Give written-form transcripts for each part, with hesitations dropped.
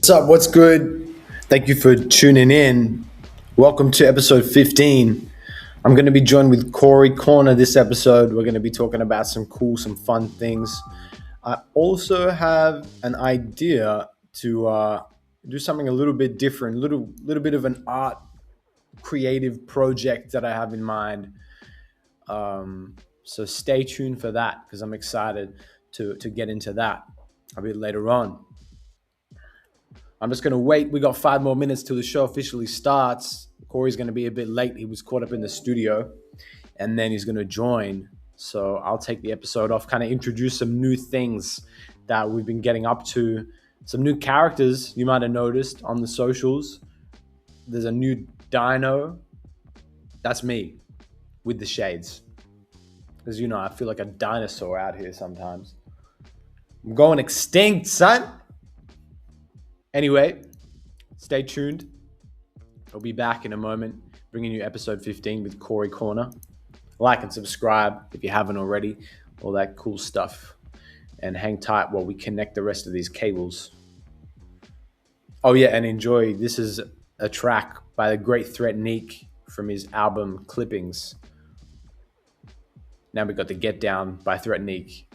What's up? What's good? Thank you for tuning in. Welcome to episode 15. I'm going to be joined with Corey Corner this episode. We're going to be talking about some cool, some fun things. I also have an idea to do something a little bit different, little bit of an art creative project that I have in mind. So stay tuned for that because I'm excited to get into that a bit later on. I'm just going to wait. We got 5 more minutes till the show officially starts. Corey's going to be a bit late. He was caught up in the studio and then he's going to join. So I'll take the episode off, kind of introduce some new things that we've been getting up to. Some new characters you might have noticed on the socials. There's a new dino. That's me with the shades. As you know, I feel like a dinosaur out here sometimes. I'm going extinct, son. Anyway, stay tuned. I'll be back in a moment, bringing you episode 15 with Corey Corner. Like and subscribe if you haven't already, all that cool stuff. And hang tight while we connect the rest of these cables. Oh yeah, and enjoy. This is a track by the great Threatnique from his album Clippings. Now we got the Get Down by Threatnique.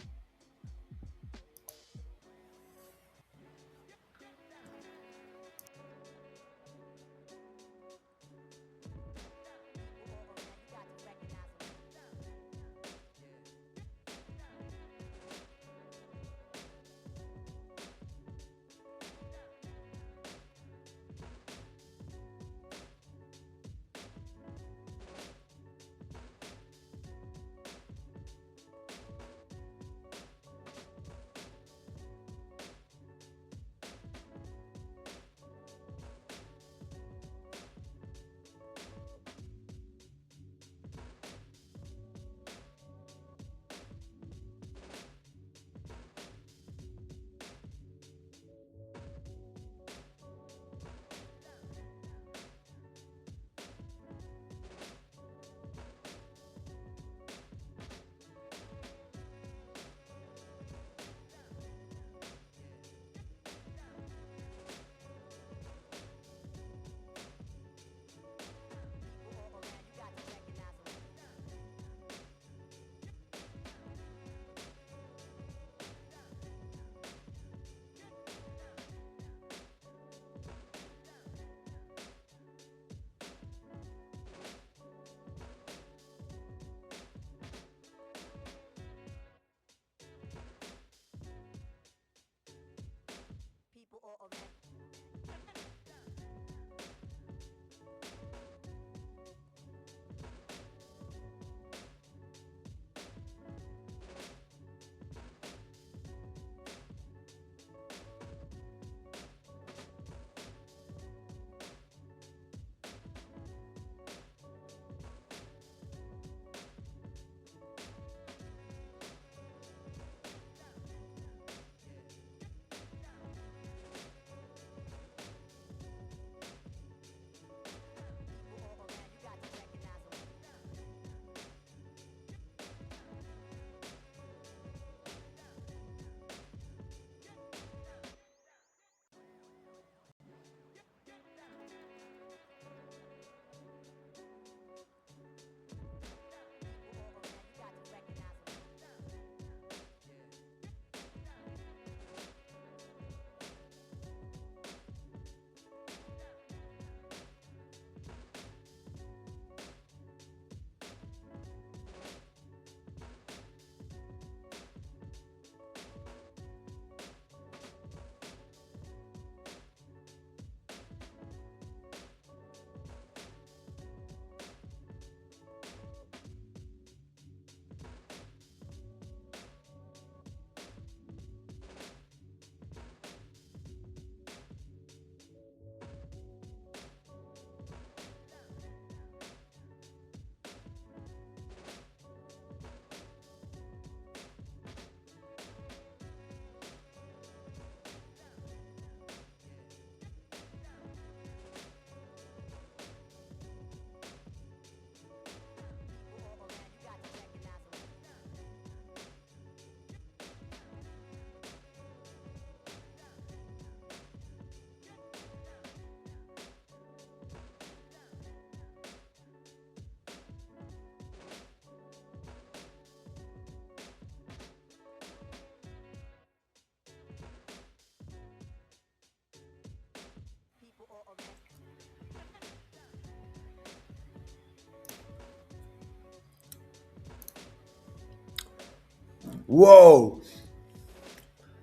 Whoa.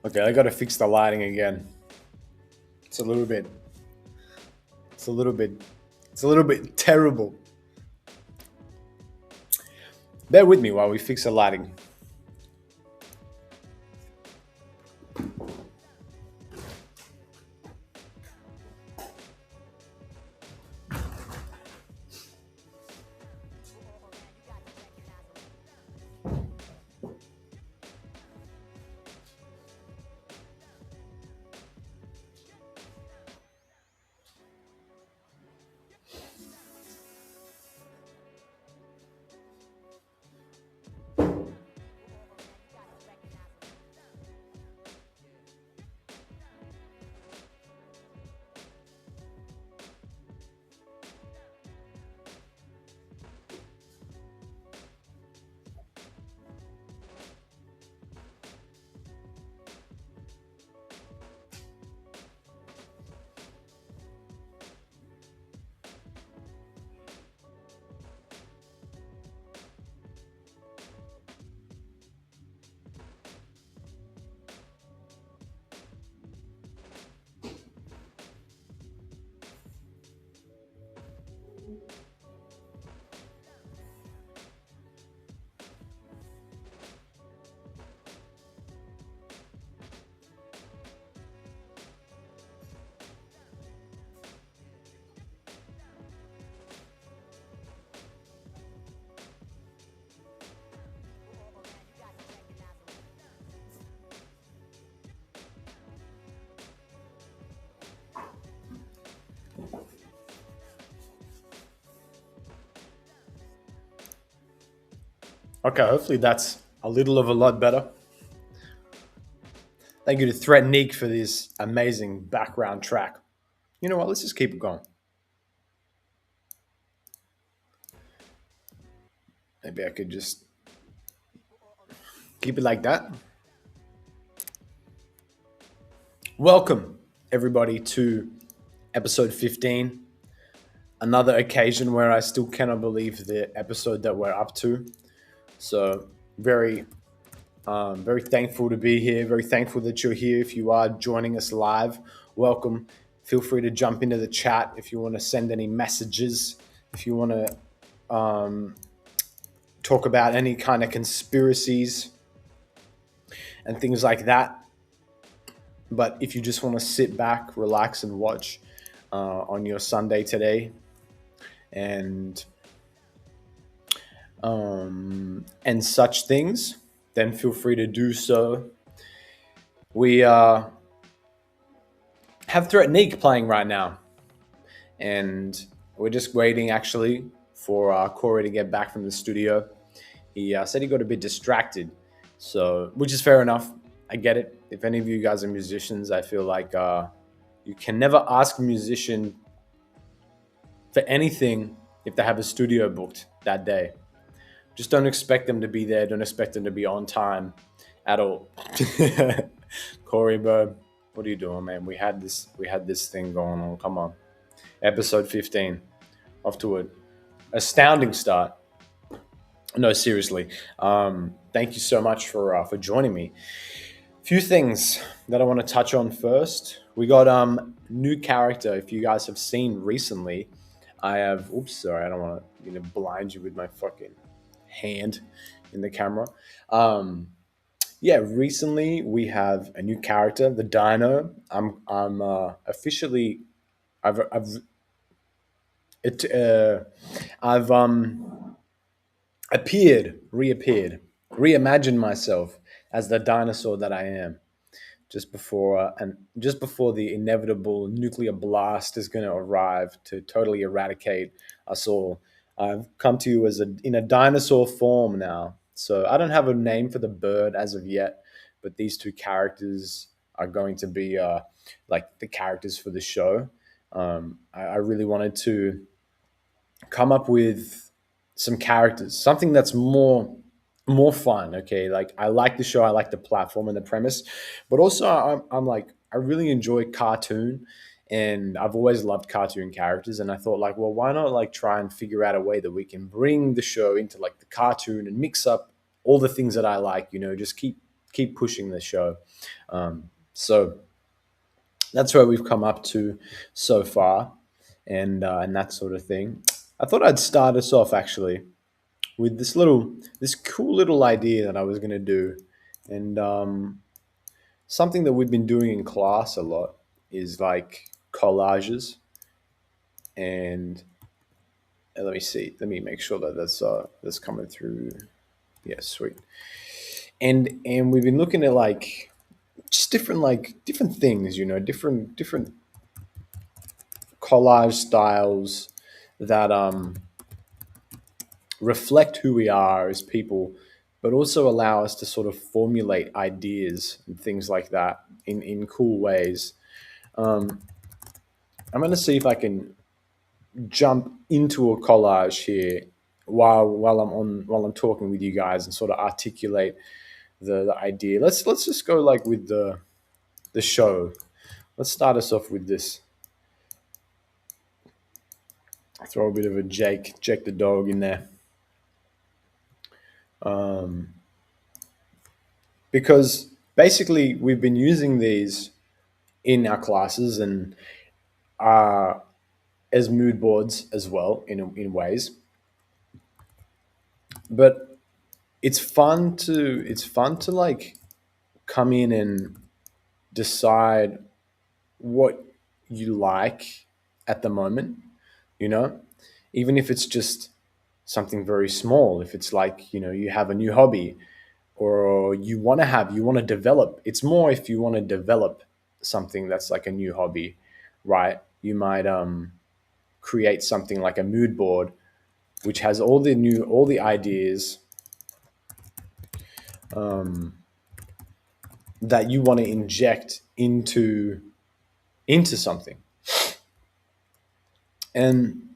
Okay, I gotta fix the lighting again. It's a little bit. It's a little bit. It's a little bit terrible. Bear with me while we fix the lighting. Okay, hopefully that's a little of a lot better. Thank you to Threatnique for this amazing background track. You know what? Let's just keep it going. Maybe I could just keep it like that. Welcome, everybody, to episode 15. Another occasion where I still cannot believe the episode that we're up to. So, very thankful to be here. Very thankful that you're here. If you are joining us live, welcome. Feel free to jump into the chat if you want to send any messages. If you want to talk about any kind of conspiracies and things like that. But if you just want to sit back, relax, and watch on your Sunday today, and such things, then feel free to do so. We have Threatnique playing right now, and we're just waiting actually for Corey to get back from the studio. He said he got a bit distracted, so which is fair enough. I get it. If any of you guys are musicians, I feel like you can never ask a musician for anything if they have a studio booked that day. Just don't expect them to be there. Don't expect them to be on time at all. Corey, bro, what are you doing, man? We had this thing going on. Come on. Episode 15. Off to an astounding start. No, seriously. Thank you so much for joining me. Few things that I want to touch on first. We got new character. If you guys have seen recently, I have. Oops, sorry. I don't want to blind you with my fucking hand in the camera. Yeah, recently we have a new character, the Dino. I'm officially. I've reappeared, reimagined myself as the dinosaur that I am. Just before the inevitable nuclear blast is going to arrive to totally eradicate us all, I've come to you in a dinosaur form now. So I don't have a name for the bird as of yet, but these two characters are going to be like the characters for the show. I really wanted to come up with some characters, something that's more fun. Okay, like I like the show, I like the platform and the premise, but also I'm like I really enjoy cartoon, and I've always loved cartoon characters. And I thought like, well, why not like try and figure out a way that we can bring the show into like the cartoon and mix up all the things that I like. Just keep pushing the show. So that's where we've come up to so far, and that sort of thing. I thought I'd start us off actually with this cool little idea that I was gonna do, and something that we've been doing in class a lot is like collages. And let me see. Let me make sure that that's coming through. Yeah, sweet. And we've been looking at like just different things, different collage styles that reflect who we are as people, but also allow us to sort of formulate ideas and things like that in cool ways. Um, I'm going to see if I can jump into a collage here while I'm talking with you guys and sort of articulate the idea. Let's just go like with the show. Let's start us off with this. Throw a bit of a Jake the dog in there. Because basically we've been using these in our classes and as mood boards as well in ways. But it's fun to like come in and decide what you like at the moment, you know, even if it's just something very small. If it's like, you have a new hobby, or you want to develop. It's more if you want to develop something that's like a new hobby, right? You might create something like a mood board, which has all the ideas that you want to inject into something. And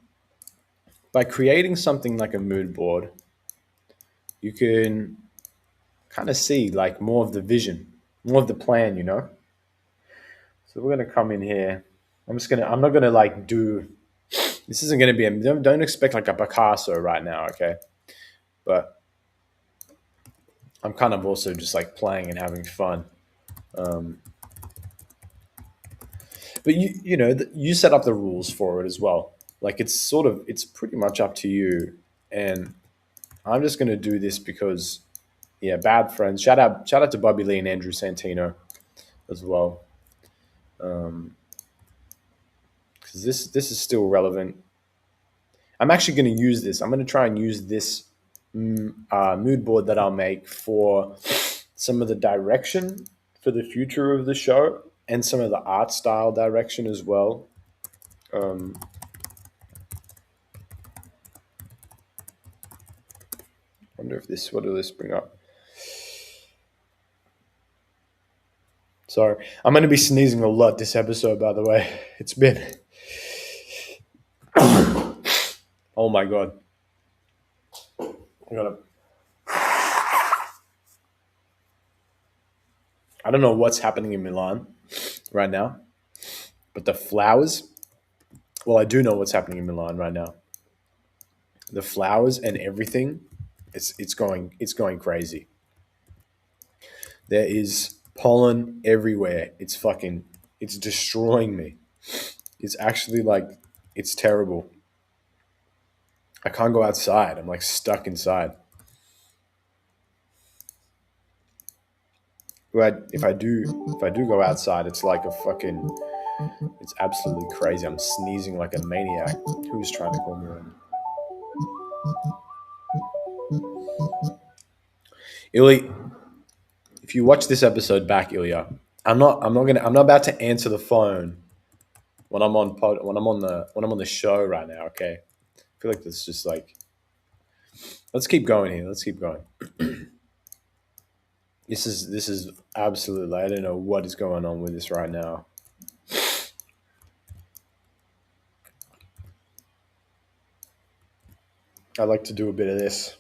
by creating something like a mood board, you can kind of see like more of the vision, more of the plan. So we're gonna come in here. I'm not gonna like do. This isn't gonna be don't expect like a Picasso right now, okay? But I'm kind of also just like playing and having fun. Um, but you set up the rules for it as well. Like it's pretty much up to you. And I'm just gonna do this because yeah, bad friends. Shout out to Bobby Lee and Andrew Santino as well. Because this is still relevant. I'm actually going to use this. I'm going to try and use this mood board that I'll make for some of the direction for the future of the show and some of the art style direction as well. Wonder if what will this bring up? Sorry, I'm going to be sneezing a lot this episode. By the way, it's been. Oh my god! I gotta. I don't know what's happening in Milan right now, but the flowers. Well, I do know what's happening in Milan right now. The flowers and everything, it's going crazy. There is pollen everywhere. It's destroying me. It's actually like it's terrible. I can't go outside. I'm like stuck inside. But if I do go outside, it's like it's absolutely crazy. I'm sneezing like a maniac. Who's trying to call me right now? Illy, if you watch this episode back, Ilya, I'm not about to answer the phone when I'm on the show right now. Okay, I feel like that's just like let's keep going here. Let's keep going. This is absolutely. I don't know what is going on with this right now. I like to do a bit of this.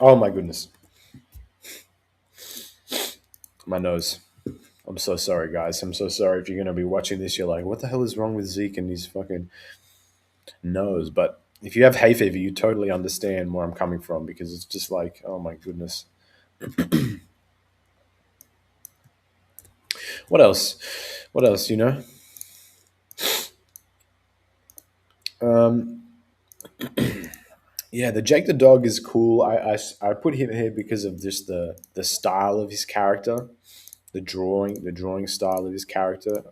Oh my goodness, my nose. I'm so sorry, guys. I'm so sorry if you're going to be watching this. You're like, what the hell is wrong with Zeke and his fucking nose? But if you have hay fever, you totally understand where I'm coming from because it's just like, oh my goodness. What else? What else? Um, yeah, the Jake the dog is cool. I put him here because of just the style of his character, the drawing style of his character.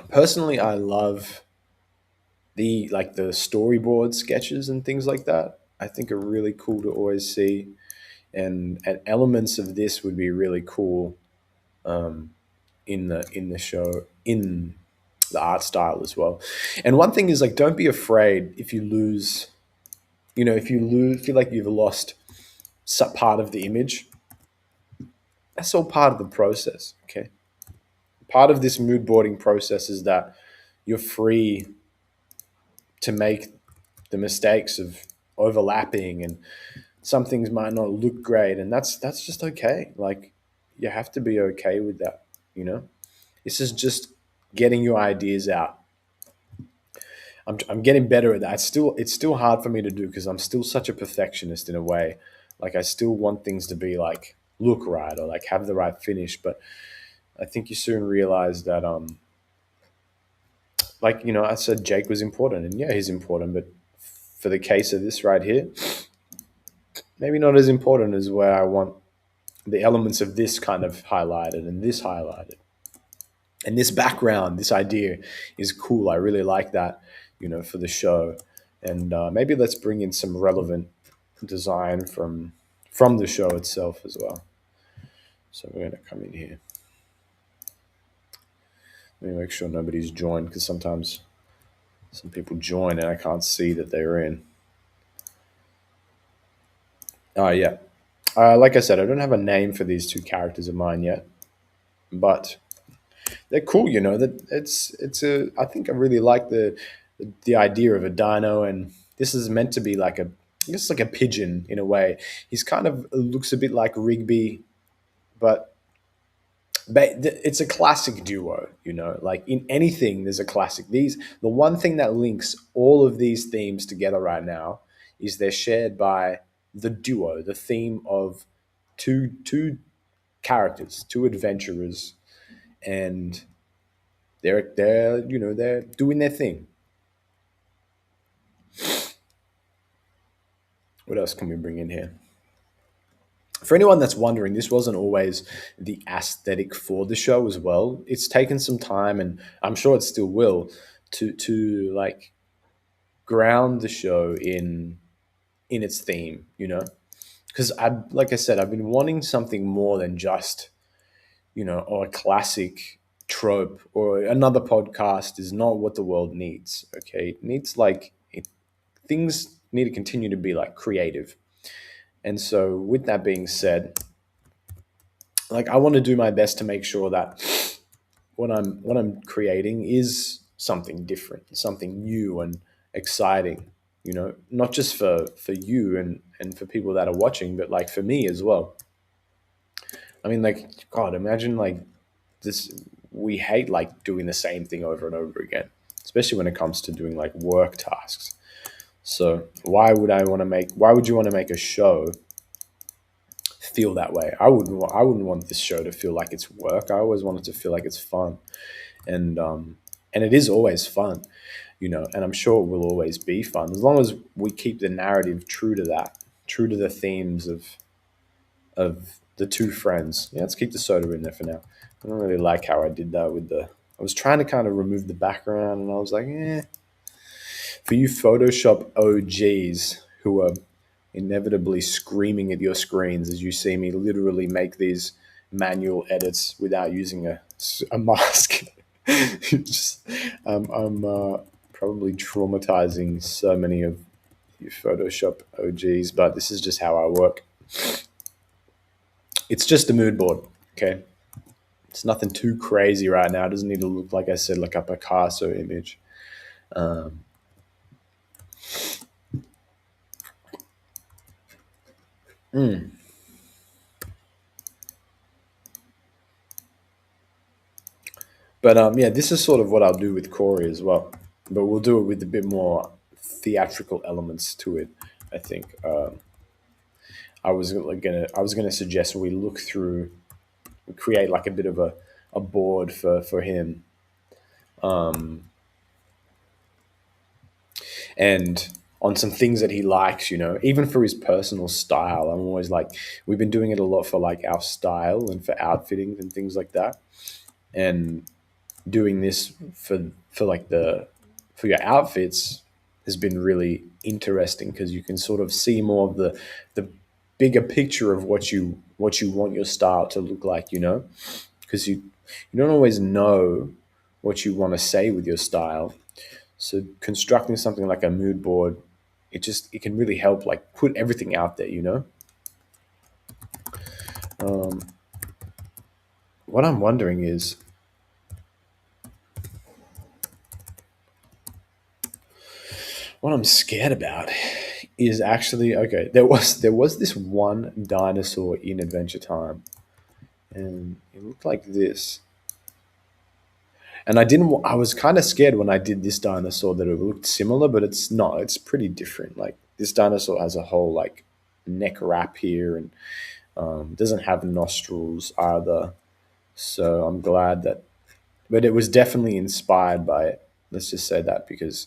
Personally, I love the storyboard sketches and things like that. I think are really cool to always see, and elements of this would be really cool um, in the show, in the art style as well. And one thing is like, don't be afraid if you lose. If you feel like you've lost part of the image, that's all part of the process. Okay, part of this mood boarding process is that you're free to make the mistakes of overlapping, and some things might not look great, and that's just okay. Like, you have to be okay with that. You know, this is just getting your ideas out. I'm getting better at that. It's still hard for me to do because I'm still such a perfectionist in a way. Like, I still want things to be like look right or like have the right finish, but I think you soon realize that like, I said Jake was important, and yeah, he's important, but for the case of this right here, maybe not as important as where I want the elements of this kind of highlighted and this highlighted. And this background, this idea is cool. I really like that, for the show. And maybe let's bring in some relevant design from the show itself as well. So we're going to come in here. Let me make sure nobody's joined because sometimes some people join and I can't see that they're in. Oh, yeah. Like I said, I don't have a name for these two characters of mine yet, but they're cool. That it's a. I think I really like the idea of a dino, and this is meant to be like I guess like a pigeon in a way. He's kind of looks a bit like Rigby, but it's a classic duo. Like in anything, there's a classic. The one thing that links all of these themes together right now is they're shared by the duo, the theme of two characters, two adventurers, and they're doing their thing. What else can we bring in here? For anyone that's wondering, this wasn't always the aesthetic for the show as well. It's taken some time, and I'm sure it still will, to like ground the show in its theme. Because like I said, I've been wanting something more than just or a classic trope or another podcast is not what the world needs. Okay, it needs things need to continue to be like creative. And so, with that being said, like, I want to do my best to make sure that what I'm creating is something different, something new and exciting. Not just for you and for people that are watching, but like for me as well. I mean, like, God, imagine like this. We hate like doing the same thing over and over again, especially when it comes to doing like work tasks. So why would you want to make a show feel that way? I wouldn't want this show to feel like it's work. I always want it to feel like it's fun. And it is always fun, and I'm sure it will always be fun as long as we keep the narrative true to that, true to the themes of the two friends. Yeah, let's keep the soda in there for now. I don't really like how I did that with I was trying to kind of remove the background, and I was like, for you Photoshop OGs who are inevitably screaming at your screens as you see me literally make these manual edits without using a mask. Just, I'm probably traumatizing so many of you Photoshop OGs, but this is just how I work. It's just a mood board, okay? It's nothing too crazy right now. It doesn't need to look, like I said, like a Picasso image. Um, Mm. But yeah, this is sort of what I'll do with Corey as well. But we'll do it with a bit more theatrical elements to it. I think I was gonna suggest we look through, create like a bit of a board for him, and on some things that he likes, even for his personal style. I'm always like, we've been doing it a lot for like our style and for outfitting and things like that. And doing this for like for your outfits has been really interesting because you can sort of see more of the bigger picture of what you want your style to look like, because you don't always know what you want to say with your style. So constructing something like a mood board, it can really help like put everything out there. What I'm wondering is, what I'm scared about is actually, okay. There was this one dinosaur in Adventure Time, and it looked like this. And I didn't. I was kind of scared when I did this dinosaur that it looked similar, but it's not. It's pretty different. Like this dinosaur has a whole like neck wrap here, and doesn't have nostrils either. So I'm glad that. But it was definitely inspired by it. Let's just say that because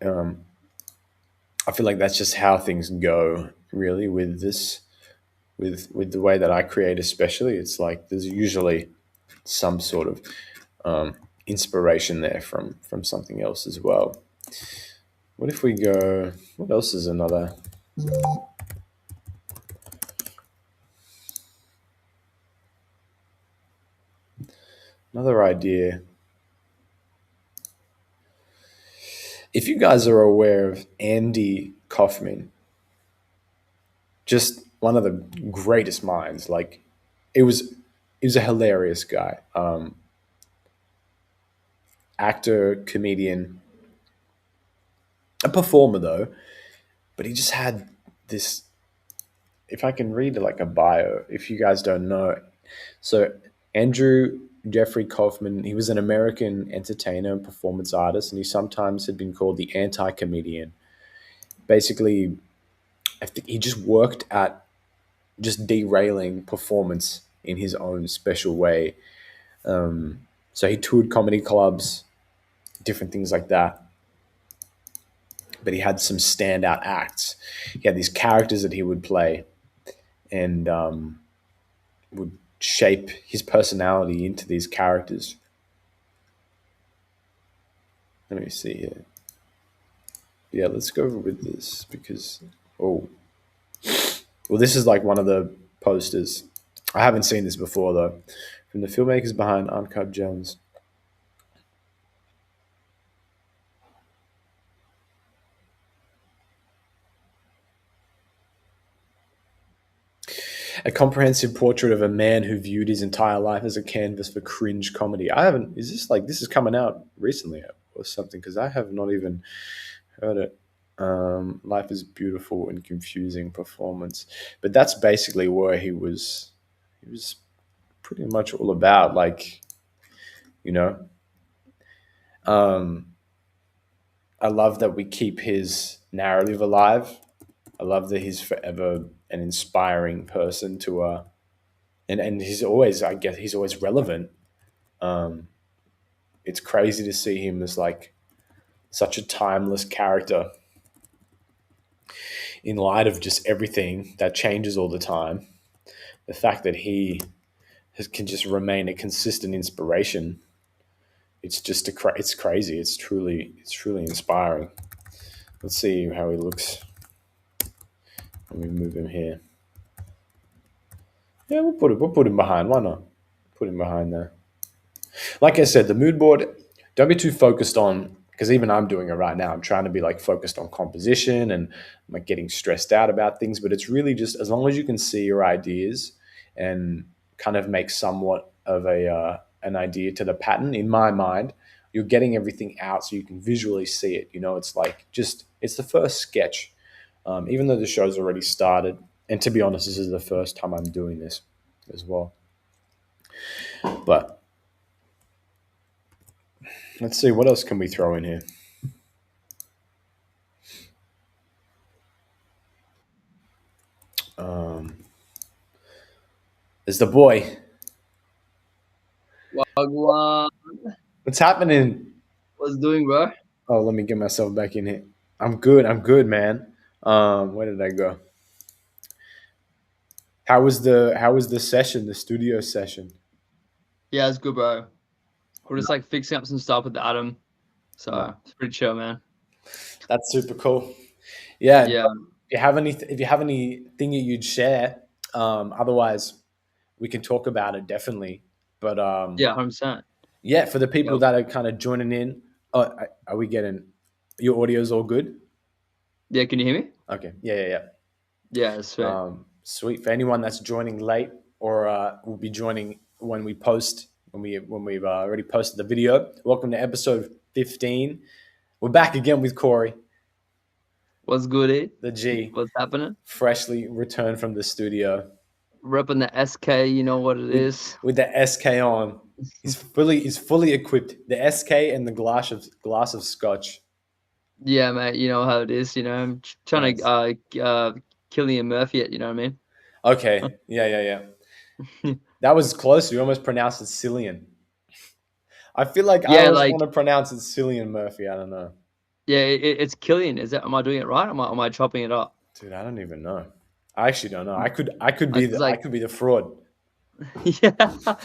um, I feel like that's just how things go, really, with this, with the way that I create, especially. It's like there's usually some sort of inspiration there from something else as well. What if we go? What else is another idea? If you guys are aware of Andy Kaufman, just one of the greatest minds. Like it was, he was a hilarious guy, actor, comedian, a performer though. But he just had this. If I can read like a bio, if you guys don't know, so Andrew Jeffrey Kaufman, he was an American entertainer and performance artist, and he sometimes had been called the anti-comedian. Basically, I think he just worked at just derailing performance in his own special way. So he toured comedy clubs, different things like that. But he had some standout acts. He had these characters that he would play, and would shape his personality into these characters. Let me see here. Yeah, let's go with this because, oh, well, this is like one of the posters. I haven't seen this before though. From the filmmakers behind Uncut Gems. A comprehensive portrait of a man who viewed his entire life as a canvas for cringe comedy. I haven't, is this like, this is coming out recently or something? Because I have not even heard it. Life is beautiful and confusing performance. But that's basically where he was pretty much all about. Like, you know, um, I love that we keep his narrative alive. I love that he's forever an inspiring person to and he's always, I guess he's always relevant. Um, it's crazy to see him as like such a timeless character in light of just everything that changes all the time. The fact that can just remain a consistent inspiration. It's just it's crazy. It's truly inspiring. Let's see how he looks. Let me move him here. Yeah, we'll put him behind. Why not? Put him behind there. Like I said, the mood board, don't be too focused on, because even I'm doing it right now. I'm trying to be like focused on composition and I'm like getting stressed out about things, but it's really just as long as you can see your ideas and kind of make somewhat of a an idea to the pattern in my mind, you're getting everything out so you can visually see it. It's like just it's the first sketch even though the show's already started. And to be honest, this is the first time I'm doing this as well. But let's see, what else can we throw in here? Um, there's the boy. Wagwan. What's happening? What's doing, bro? Oh, let me get myself back in here. I'm good. I'm good, man. Where did I go? How was the session, the studio session? Yeah, it's good, bro. We're just like fixing up some stuff with Adam, No, so it's pretty chill, man. that's super cool. Yeah. Yeah, If you have anything that you'd share, otherwise we can talk about it definitely. But yeah, 100%. yeah, for the people Yeah, that are kind of joining in, are we getting your audio's all good? yeah. Can you hear me? Okay. Yeah, yeah, yeah. Yeah, it's sweet. Sweet. For anyone that's joining late or will be joining when we post, when we've already posted the video, welcome to episode 15. We're back again with Corey, What's good, eh? the G, What's happening? freshly returned from the studio Repping the SK, you know what it with is. with the SK on. He's fully equipped. The SK and the glass of scotch. Yeah, mate. You know how it is. You know, I'm trying to Nice. Killian Murphy it. You know what I Okay. Yeah, yeah, yeah. mean? That was close. You almost pronounced it Cillian. I feel like I Yeah, always like want to pronounce it Cillian Murphy. I don't know. yeah, it's Killian. Is that? Am I doing it right? Am I chopping it up? Dude, I don't even know. I actually don't know. I could be It's the I like could be the fraud. yeah.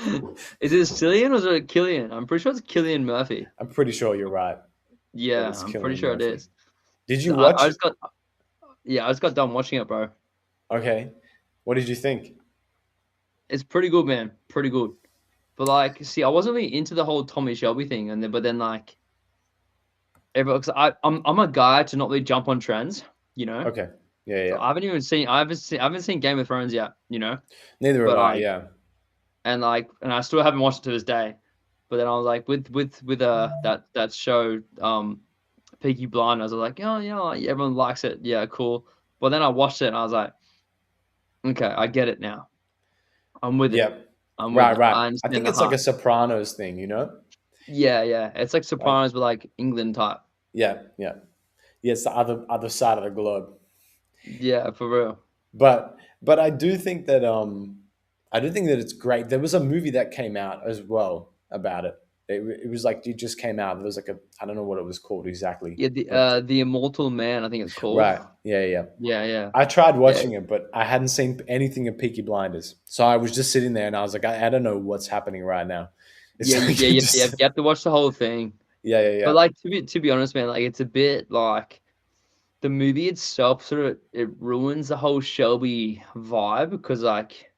Is it Cillian or is it Killian? I'm pretty sure it's Killian Murphy. I'm pretty sure you're right. That Yeah, it's I'm pretty Killian sure it Murphy. is. Did you So watch I it? just got yeah, I just got done watching it, bro. Okay. What did you think? It's pretty good, man. Pretty good. But like, see, I wasn't really into the whole Tommy Shelby thing, and then but then like, everyone, cause I'm a guy to not really jump on trends, you know. Okay. Yeah, So yeah. I haven't seen Game of Thrones yet, you know. Neither have But I. like, Yeah. and I still haven't watched it to this day. But then I was like, with that show, Peaky Blinders, I was like, oh, you know, like, everyone likes it, yeah, cool. But then I watched it and I was like, okay, I get it now. I'm with it. Yep. I'm with Right, it. right. I I understand think the it's like a hype. Sopranos thing, you know? Yeah, yeah. It's like Like, Sopranos, but like England type. yeah, yeah. Yeah, it's the other side of the globe. Yeah, for real. But I do think that it's great. There was a movie that came out as well about it. It was like it just came out. There was like a I don't know what it was called exactly, Yeah, but the Immortal Man, I think it's called. right, yeah, yeah. Yeah. Yeah, yeah, I tried yeah, watching it, but I hadn't seen anything of Peaky Blinders, so I was just sitting there and I was like, I don't know what's happening right now. It's yeah, like yeah. it just You have to watch the whole thing. yeah, yeah, But yeah. like to be honest, man, like it's a bit like the movie itself sort of it ruins the whole Shelby vibe because like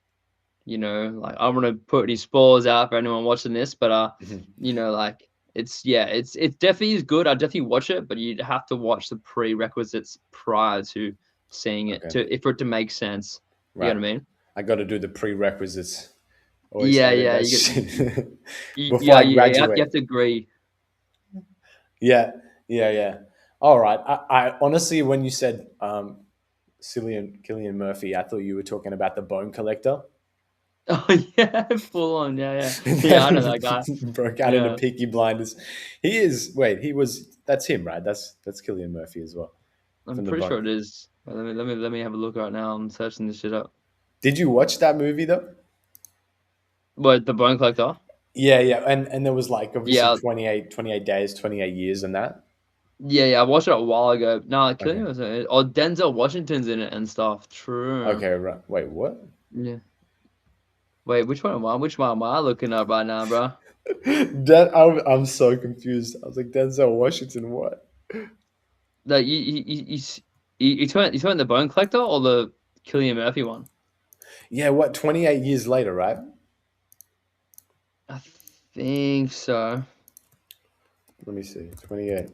like I don't want to put any spoilers out for anyone watching this, but Mhm. like it's definitely is good. I definitely watch it, but you'd have to watch the prerequisites prior to seeing it Okay, for it to make sense. You know right. what I mean? I got to do the prerequisites. Always Yeah, hated yeah. that You get shit before yeah, I you graduate. have to agree. Yeah, yeah, yeah. All right. I honestly, when you said Cillian Murphy, I thought you were talking about the Bone Collector. Oh yeah, full on. Yeah, yeah, And yeah. I know that then guy. broke out into Yeah, Peaky Blinders. He is. Wait, he was. That's him, right? That's Cillian Murphy as well I'm from the pretty Bone. sure it is. Let me have a look right now. I'm searching this shit up. Did you watch that movie though? What, the Bone Collector? Yeah, yeah. And there was like obviously Yeah, 28 days, 28 years, and that. yeah, yeah. I watched it a while ago. No, Killing Okay. was in it. Oh, Denzel Washington's in it and stuff. True. Okay. Right. Wait. What? Yeah. Wait, which one am I? Which one am I looking at right now, bro? I'm so confused. I was like Denzel Washington. What? No, you talking the Bone Collector or the Killian Murphy one? Yeah. What? 28 years later, right? I think so. Let me see. 28.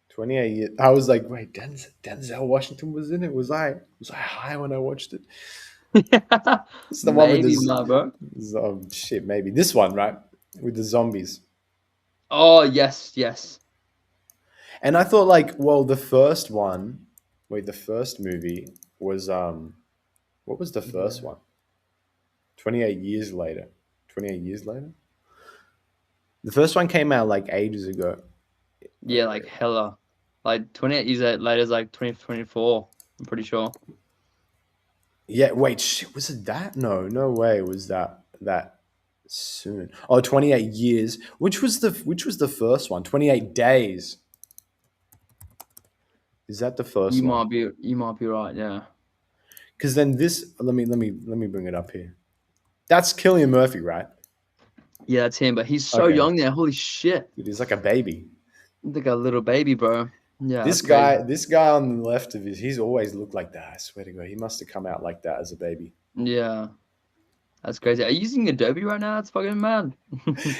28 years. I was like, wait, Denzel Washington was in it. Was I high when I watched it? It's the one with Maybe, my bro. shit, maybe this one, right? With the zombies. Oh yes, yes. And I thought like, well, the first one, wait, the first movie was what was the first Yeah. one? 28 years later. 28 years later? The first one came out like ages ago. Yeah, like hella. Like 28 years later is like 2024, I'm pretty sure. Yeah, wait, shit, was it that? No, no way was that soon. Oh, 28 years. Which was the first one? 28 days. Is that the first one? You might be right, yeah. Cuz then this let me bring it up here. That's Killian Murphy, right? Yeah, that's him, but he's so Okay. young there. Holy shit. Dude, he's like a baby. Like a little baby, bro. Yeah, This that's crazy. guy, this guy on the left of his, he's always looked like that. I swear to God, he must have come out like that as a baby. Yeah, that's crazy. Are you using Adobe right now? That's fucking mad.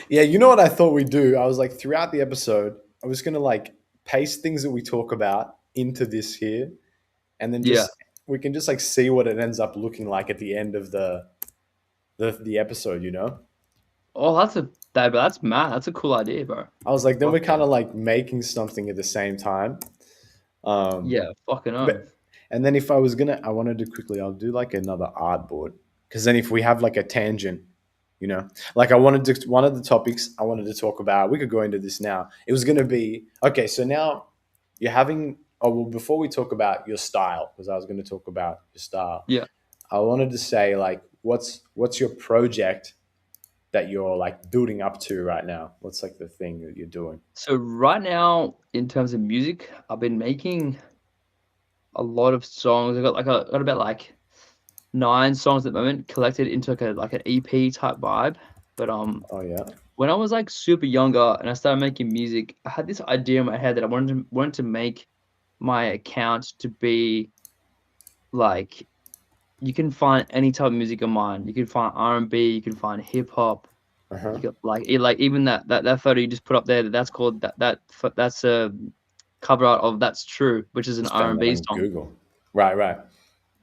Yeah, you know what I thought we'd do? I was like, throughout the episode, I was gonna like paste things that we talk about into this here, and then Yeah. just we can just like see what it ends up looking like at the end of the episode. You know, Oh, that's mad. That's a cool idea, bro. I was like, then Fuck we're kind yeah. of like making something at the same time. Um, Yeah, fucking but oath. and then if I was gonna, I wanted to quickly, I'll do like another art board because then if we have like a tangent, you know, like I wanted to one of the topics I wanted to talk about. We could go into this now. It was gonna be okay. So now you're having. Oh well, before we talk about your style, because I was going to talk about your style, Yeah. I wanted to say like, what's your project that you're like building up to right now? What's like the thing that you're doing? So right now, in terms of music, I've been making a lot of songs. I got about like 9 songs at the moment, collected into like an EP type vibe. But Oh yeah. when I was like super younger and I started making music, I had this idea in my head that I wanted to make my account to be like you can find any type of music of mine. You can find R&B, you can find hip hop. Uh You huh. got like even that photo you just put up there. That's called that's a cover art of That's True, which is an Just found that R&B on song. Google. Right. Right.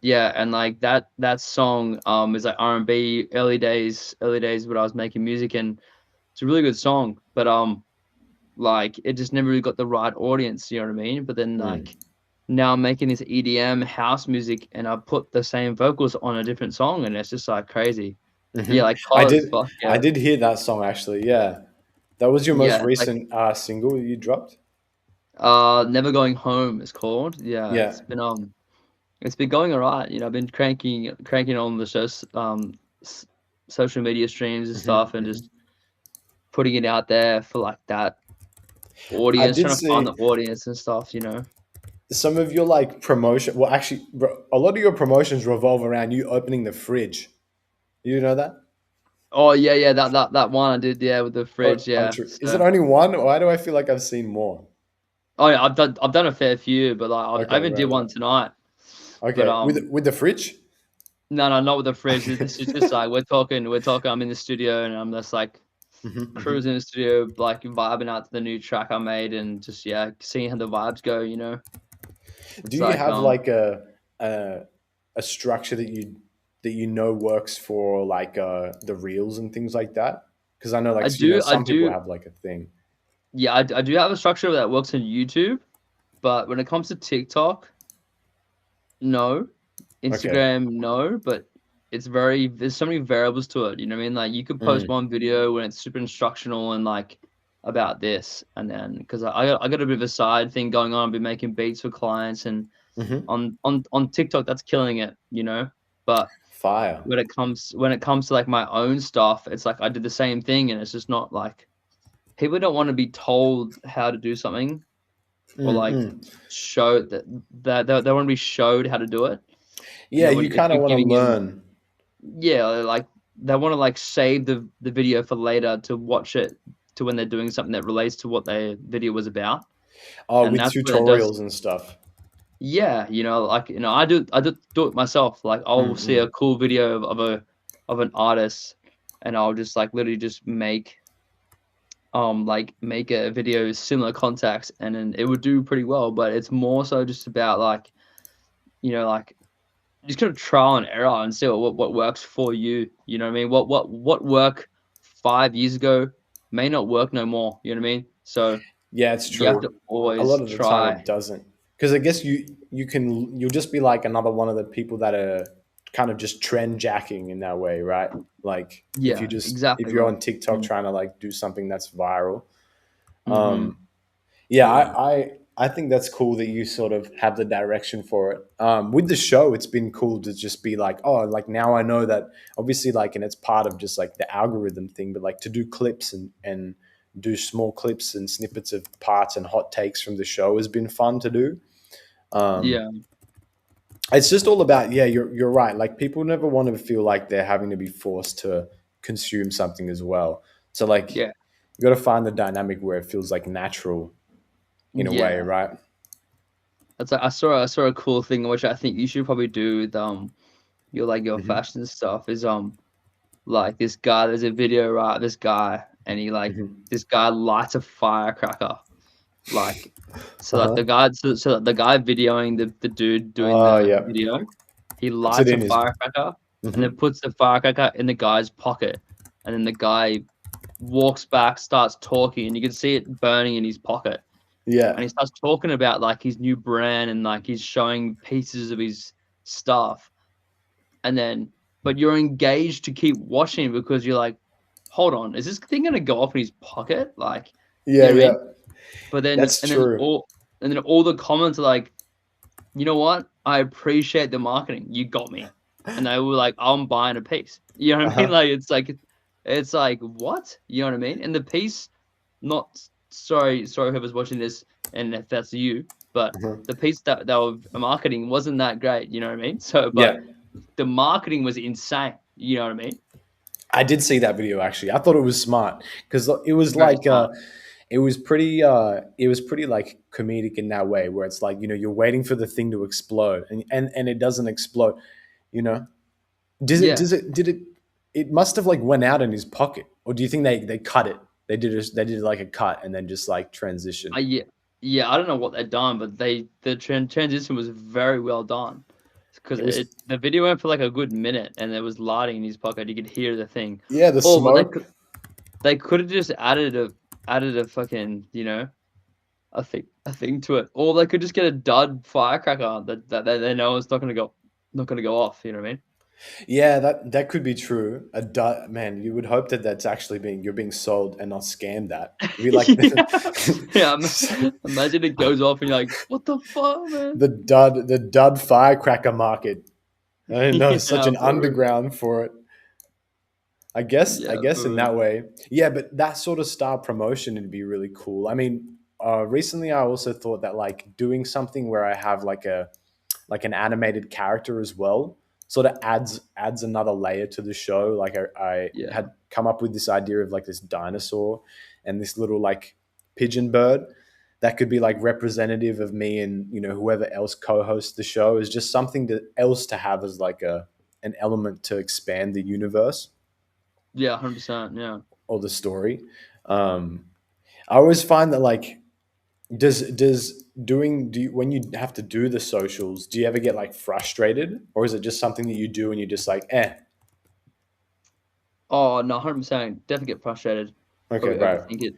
Yeah, and like that song is like R&B early days when I was making music, and it's a really good song. But like it just never really got the right audience, you know what I mean? But then Mm. like now I'm making this EDM house music and I put the same vocals on a different song and it's just like crazy. Yeah, like I Cause, did. fuck I yeah. did hear that song actually. Yeah, that was your most Yeah, it's like recent single you dropped. Never Going Home is called. Yeah, Yeah. it's been going alright. You know, I've been cranking on the shows s- social media streams and stuff and Hmm. just putting it out there for like that I audience, did trying to find the see audience and stuff, you know. some of your like promotion. Well, actually, a lot of your promotions revolve around you opening the fridge. You know that? Oh yeah, yeah, that one I did, yeah, with the Oh, fridge, oh, yeah. true. Is it So, only one? Why do I feel like I've seen more? oh yeah, I've done a fair few, but like I Okay, even did right, one right. tonight. But Okay, with the fridge. no, no, not with the fridge. This is just like we're talking. I'm in the studio and I'm just like Hmm. cruising in the studio, like vibing out to the new track I made, and just yeah, seeing how the vibes go. You know, Do it's you like have like a a structure that you know works for like the reels and things like that? Because I know like I some people do, have like a thing. yeah, I do have a structure that works on YouTube, but when it comes to TikTok, no. Okay. Instagram, no, but there's so many variables to it. You know what I mean? Like you could post Mm. one video when it's super instructional and like about this, and then because I got a bit of a side thing going on. I've been making beats for clients, and Hmm. on TikTok that's killing it. You know, but Fire. when it comes to like my own stuff, it's like I did the same thing, and it's just not like people don't want to be told how to do something or like Mm-mm. show they want to be showed how to do it. You Yeah, know, you when if kind of you're want to giving them learn. yeah, like they want to like save the video for later to watch it to when they're doing something that relates to what their video was about, Oh, and with that's when it does. tutorials and stuff. Yeah, you know, like you know, I do it myself. Like I'll see a Mm-mm. cool video of an artist, and I'll just like literally just make a video similar context, and then it would do pretty well. But it's more so just about like you know like just gotta trial and error and see what works for you. You know what I mean? What worked 5 years ago may not work no more. You know what I mean? So Yeah, it's You have to true. A lot always of the time try. it doesn't. Because I guess you'll just be like another one of the people that are kind of just trend jacking in that way, right? Like Yeah, if exactly you're right. on TikTok trying to like do something that's viral. Mm-hmm. Um yeah, Yeah, I think that's cool that you sort of have the direction for it. With the show, it's been cool to just be like, oh, like now I know that obviously like, and it's part of just like the algorithm thing, but like to do clips and do small clips and snippets of parts and hot takes from the show has been fun to do. Um, yeah, it's just all about, yeah, you're right. Like people never want to feel like they're having to be forced to consume something as well. So like yeah, you got to find the dynamic where it feels like natural in a way, yeah. right? That's like, I saw a cool thing which I think you should probably do with your like your Hmm. fashion stuff is like this guy. There's a video, right? This guy, and he like Hmm. this guy lights a firecracker, like so that Uh-huh. so that the guy videoing the dude doing Oh, the yeah. video, he Puts it lights a in his. firecracker and Hmm. then puts the firecracker in the guy's pocket, and then the guy walks back, starts talking, and you can see it burning in his pocket. And Yeah. he starts talking about like his new brand and like he's showing pieces of his stuff. And then, but you're engaged to keep watching because you're like, hold on, is this thing gonna go off in his pocket? Like, you Yeah. know what I Yeah. mean? But then, That's true. and then all the comments are like, you know what? I appreciate the marketing. You got me. And they were like, I'm buying a piece. You know Uh what I mean? huh. Like it's like what? You know what I mean? And the piece, not sorry whoever's watching this, and if that's you, but Uh-huh. the piece that they were marketing wasn't that great. You know what I mean? So, Yeah. but the marketing was insane. You know what I mean? I did see that video actually. I thought it was smart because it was Very like smart. it was pretty like comedic in that way where it's like, you're waiting for the thing to explode and it doesn't explode, you know. Yeah. Did it must have like went out in his pocket, or do you think they cut it? They did like a cut and then just like transition. Yeah, yeah. I don't know what they've done, but the transition was very well done because It was, the video went for like a good minute, and there was lighting in his pocket. You could hear the thing. yeah, the Oh, but smoke. they could have just added a fucking a thing to it, or they could just get a dud firecracker that they know it's not gonna go off. You know what I mean? Yeah, that could be true. Man, you would hope that that's actually you're being sold and not scammed. That it'd be like Yeah, yeah. Imagine it goes off, and you're like, "What the fuck, man?" the dud firecracker market. I didn't know such Yeah, an for real. underground for it. I Yeah, guess for in real. that way, yeah. But that sort of star promotion would be really cool. I mean, recently I also thought that like doing something where I have like an animated character as well sort of adds another layer to the show. Like I Yeah. had come up with this idea of like this dinosaur and this little like pigeon bird that could be like representative of me and whoever else co-hosts the show, is just something else to have as like an element to expand the universe Yeah, 100%, yeah. or the story. um I always find that like, does doing do you, when you have to do the socials, do you ever get like frustrated, or is it just something that you do and you're just like, eh? Oh, no, 100%, definitely get frustrated. Okay, Probably right. overthink it,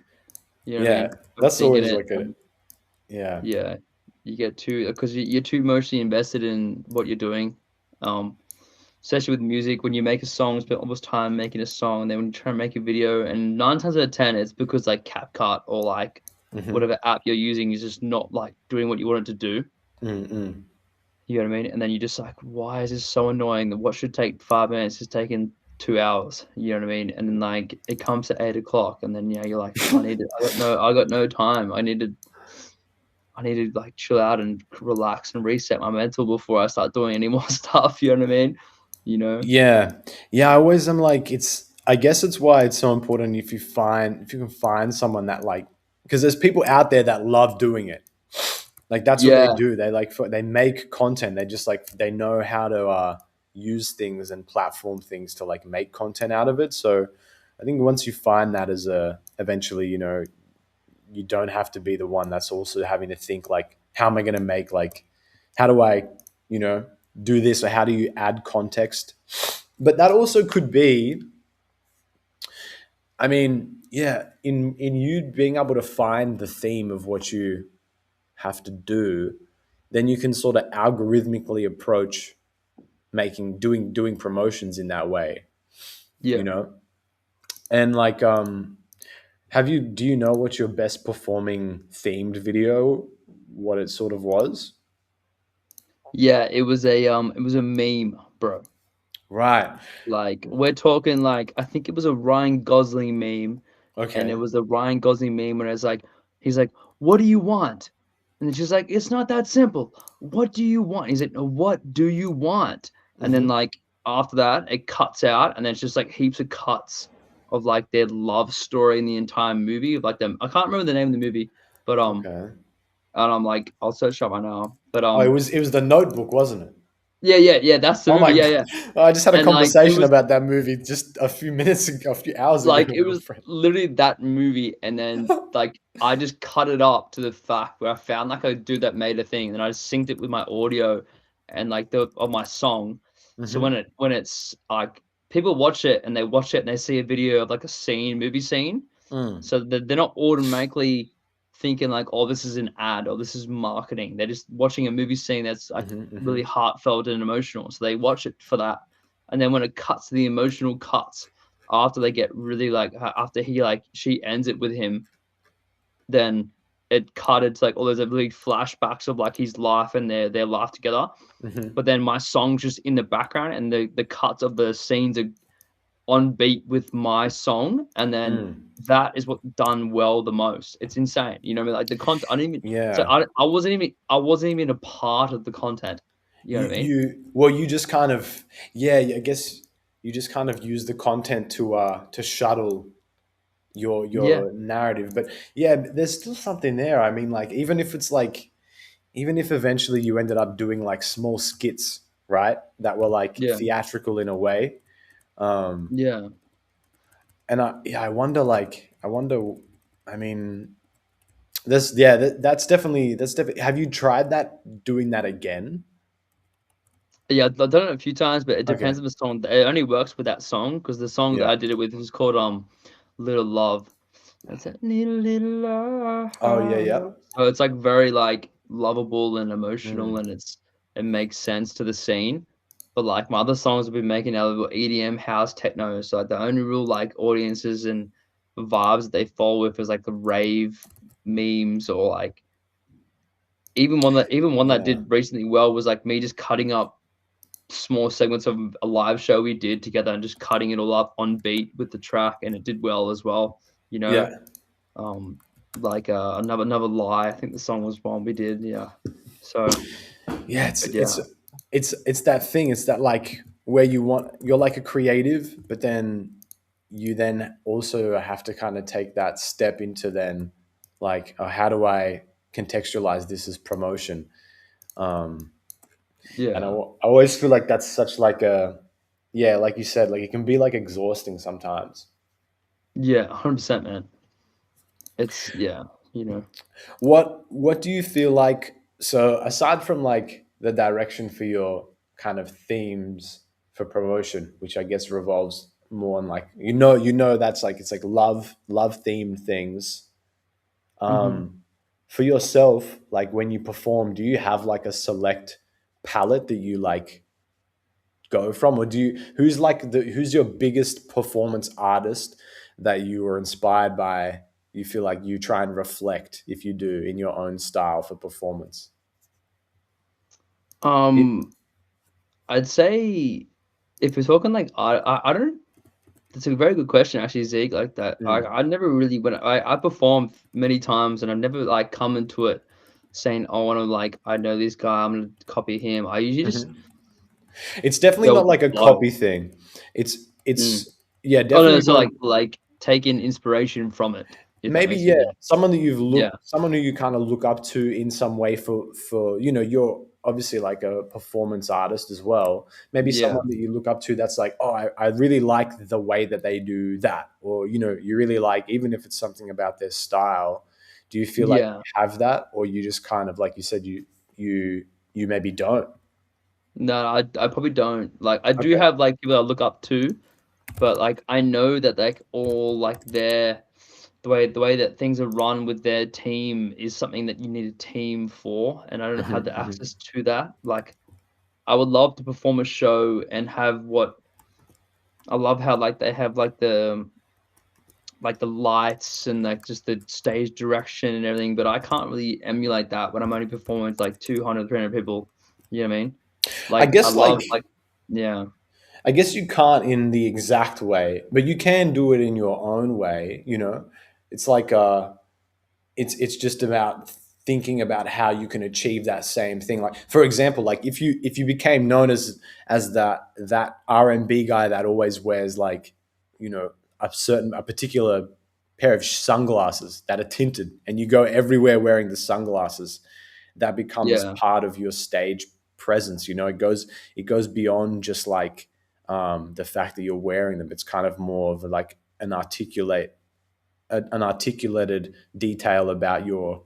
you know what I Yeah, mean? that's Overthinking always it, like a, and yeah. yeah, you get too because you're too emotionally invested in what you're doing, um, especially with music, when you make a song, spend all this time making a song, and then when you try and make a video, and 9 times out of 10, it's because, like, CapCut or, like, Mm-hmm. whatever app you're using is just not, like, doing what you want it to do. Mm-mm. You know what I mean? And then you're just like, "Why is this so annoying that what should take 5 minutes is taking 2 hours." You know what I mean? And then, like, it comes to 8 o'clock, and then, you're like, I got no time. I need to, like, chill out and relax and reset my mental before I start doing any more stuff." You know what I mean? You know? Yeah, yeah. I always am like, it's. I guess it's why it's so important if you can find someone that like, because there's people out there that love doing it. Like that's what they Yeah. do. They like they make content. They just like they know how to use things and platform things to like make content out of it. So I think once you find that as a eventually, you don't have to be the one that's also having to think like, how am I going to make like, how do I, you know, do this, or how do you add context? But that also could be I mean, yeah, in you being able to find the theme of what you have to do, then you can sort of algorithmically approach making doing promotions in that way, you Yeah. know? And like have you do you know what your best performing themed video what it sort of was? Yeah, it was a meme, bro. Right. Like we're talking like I think it was a Ryan Gosling meme, and it Okay. was a Ryan Gosling meme when it's like he's like, "What do you want?" And then she's like, "It's not that simple. What do you want?" He's like, "No, what do you want?" And then Hmm. like after that, it cuts out, and then it's just like heaps of cuts of like their love story in the entire movie of like them. I can't remember the name of the movie, but Okay. and I'm like, I'll search it up right now. But Oh, it was the Notebook, wasn't it? yeah, yeah, yeah, that's the Oh my movie. Yeah, god. yeah. I just had a And like it conversation was about that movie just a few minutes ago, a few hours ago like, it with a was friend. literally that movie, and then, like, I just cut it up to the fact where I found, like, a dude that made a thing, and I just synced it with my audio and, like, the of my song. So Hmm. when it's, like people watch it, and they watch it, and they see a video of, like, a scene movie scene, Mm. so they're not automatically thinking, like, "Oh, this is an ad, or this is marketing." They're just watching a movie scene that's, like, Hmm. really Hmm. heartfelt and emotional, so they watch it for that, and then when it cuts to the emotional cuts after they get really, like after he, like she ends it with him, then it cut into, like, all those, really flashbacks of, like, his life and their life together, Hmm. but then my song's just in the background, and the cuts of the scenes are on beat with my song, and then Mm. that is what done well the most. It's insane, you know what I mean? Like, the content I didn't even so Yeah. I wasn't even a part of the content, you know what I mean? You just kind of, yeah, I guess you just kind of use the content to shuttle Yeah, your narrative. But yeah, there's still something there. I mean, like even if it's like even if eventually you ended up doing like small skits, right, that were like yeah, theatrical in a way. Um, yeah. and I wonder, like, I wonder, I mean, this, yeah, that's definitely. Have you tried that doing that again? Yeah, I've done it a few times, but it Okay. depends on the song. It only works with that song because the song that Yeah. I did it with was called Little Love. That's it. Little Oh yeah, love. yeah. So it's like very like lovable and emotional, Mm. and it makes sense to the scene. But like my other songs have been making out of EDM, house, techno. So like the only real like audiences and vibes that they fall with is like the rave memes, or like even one that Yeah. did recently well was like me just cutting up small segments of a live show we did together and just cutting it all up on beat with the track, and it did well as well, you know? Yeah. Um, like, Another Lie, I think the song was one we did, yeah. So, Yeah, it's but it's yeah. it's that thing. It's that like where you're like a creative, but then you then also have to kind of take that step into then like, oh, how do I contextualize this as promotion? Um, and Yeah. I always feel like that's such like a, yeah, like you said, like it can be like exhausting sometimes. Yeah, 100%, man. It's yeah, you know? What do you feel like? So aside from like the direction for your kind of themes for promotion, which I guess revolves more on like, that's like, it's like love themed things. Mhm. Um, for yourself, like when you perform, do you have like a select palette that you like go from, or do you who's your biggest performance artist that you were inspired by, you feel like you try and reflect, if you do, in your own style for performance? It, Um, I'd say if we're talking like I don't that's a very good question actually, Zeke, like that. mm, I never really when I performed many times, and I've never like come into it saying, "I want to like I know this guy, I'm gonna copy him." I usually just mhm. It's definitely go with not the like a flow. copy thing. it's Mm. it's yeah, Oh no, definitely so not. like taking inspiration from it, if that Maybe, makes yeah, sense. Yeah. Yeah. someone who you kind of look up to in some way, for you're obviously like a performance artist as well. Maybe Yeah. someone that you look up to that's like, oh, I really like the way that they do that, or you really like, even if it's something about their style. Do you feel like Yeah. you have that, or you just kind of, like you said, you you maybe don't? No, I probably don't. Like I do Okay. have like people I look up to, but like I know that like all like their the way that things are run with their team is something that you need a team for, and I don't have the Mhm. access to that. Like I would love to perform a show and have what I love how like they have like the lights and like just the stage direction and everything, but I can't really emulate that when I'm only performing with like 200, 300 people. You know what I mean? I Like I guess like love like yeah. I guess you can't in the exact way, but you can do it in your own way. You know, it's like it's just about thinking about how you can achieve that same thing. Like for example, like if you became known as that R&B guy that always wears like a particular pair of sunglasses that are tinted, and you go everywhere wearing the sunglasses, that becomes Yeah. part of your stage presence. It goes beyond just like the fact that you're wearing them. It's kind of more of like an articulated detail about your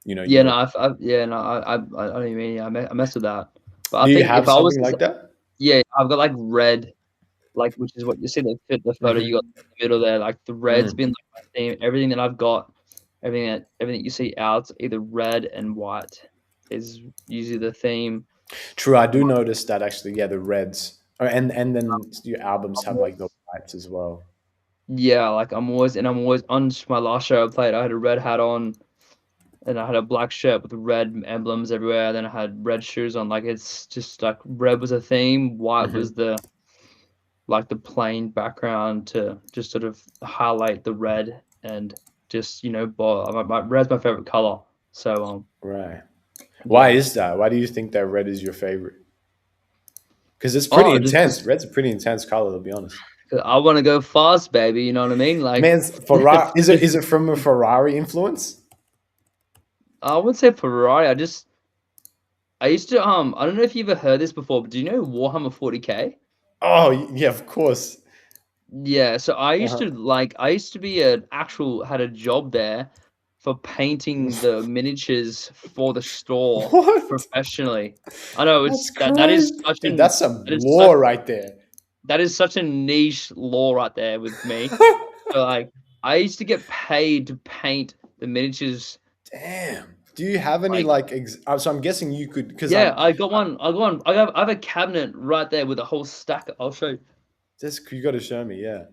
Yeah, no, your yeah, no, I don't even mean I mess with that. But I do you think have if I was something to like that? yeah, I've got like red, like which is what you see the photo you got Hmm. in the middle there, like the red's been Mm. like my theme. Everything that I've got, everything you see out, either red and white is usually the theme. True, I do My notice that actually. Yeah, the reds. And then your albums I'm have like the always whites as well. yeah, like I'm always on my last show I played, I had a red hat on and I had a black shirt with red emblems everywhere. Then I had red shoes on. Like it's just like red was a theme, white was Hmm. the plain background to just sort of highlight the red and just red's my favorite color. So Right. Why yeah. is that? Why do you think that red is your favorite? Because it's pretty Oh, just intense. because Red's a pretty intense color, to be honest. I want to go fast, baby. You know what I mean? Like Man's Ferrari. Is it from a Ferrari influence? I wouldn't say Ferrari. I used to I don't know if you ever heard this before, but do you know Warhammer 40K? Oh yeah, of course. Yeah, so Uh-huh. I used to be an actual had a job there for painting the miniatures for the store What? professionally. I know That's it's that is crazy, such dude. an That's some that is such lore right there. that is such a niche lore right there with me. So like I used to get paid to paint the miniatures Damn. Do you have any like like? So I'm guessing you could, because yeah, I have a cabinet right there with a whole stack. I'll show you. just you got to show me. Yeah.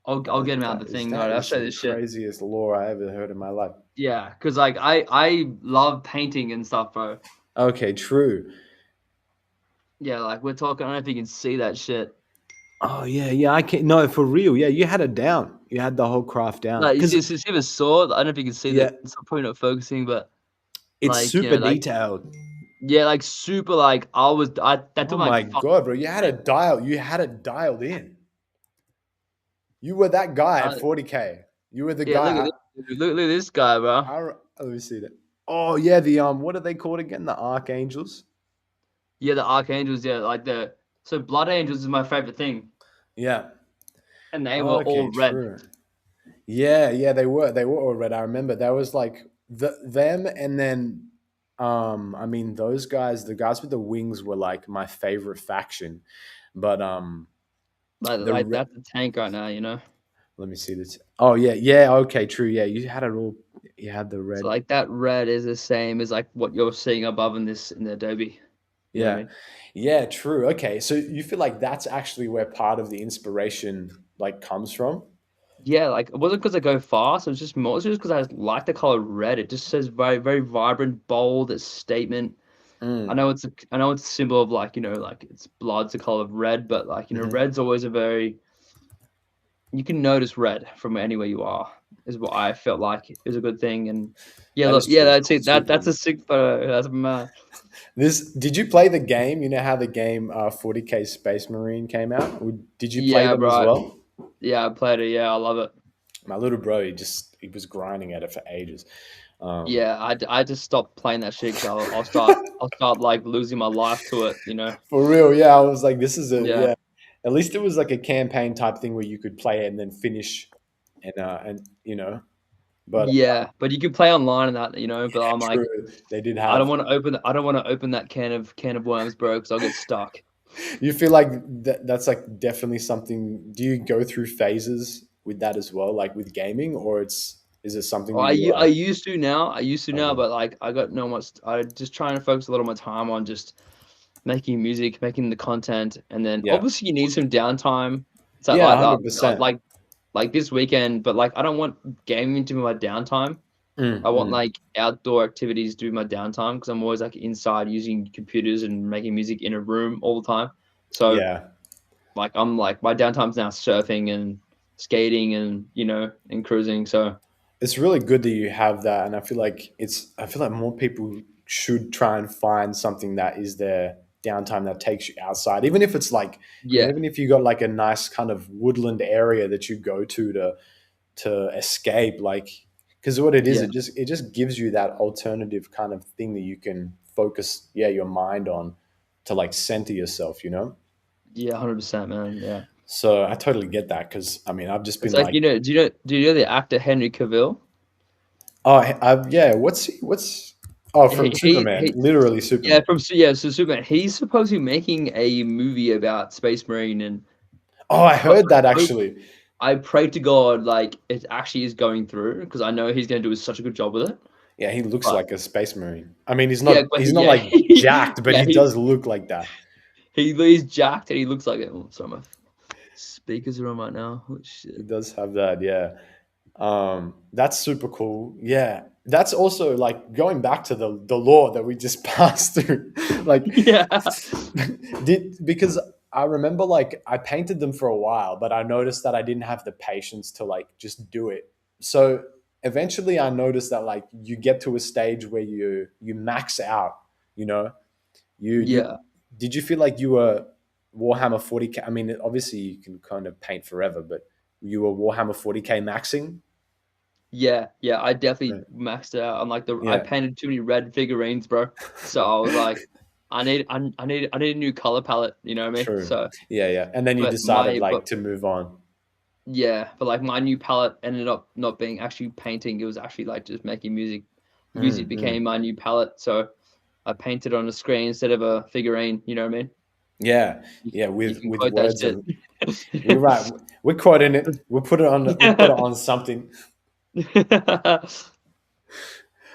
I'll get him out That the is thing. Right, I'll show you some this shit. craziest lore I ever heard in my life. Yeah, cause like I love painting and stuff, bro. Okay, true. Yeah, like we're talking. I don't know if you can see that shit. Oh yeah, yeah. I can No, for real. Yeah, you had it down. You had the whole craft down. Like Because you see the sword. I don't know if you can see yeah, that. It's probably not focusing, but it's like super detailed. yeah, like super. Like I that Oh took like my fuck. god, bro! You had it dialed. You had it dialed in. You were that guy at Uh, 40K. You were the yeah, look at guy. this. Look at this guy, bro. Let me see that. Oh yeah, the what are they called again? The archangels. Yeah, the archangels. Yeah, like the so blood angels is my favorite thing, Yeah. and they were Okay, all red. true. Yeah, yeah, they were all red. I remember that was like them, and then I mean those guys, the guys with the wings were like my favorite faction. But the Like that's a tank right now, you know. let me see this. Oh yeah, yeah, okay, true. Yeah, you had it all. You had the So red. like that red is the same as like what you're seeing above in the Adobe. You know what I Yeah. mean? Yeah, true. Okay. So you feel like that's actually where part of the inspiration like comes from? Yeah, like it wasn't because I go fast. It's just because I like the color red. It just says very, very vibrant, bold. It's statement. Mm. I know it's a symbol of like like it's blood's the color of red, but like Hmm. red's always a very you can notice red from anywhere you are. Is what I felt like is a good thing. And yeah, That look, is yeah, true. that's it. Super That's a good. sick photo. That's mad. This did you play the game? You know how the game 40K Space Marine came out? Did you play Yeah, them as bro. well? Yeah, I played it. Yeah, I love it. My little bro, he was grinding at it for ages. Um, Yeah, I just stopped playing that shit because I'll start like losing my life to it. You know? for real, yeah. I was like, this is a Yeah. yeah. At least it was like a campaign type thing where you could play it and then finish, and but Yeah, but you can play online and that, but I'm true, like, they did have. I don't want to open that can of worms, bro, because I'll get stuck. You feel like that's like definitely something. Do you go through phases with that as well, like with gaming, or is it something Oh, that you I like? used to now. I used to now, Okay. but like I got no much. I just trying to focus a lot of my time on just making music, making the content, and then Yeah. obviously you need some downtime. So Yeah, like 100%. like this weekend, but like I don't want gaming to be my downtime. I want Mm. like outdoor activities to be my downtime because I'm always like inside using computers and making music in a room all the time. So Yeah. like I'm like my downtime's now surfing and skating and and cruising. So It's really good that you have that, and I feel like more people should try and find something that is their downtime that takes you outside, even if it's like, yeah, even if you got like a nice kind of woodland area that you go to escape, like, because what it is, yeah, it just gives you that alternative kind of thing that you can focus, yeah, your mind on, to like center yourself, you know. yeah, 100%, man. Yeah, So I totally get that, because I mean, I've just it's been like like, do you know the actor Henry Cavill? oh, yeah, what's oh, from Superman, He literally yeah, Superman. so Superman. He's supposedly making a movie about Space Marine, and Oh, I I heard that hope actually. I pray to God like it actually is going through because I know he's gonna do such a good job with it. Yeah, he looks But like a space marine. I mean, yeah, but he's not like jacked, but yeah, he does look like that. he's jacked and he looks like it. Oh, sorry, my speakers are on right now. Oh, He shit. does have that, yeah. That's super cool. Yeah, that's also like going back to the law that we just passed through. Like, Yeah, because I remember like I painted them for a while, but I noticed that I didn't have the patience to like just do it. So eventually, I noticed that like you get to a stage where you max out. You know, you yeah, did you feel like you were Warhammer 40K? I mean, obviously you can kind of paint forever, but you were Warhammer 40K maxing. yeah. I definitely Right. maxed it out. I'm like I Yeah, painted too many red figurines, bro. So I was like, I need a new color palette. You know what I mean? true. So, Yeah, yeah. And then you but decided my like but to move on. yeah, but like my new palette ended up not being actually painting. It was actually like just making music. Music Mm. became my new palette. So I painted on a screen instead of a figurine. You know what I mean? Yeah, yeah. You can With quote that words shit. of, we're right. We're quoting it. We'll put it on something.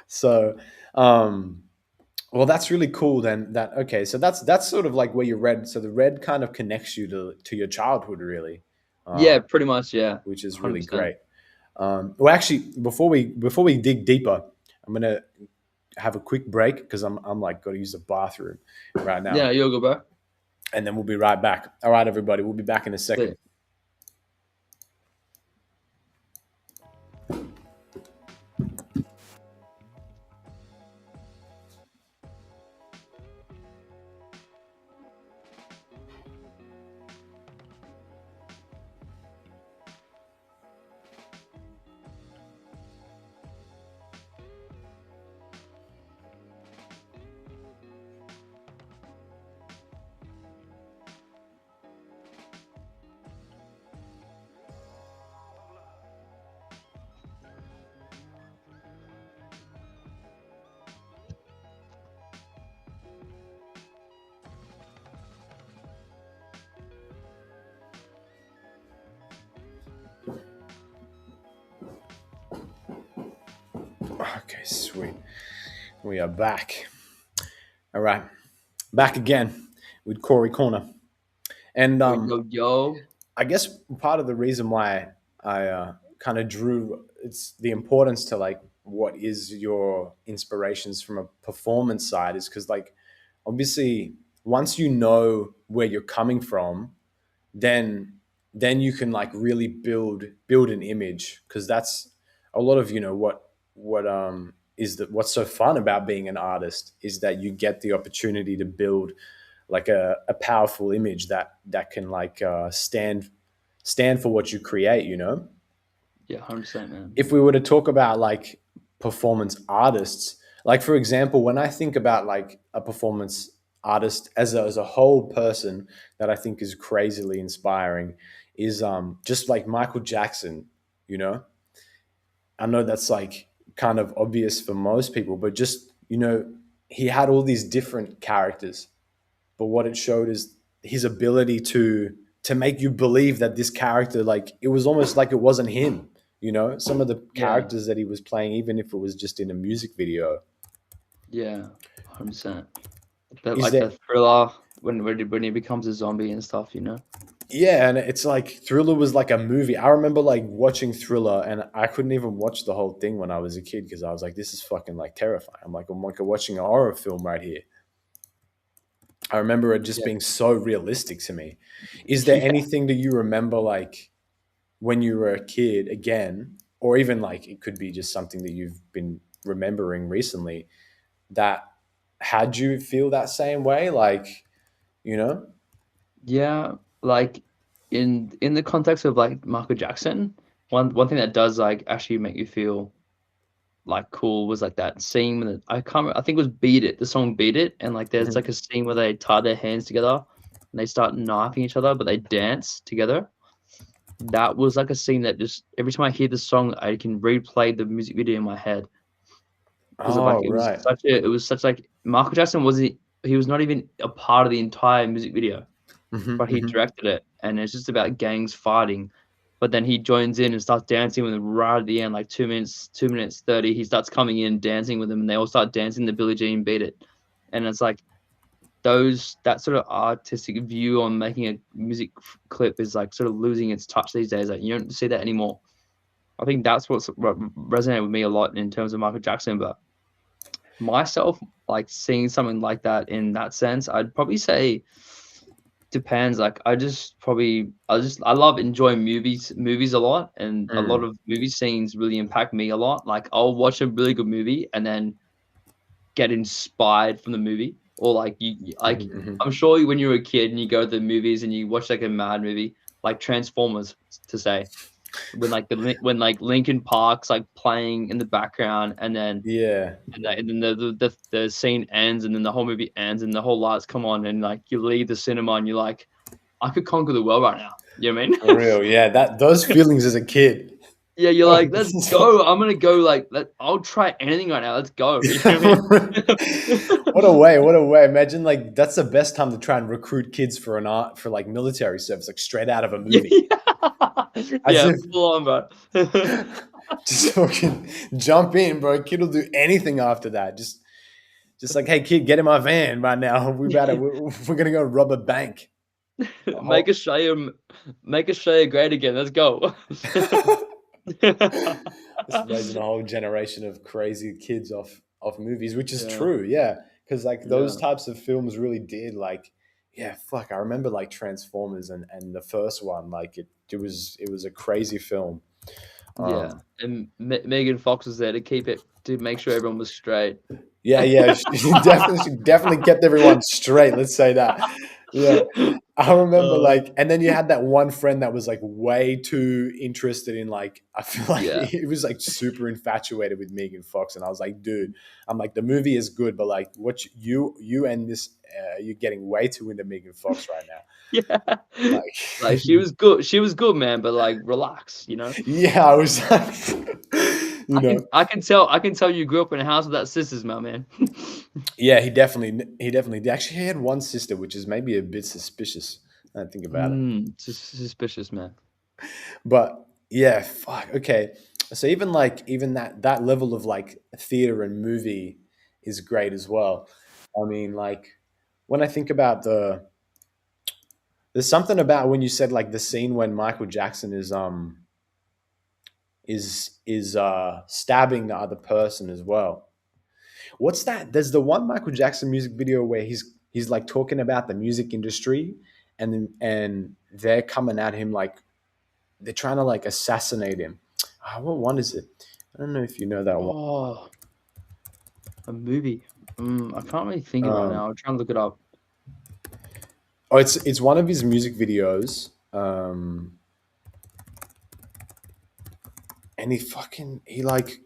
So, um, well, that's really cool. Then that okay. So that's sort of like where you read. So the red kind of connects you to your childhood, really, Yeah, um, pretty much, yeah. which is really 100%. great. Well, actually, before we dig deeper, I'm gonna have a quick break because I'm like got to use the bathroom right Yeah, now, you're good, bro. and then we'll be right back. All right, everybody, we'll be back in a See second. Okay, sweet. We are back. All right, back again with Corey Corner, and yo. I guess part of the reason why I kind of drew it's the importance to like what is your inspirations from a performance side is because like obviously once you know where you're coming from, then you can like really build an image, because that's a lot of what is that what's so fun about being an artist is that you get the opportunity to build like a powerful image that can like stand for what you create, you know. Yeah, 100%, man. If we were to talk about like performance artists, like for example, when I think about like a performance artist as a whole person that I think is crazily inspiring is just like Michael Jackson, you know. I know that's like kind of obvious for most people, but just, he had all these different characters, but what it showed is his ability to make you believe that this character, like, it was almost like it wasn't him. You know, some of the Yeah. characters that he was playing, even if it was just in a music video. Yeah. 100%. But Is like there the thriller when he becomes a zombie and stuff, you know? Yeah, and it's like Thriller was like a movie. I remember like watching Thriller, and I couldn't even watch the whole thing when I was a kid because I was like, this is fucking like terrifying. I'm like watching a horror film right here. I remember it just Yeah. being so realistic to me. Is there Yeah. anything that you remember like when you were a kid again, or even like it could be just something that you've been remembering recently that had you feel that same way? Like, you know? Yeah, like in the context of like Michael Jackson, one thing that does like actually make you feel like cool was like that scene when I think it was Beat It, the song Beat It, and like there's like a Mhm. scene where they tie their hands together and they start knifing each other, but they dance together. That was like a scene that just every time I hear the song, I can replay the music video in my head because of like Oh, right. it was such like Michael Jackson wasn't he was not even a part of the entire music video, Hmm, but he hmm. directed it, and it's just about gangs fighting. But then he joins in and starts dancing with them right at the end, like 2 minutes 30. He starts coming in dancing with them, and they all start dancing the Billie Jean Beat It. And it's like that sort of artistic view on making a music clip is like sort of losing its touch these days. Like you don't see that anymore. I think that's what resonated with me a lot in terms of Michael Jackson. But myself, like seeing something like that in that sense, I'd probably say depends. Like I love enjoying movies a lot, and a lot Mm. of movie scenes really impact me a lot. Like I'll watch a really good movie and then get inspired from the movie, or like like Mhm, mhm. I'm sure when you were a kid and you go to the movies and you watch like a mad movie like Transformers to say when like Linkin Park's like playing in the background, and then Yeah. and then the scene ends, and then the whole movie ends, and the whole lights come on, and like you leave the cinema and you're like, I could conquer the world right now. You know what I For mean? real. Yeah, that those feelings as a kid. Yeah, you're Oh, like, let's go. I'm gonna go like I'll try anything right now. Let's go. You know what I mean? what a way! What a way! Imagine like that's the best time to try and recruit kids for an art for like military service, like straight out of a Yeah, movie, yeah. as Yeah, if full on, bro. just fucking jump in, bro. Kid will do anything after that. Just like, hey, kid, get in my van right now. We better. We're gonna go rob a bank. A Make whole- Australia make Australia great again. Let's go. Just raising a whole generation of crazy kids off movies, which is Yeah, true, yeah. Because like those yeah, types of films really did like, yeah, fuck. I remember like Transformers and the first one, like it was a crazy film. yeah. Um, And Megan Fox was there to keep it to make sure everyone was straight. yeah, yeah, she definitely kept everyone straight. Let's say that. Yeah, I remember Uh, like, and then you had that one friend that was like way too interested in like, I feel like yeah. he was like super infatuated with Megan Fox, and I was like, dude, I'm like, the movie is good, but like, you and this, you're getting way too into Megan Fox right now. Yeah. Like, Like, she was good, man, but, like, relax, you know? yeah, I was like, you know, I can tell you grew up in a house without sisters, my man. yeah, he definitely did. Actually, he had one sister, which is maybe a bit suspicious. I think about it. Suspicious, man. But yeah, fuck. Okay. So even that level of like theater and movie is great as well. I mean, like when I think about there's something about when you said like the scene when Michael Jackson is stabbing the other person as well. What's that? There's the one Michael Jackson music video where he's like talking about the music industry, and they're coming at him like they're trying to like assassinate him. What one is it? I don't know if you know that one. Oh, a movie. I can't really think of it right Um, now. I'll try and look it up. oh, it's one of his music videos. And he like,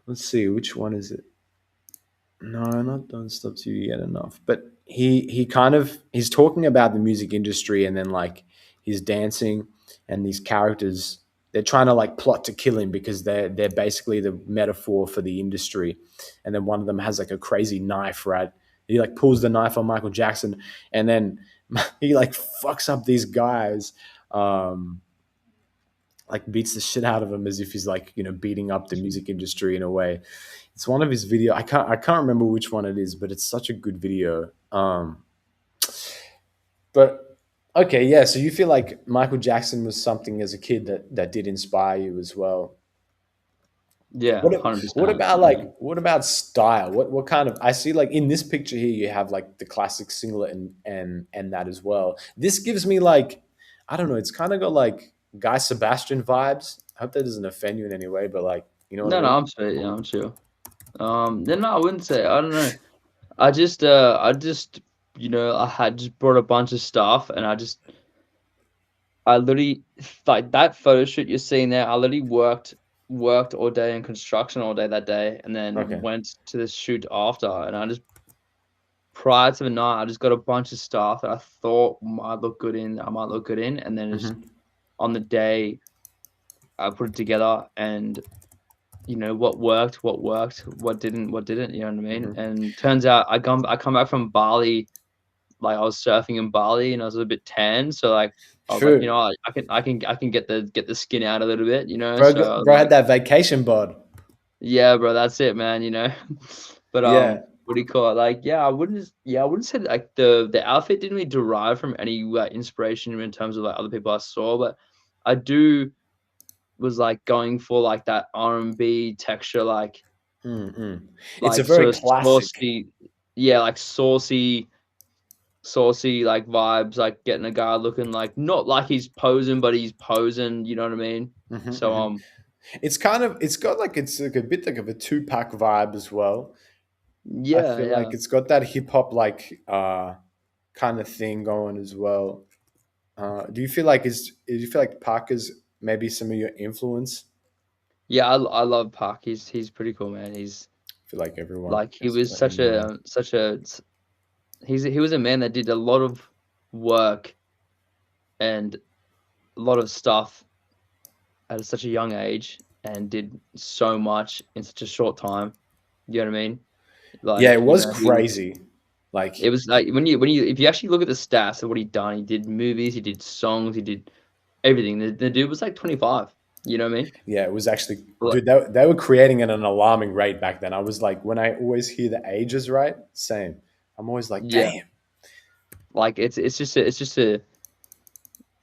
let's see, which one is it? No, not Don't Stop Till You Get Enough. But he kind of he's talking about the music industry, and then like he's dancing, and these characters they're trying to like plot to kill him because they're basically the metaphor for the industry. And then one of them has like a crazy knife, right? He like pulls the knife on Michael Jackson, and then he like fucks up these guys. Um, like beats the shit out of him as if he's like beating up the music industry in a way. It's one of his video. I can't remember which one it is, but it's such a good video. But okay, yeah. So you feel like Michael Jackson was something as a kid that did inspire you as well. Yeah, What 100%. Yeah. what about style? What kind of I see like in this picture here you have like the classic singlet and that as well. This gives me like I don't know, it's kind of got like Guy Sebastian vibes. I hope that doesn't offend you in any way, but like you know what I No, no, mean? I'm straight. Yeah, I'm chill. Then no, I wouldn't say. I don't know. I just, I had just brought a bunch of stuff, and I literally like that photo shoot you're seeing there. I literally worked all day in construction all day that day, and then Okay. went to the shoot after. And I just prior to the night, I just got a bunch of stuff that I thought might look good in. I might look good in, and then just Hmm. on the day, I put it together, and what worked, what didn't. You know what I mean? Hmm. And turns out I come back from Bali. Like, I was surfing in Bali, and I was a bit tan, so, like, I was like, True. I can get the skin out a little bit, Bro, so I was bro had like, that vacation bod. "Yeah, bro, that's it, man," But, Yeah. what do you call it? Like, I wouldn't say, like, the outfit didn't really derive from any, like, inspiration in terms of, like, other people I saw, but I do was, like, going for, like, that R&B texture, Mm-mm. It's a like, very sort of classic. saucy, yeah, like, saucy, like, vibes, like, getting a guy looking like not like he's posing, but he's posing, you know what I mean? Hmm. So, Hmm. It's got like it's like a bit like of a Tupac vibe as well. I yeah, feel like yeah. it's got that hip hop like kind of thing going as well. Do you feel like Pac is maybe some of your influence? Yeah, I love Park. He's pretty cool, man. He's I feel like everyone like, he has was got everyone. such a s he was a man that did a lot of work and a lot of stuff at such a young age and did so much in such a short time, you know what I mean? Yeah, Like, it was he was crazy. Like it was like when you if you actually look at the stats of what he done, he did movies, he did songs, he did everything. The dude was like 25. You know what I mean? yeah, it was actually Like, dude. They were creating at an alarming rate back then. I was like, when I always hear the ages right, same. I'm always like, yeah, damn. like it's just a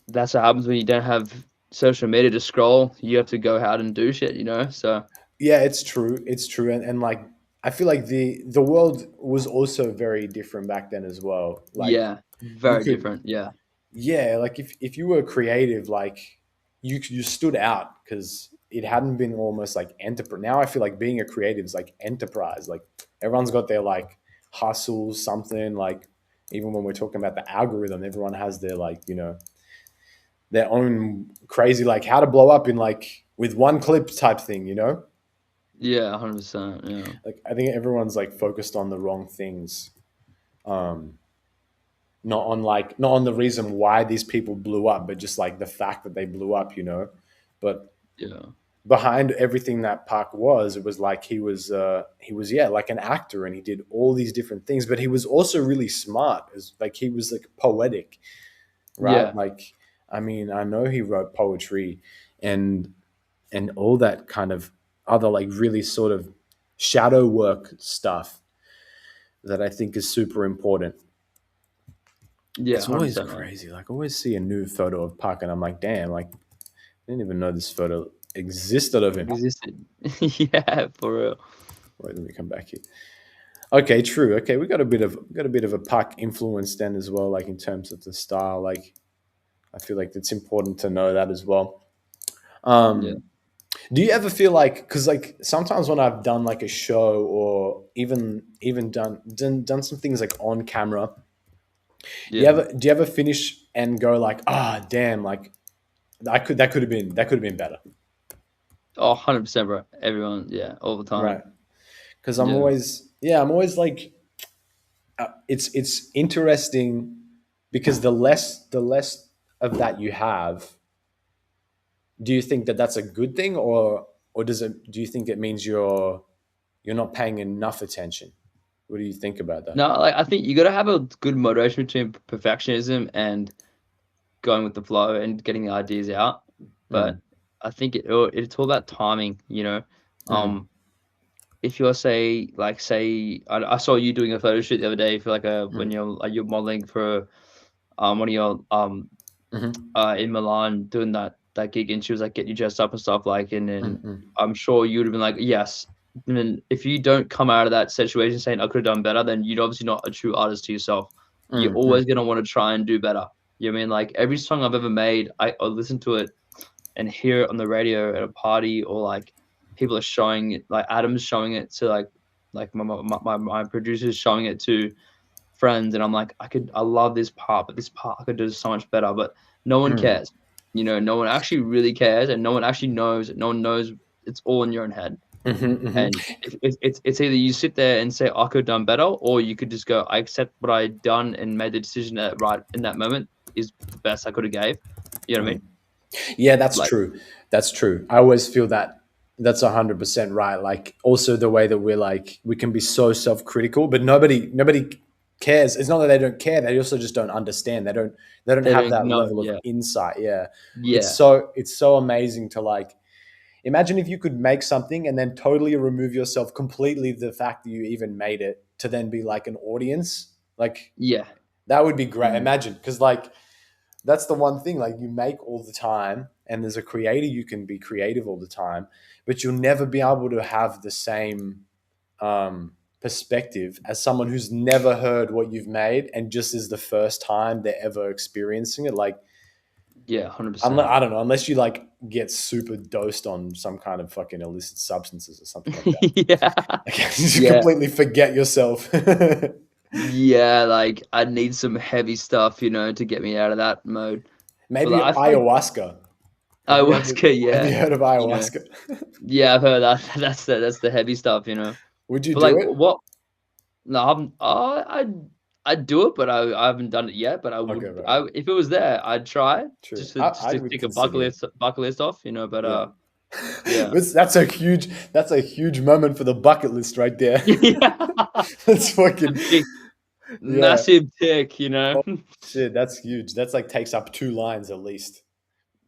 that's what happens when you don't have social media to scroll. You have to go out and do shit. So Yeah, it's true. It's true, and like I feel like the world was also very different back then as well. Like yeah, you very could, different. Yeah, yeah, like if you were creative, like you stood out because it hadn't been almost like enterprise. Now I feel like being a creative is like enterprise. Like everyone's got their like hustle, something like. Even when we're talking about the algorithm, everyone has their like their own crazy like how to blow up in like with one clip type thing. yeah, 100%. Yeah, Like I think everyone's like focused on the wrong things. Um, not on the reason why these people blew up, but just like the fact that they blew up. But yeah, behind everything that Park was, it was like he was yeah like an actor and he did all these different things, but he was also really smart. As like he was like poetic, right? yeah, Like I mean, I know he wrote poetry and all that kind of other like really sort of shadow work stuff that I think is super important. yeah, It's always 100%, man. crazy. Like I always see a new photo of Puck and I'm like, damn, like I didn't even know this photo existed of him. Existed. Yeah, for real. Wait, let me come back here. Okay, true. Okay, we got a bit of a Puck influence then as well, like in terms of the style. Like I feel like it's important to know that as well. Yeah, Um, do you ever feel like because like sometimes when I've done like a show or even done some things like on camera, yeah. do you ever finish and go like, ah, damn, like that could have been better, Oh, 100%, bro. Everyone, yeah, all the right? time. Because Yeah, I'm always like, it's interesting because the less of that you have, do you think that that's a good thing or do you think it means you're not paying enough attention? What do you think about that? No, like I think you got to have a good moderation between perfectionism and going with the flow and getting the ideas out. Mm, But I think it's all about timing, you know. mm, Um, if you're say I saw you doing a photo shoot the other day for like a when mm, you're modeling for one of your mm, in Milan doing that gig, and she was like getting you dressed up and stuff like, and then mm, mm, I'm sure you would have been like, yes. And then if you don't come out of that situation saying I could have done better, then you're obviously not a true artist to yourself. You're mm, always mm, gonna want to try and do better. You know what I mean? Like every song I've ever made, I listen to it and hear it on the radio at a party, or like people are showing it, like Adam's showing it to like my producer's showing it to friends, and I'm like, I love this part, but this part I could do so much better, but no one mm, cares. You know, no one actually really cares, and no one actually knows. No one knows it's all in your own head. mhm, mhm. And it's either you sit there and say I could have done better, or you could just go, I accept what I done and made the decision that right in that moment is the best I could have gave. You know what I mean? Yeah, that's Like, true. That's true. I always feel that that's 100% right. Like also the way that we're like we can be so self-critical, but nobody cares. It's not that they don't care, they also just don't understand. They don't they have don't that know. level of Yeah, insight. Yeah. yeah, It's so amazing to like imagine if you could make something and then totally remove yourself completely the fact that you even made it to then be like an audience. Like yeah, that would be great. mm, Imagine because like that's the one thing like you make all the time and as a creator you can be creative all the time but you'll never be able to have the same perspective as someone who's never heard what you've made and just is the first time they're ever experiencing it like yeah, 100%. I don't know unless you like get super dosed on some kind of fucking illicit substances or something like that Yeah, like, you yeah, completely forget yourself. yeah. Like I need some heavy stuff, you know, to get me out of that mode. But Maybe like, I feel like ayahuasca. ayahuasca, Have you yeah, heard of you know, ayahuasca? yeah, I've heard that. That's the heavy stuff, you know. Would you But like, do it? what? No, I'd do it, but I haven't done it yet. But I Okay, would, bro. if it was there, I'd try it True. just I to would tick a consider it. bucket list off, you know. But Yeah. yeah, That's a huge moment for the bucket list right there. yeah, That's a fucking big yeah. massive tick, you know. Oh shit, that's huge. That's like takes up 2 lines at least.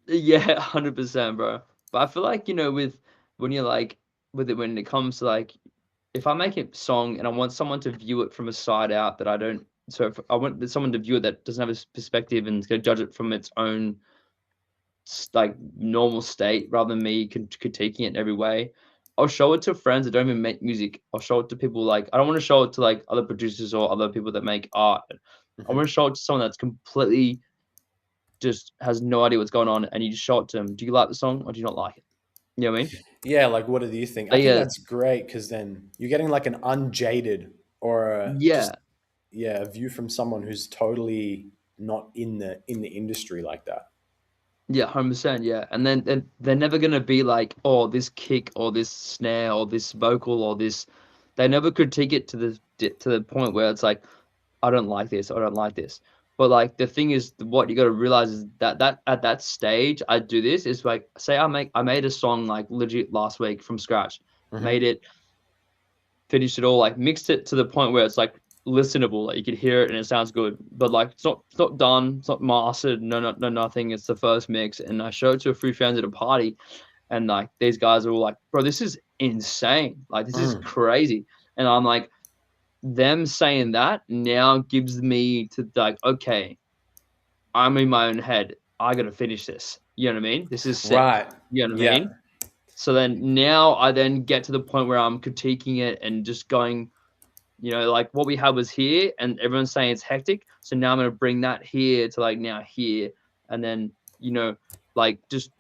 Yeah, 100%, bro. But I feel like, you know, with when you're like with it when it comes to like if I make a song and I want someone to view it from a side out that I don't so if I want someone to view it that doesn't have a perspective and is gonna judge it from its own like normal state rather than me critiquing it in every way. I'll show it to friends that don't even make music. I'll show it to people like I don't want to show it to like other producers or other people that make art. I Mhm. want to show it to someone that's completely just has no idea what's going on, and you just show it to them. Do you like the song or do you not like it? You know what I mean? Yeah, like what do you think? I They think that's great because then you're getting like an unjaded or just yeah, yeah, a view from someone who's totally not in the industry like that. yeah, 100%, yeah. And then they're never gonna be like, oh, this kick or this snare or this vocal or this. They never critique it to the point where it's like, I don't like this. I don't like this. But like the thing is, what you got to realize is that at that stage, I do this is like, say I made a song like legit last week from scratch, Hmm. made it, finished it all, like mixed it to the point where it's like listenable, like you could hear it and it sounds good. But like it's not done, it's not mastered, no nothing. It's the first mix, and I showed it to a few friends at a party, and like these guys are all like, "Bro, this is insane! Like this is Mm. crazy!" And I'm like, them saying that now gives me to like, okay, I'm in my own head. I got to finish this. You know what I mean? This is sick. Right. You know what I Yeah. mean? So then now I then get to the point where I'm critiquing it and just going, you know, like what we had was here and everyone's saying it's hectic. So now I'm going to bring that here to like now here. And then, you know, like just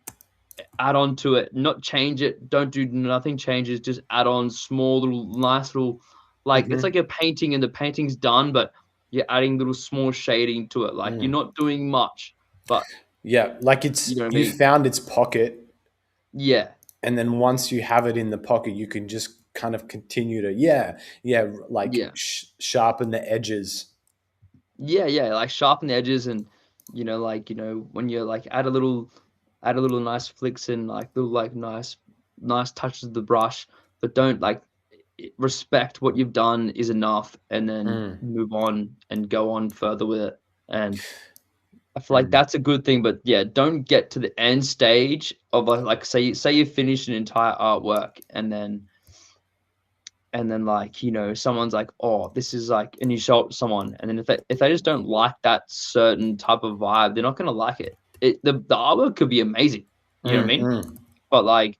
add on to it, not change it. Don't do nothing changes. Just add on small little, nice little, like it's like Hmm. a painting and the painting's done, but you're adding little small shading to it. Like you're Mm. not doing much, but Yeah, like you it's know what I you mean? found its pocket, Yeah. and then once you have it in the pocket, you can just kind of continue to yeah, like Yeah. sharpen the edges. Yeah, yeah, like sharpen the edges and like, when you like add a little nice flicks and like little like nice touches of the brush, but don't like respect what you've done is enough, and then Mm, move on and go on further with it. And I feel like mm, that's a good thing, but yeah, don't get to the end stage of like say you finish an entire artwork, and then like, you know, someone's like, oh, this is like, and you show it to someone, and then if they just don't like that certain type of vibe, they're not gonna like it. The artwork could be amazing, you know what I mm, mean? mm. But like,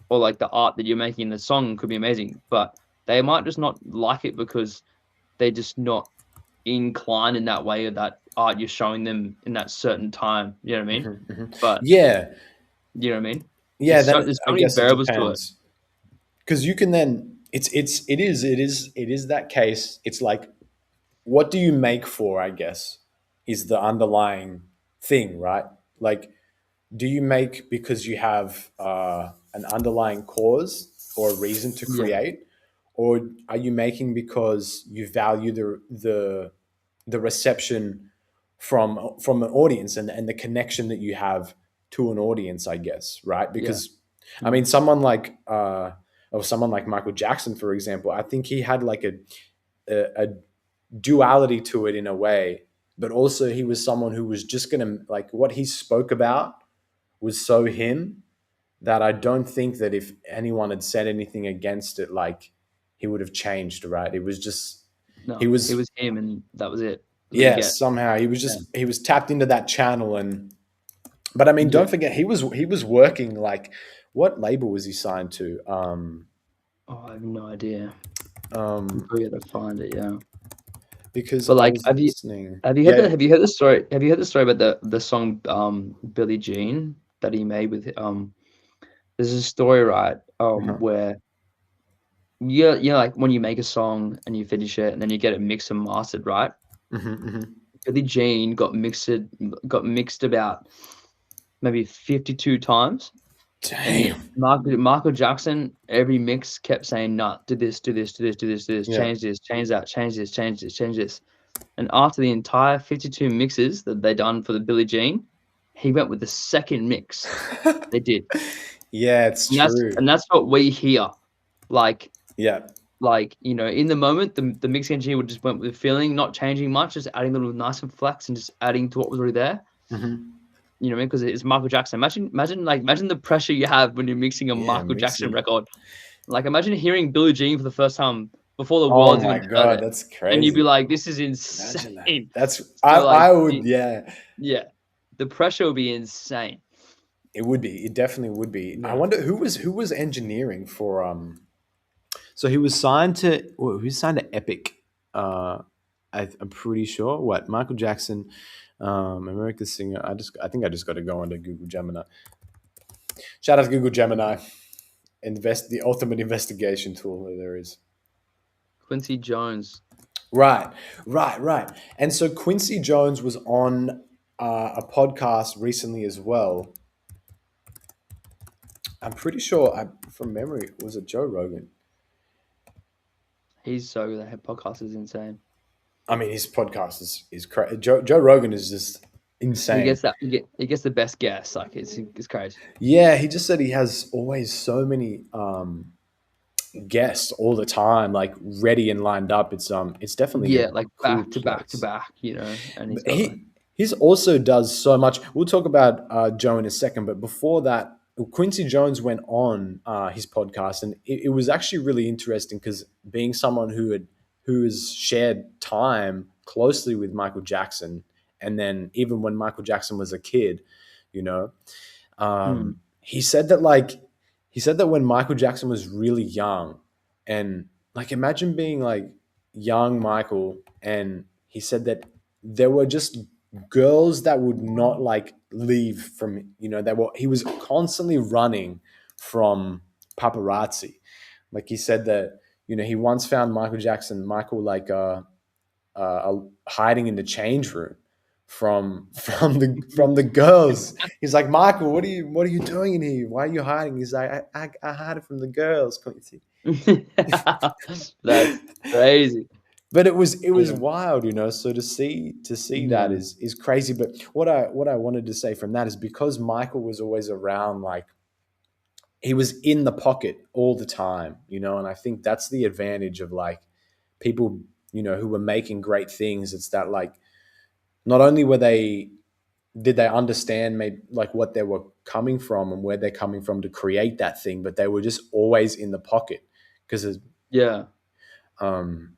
or like the art that you're making in the song could be amazing, but they might just not like it because they're just not inclined in that way of that art you're showing them in that certain time. You know what I mean? Mhm, mhm. But Yeah, you know what I mean? yeah. Then There's so I many guess it variables to it. depends because you can then it is that case. It's like what do you make for? I guess is the underlying thing, right? Like, do you make because you have an underlying cause or a reason to Yeah, create, or are you making because you value the reception from an audience and the connection that you have to an audience, I guess, right? yeah, Because I mm, mean someone like Michael Jackson, for example, I think he had like a duality to it in a way, but also he was someone who was just gonna like what he spoke about was so him that I don't think that if anyone had said anything against it, like he would have changed, right? It was just he no, it was was him, and that was it. That's what you yeah, get. somehow Yeah, he was tapped into that channel. And but I mean, yeah. don't forget he was working like what label was he signed to? Oh, I have no idea. I'm Um probably gonna find it. Yeah, because but I like, was listening. the Yeah. have you heard the story? Have you heard the story about the song Billie Jean that he made with There's a story, right? Uh-huh. Where like when you make a song and you finish it and then you get it mixed and mastered, right? Hmm, hmm. Billie Jean got mixed about maybe 52 times, and he Damn. Michael Jackson, every mix kept saying, "No, do this, do this, do this, do this, do this, Yeah. change this, change that, change this, change this, change this." And after the entire 52 mixes that they done for the Billie Jean, he went with the second mix they did. Yeah, it's true. And that's what we hear. Like Yeah. you know, in the moment, the mixing engineer would just went with the feeling, not changing much, just adding little nice and flex and just adding to what was already there. Hmm. You know what I mean? Because it's Michael Jackson. Imagine the pressure you have when you're mixing a Yeah, Michael Jackson mixing. record. Like, imagine hearing Billie Jean for the first time before the Oh world's my even heard god, it, that's and you'd be crazy. like, "This is Imagine that. insane." That's So like, I would yeah. yeah, the pressure would be insane. It would be. It definitely would be. I Yeah, wonder who was engineering for so he was signed to who signed to Epic. Uh I'm pretty sure. What? Michael Jackson, America's singer. I think I just got to go into Google Gemini. Shout out to Google Gemini. The ultimate investigation tool that there is. Quincy Jones. Right, right. And so Quincy Jones was on a podcast recently as well. I'm pretty sure, from memory, was it Joe Rogan? He's so good. That podcast is insane. I mean, his podcast is crazy. Joe Rogan is just insane. He gets the best guess. Like it's crazy. Yeah, he just said he has always so many guests all the time, like ready and lined up. It's definitely a Yeah, like cool back to back to place. back, you know, and he's But got like he's also does so much. We'll talk about Joe in a second, but before that, Quincy Jones went on his podcast, and it was actually really interesting because being someone who has shared time closely with Michael Jackson, and then even when Michael Jackson was a kid, you know, mm, he said that like he said that when Michael Jackson was really young, and like imagine being like young Michael, and he said that there were just girls that would not like leave from that were he was constantly running from paparazzi. Like he said that he once found Michael like hiding in the change room from the girls. He's like, Michael, what are you doing in here? Why are you hiding? He's like, I hide it from the girls, Quincy. that's crazy. But it was Yeah. wild, So to see that Yeah. is crazy. But what I wanted to say from that is because Michael was always around, like he was in the pocket all the time, and I think that's the advantage of like people, who were making great things. It's that like not only were they did they understand maybe like what they were coming from and where they're coming from to create that thing, but they were just always in the pocket because Yeah. um,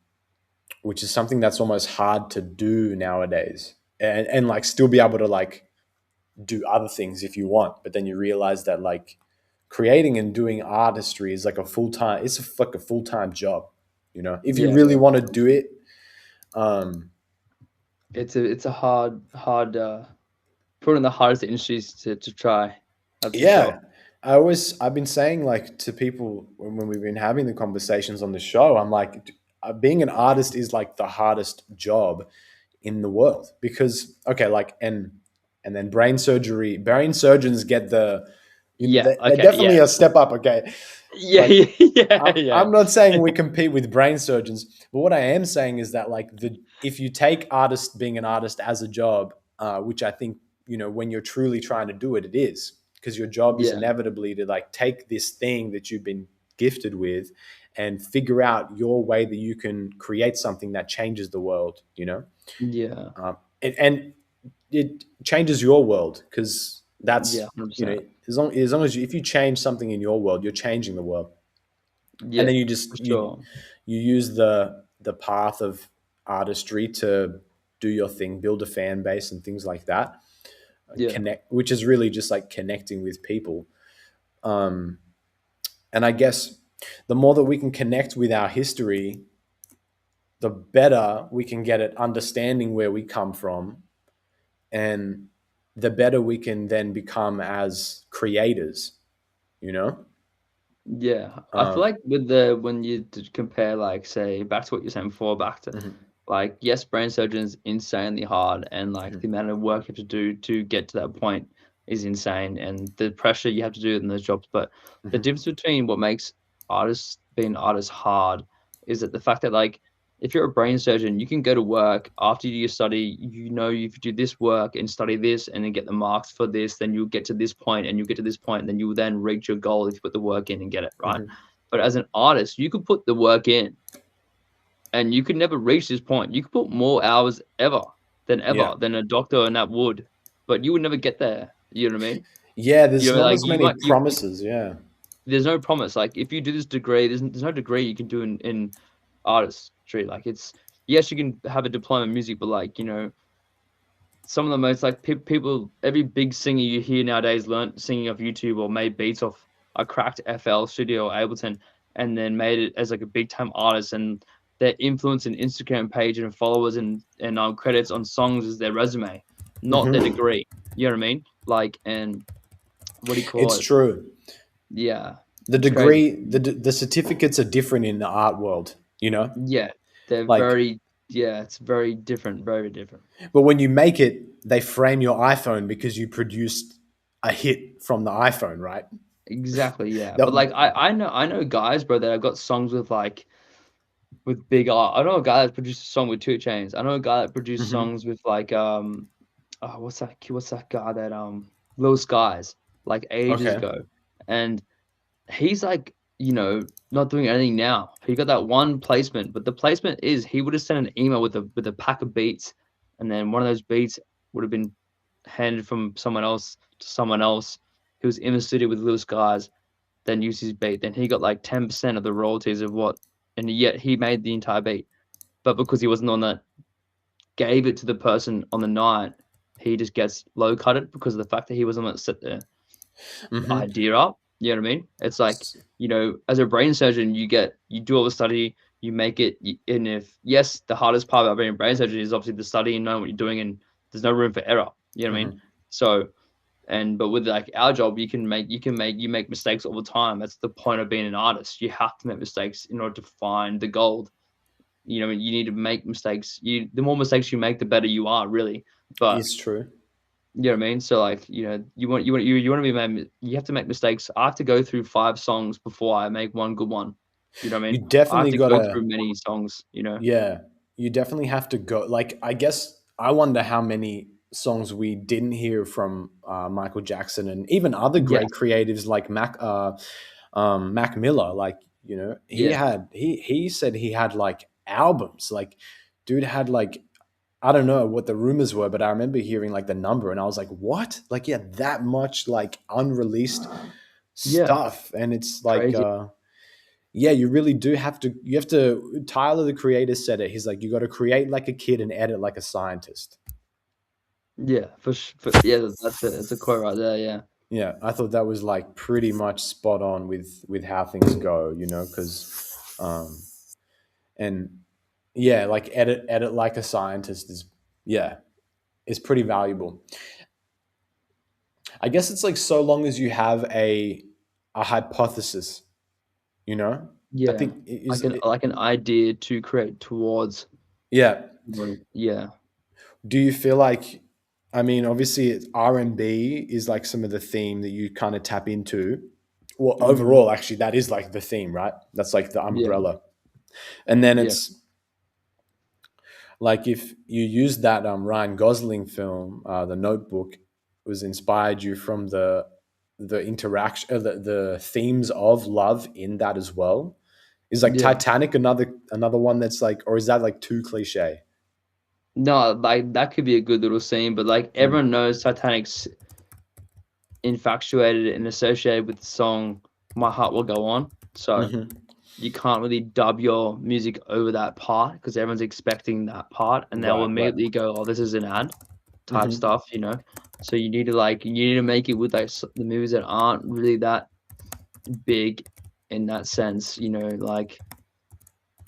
which is something that's almost hard to do nowadays, and like still be able to like do other things if you want, but then you realize that like creating and doing artistry is like a full-time it's like a full-time job, if you Yeah, really yeah. want to do it. um It's a hard probably one of the hardest industries to try. That's for yeah, sure. I've been saying like to people when we've been having the conversations on the show, I'm like, being an artist is like the hardest job in the world because okay, like and then brain surgeons get Yeah. they're Okay. definitely Yeah. a step up. Okay, Yeah. like Yeah. Yeah. I'm not saying we compete with brain surgeons, but what I am saying is that like the if you take artist being an artist as a job, which I think when you're truly trying to do it, it is because your job is Yeah. inevitably to like take this thing that you've been gifted with and figure out your way that you can create something that changes the world. Yeah. And it changes your world because Yeah. that's 100%. as long as if you change something in your world, you're changing the world. And then Yeah. you For just sure. you use the path of artistry to do your thing, build a fan base and things like that, Yeah. connect, which is really just like connecting with people. um, and I guess the more that we can connect with our history, the better we can get at understanding where we come from, and the better we can then become as creators, you know Yeah, I feel um, like with the when you compare, like, say, back to what you're saying before, back to mhm, like, yes, brain surgeon's insanely hard, and like mhm, the amount of work you have to do to get to that point is insane, and the pressure you have to do in those jobs. But the mhm, difference between what makes artists being artists hard is that the fact that like if you're a brain surgeon, you can go to work after you study, if you do this work and study this and then get the marks for this, then you'll get to this point and you get to this point, and then you will then reach your goal if you put the work in and get it, right? mhm. But as an artist, you could put the work in and you could never reach this point. You could put more hours Yeah, ever than a doctor and that would, but you would never get there. You know what I mean? yeah, there's not Like as you many might you promises. Yeah. there's no promise. Like if you do this degree, there's no degree you can do in artistry. Like it's yes, you can have a diploma in music, but like some of the most like people, every big singer you hear nowadays learned singing off YouTube or made beats off a cracked FL Studio or Ableton, and then made it as like a big time artist, and their influence and Instagram page and followers and credits on songs is their resume, not their Hmm. degree. You know what I mean? Like, and what do you call It's it? true. Yeah, The it's crazy. degree, the certificates are different in the art world. Yeah, they're Like, very yeah, it's very different, very different. but when you make it, they frame your iPhone because you produced a hit from the iPhone, right? Exactly, yeah. But They'll- like I know guys, bro, that have got songs with like with big art. I know a guy that produced a song with 2 Chains. I know a guy that produced Mhm. songs with like oh, what's that guy that Lil Skies like ages Okay. ago. And he's like, not doing anything now. He got that one placement, but the placement is he would have sent an email with a pack of beats, and then one of those beats would have been handed from someone else to someone else who was in the studio with Lil Skies, then used his beat. Then he got like 10% of the royalties of what, and yet he made the entire beat. But because he wasn't the one that gave it to the person on the night, he just gets low cutted because of the fact that he wasn't the one that set the Hmm. idea up. You know what I mean? It's like, as a brain surgeon, you do all the study, you make it, and if yes, the hardest part about being a brain surgeon is obviously the study and knowing what you're doing, and there's no room for error. You know what I mean? Hmm. So, but with like our job, you make mistakes all the time. That's the point of being an artist. You have to make mistakes in order to find the gold. You need to make mistakes. The more mistakes you make, the better you are, really. But It's true. you know what I mean? So like, you want to be made, you have to make mistakes. I have to go through 5 songs before I make one good one. You know what I You mean? I have definitely to go gotta, through many songs. yeah, you definitely have to go. Like, I guess I wonder how many. songs we didn't hear from Michael Jackson and even other great Yes. creatives like Mac Miller. Like, you know, Yeah. he said he had like albums. Like, dude had like, I don't know what the rumors were, but I remember hearing like the number, and I was like, what? Like, yeah, that much like unreleased Yeah. stuff, and it's like, Crazy. yeah, you really do have to. You have to. Tyler, the creator, said it. He's like, you got to create like a kid and edit like a scientist. Yeah. Yeah, that's it. It's a quote right there. Yeah. Yeah, I thought that was like pretty much spot on with how things go, you know, because and yeah, like edit like a scientist is, yeah, is pretty valuable. I guess it's like so long as you have a hypothesis, you know. I Yeah. think is it, Like an idea to create towards. yeah. Yeah. Do you feel like, I mean, obviously R&B is like some of the theme that you kind of tap into. Well, Hmm. overall, actually, that is like the theme, right? That's like the Yeah. umbrella. And then Yeah. it's like if you use that Ryan Gosling film, The Notebook, was inspired you from the interaction, the themes of love in that as well. Is like Yeah. Titanic another one that's like, or is that like too cliche? No, like that could be a good little scene, but like Mm. everyone knows Titanic's infatuated and associated with the song "My Heart Will Go On," so Hmm. you can't really dub your music over that part because everyone's expecting that part, and they'll Right, right. immediately go, "Oh, this is an ad," type Hmm. stuff, you know? So you need to make it with, like, the movies that aren't really that big in that sense, you know, like,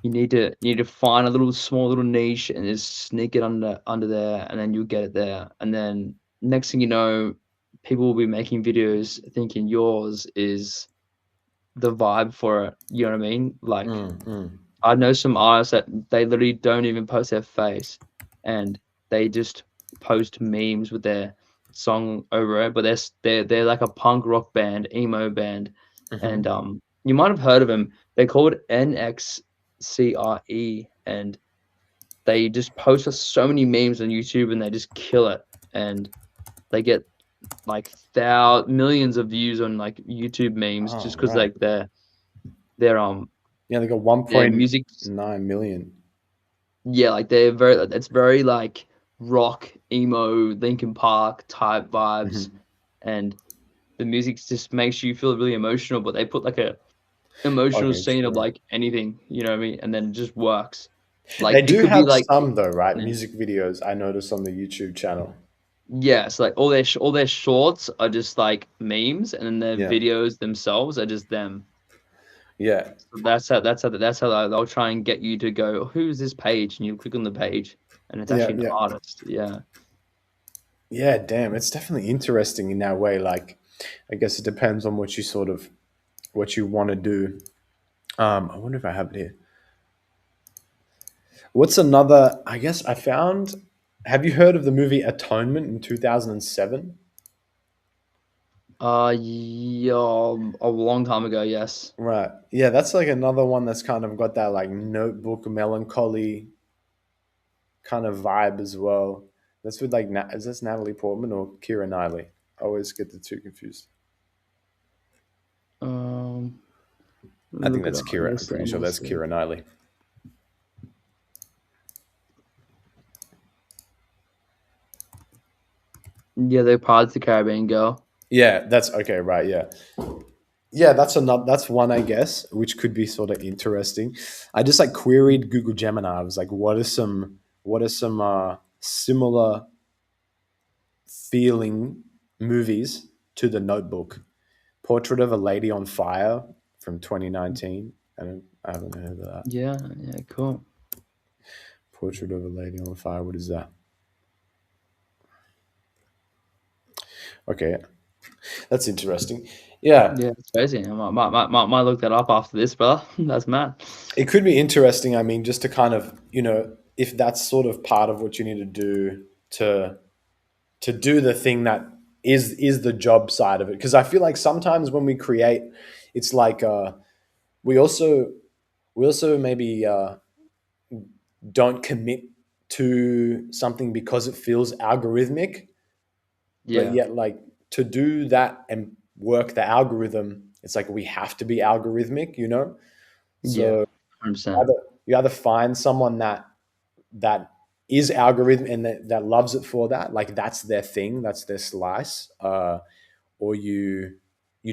you need to find a little small little niche and just sneak it under there, and then you'll get it there, and then next thing you know, people will be making videos thinking yours is the vibe for it, you know what I mean? Like, Mm, mm. I know some artists that they literally don't even post their face, and they just post memes with their song over it, but they're like a punk rock band, emo band, and, Hmm. you might have heard of them. They're called NXCRE, and they just post us so many memes on YouTube, and they just kill it, and they get, like, thou millions of views on, like, YouTube memes Oh, just because right. like, their, Yeah, they got their music. 1.9 million. Yeah, like, they're very it's very, like, rock, emo, Linkin Park type vibes, Hmm. and the music just makes you feel really emotional, but they put, like, a emotional Okay, scene of, true. like, anything, you know what I mean? And then it just works. Like, They it do could be, have like, some though, right? yeah. Music videos I noticed on the YouTube channel. Yeah, so, like, all their shorts are just, like, memes, and then their Yeah, videos themselves are just them. yeah, So that's how they'll try and get you to go, "Who's this page?" And you click on the page, and it's yeah, actually an yeah, artist. Yeah. yeah. Damn, it's definitely interesting in that way. Like, I guess it depends on what you sort of what you want to do. I wonder if I have it here. What's another? I guess I found. Have you heard of the movie Atonement in 2007? Yeah, a long time ago, yes. Right. Yeah, that's like another one that's kind of got that like notebook melancholy kind of vibe as well. That's with like is this Natalie Portman or Keira Knightley? I always get the two confused. Let me I think look it that's up. Let Keira. me I'm see, pretty let sure me that's see. Keira Knightley. Yeah, they're Pirates of the Caribbean girl. Yeah, that's okay. Right. Yeah. Yeah, that's another. That's one, I guess, which could be sort of interesting. I just like queried Google Gemini. I was like, what are some similar feeling movies to The Notebook? Portrait of a Lady on Fire from 2019. I haven't heard of that. Yeah, yeah, cool. Portrait of a Lady on Fire. What is that? Okay, that's interesting. Yeah, Yeah, it's crazy. I might look that up after this, brother. That's mad. it could be interesting. I mean, just to kind of, you know, if that's sort of part of what you need to do to do the thing that is the job side of it. Because I feel like sometimes when we create, it's like we also we also maybe don't commit to something because it feels algorithmic, but Yeah. yet like to do that and work the algorithm, it's like we have to be algorithmic, you know? Yeah. So 100%. either you either find someone that is algorithm and that loves it for that, like that's their thing, that's their slice, or you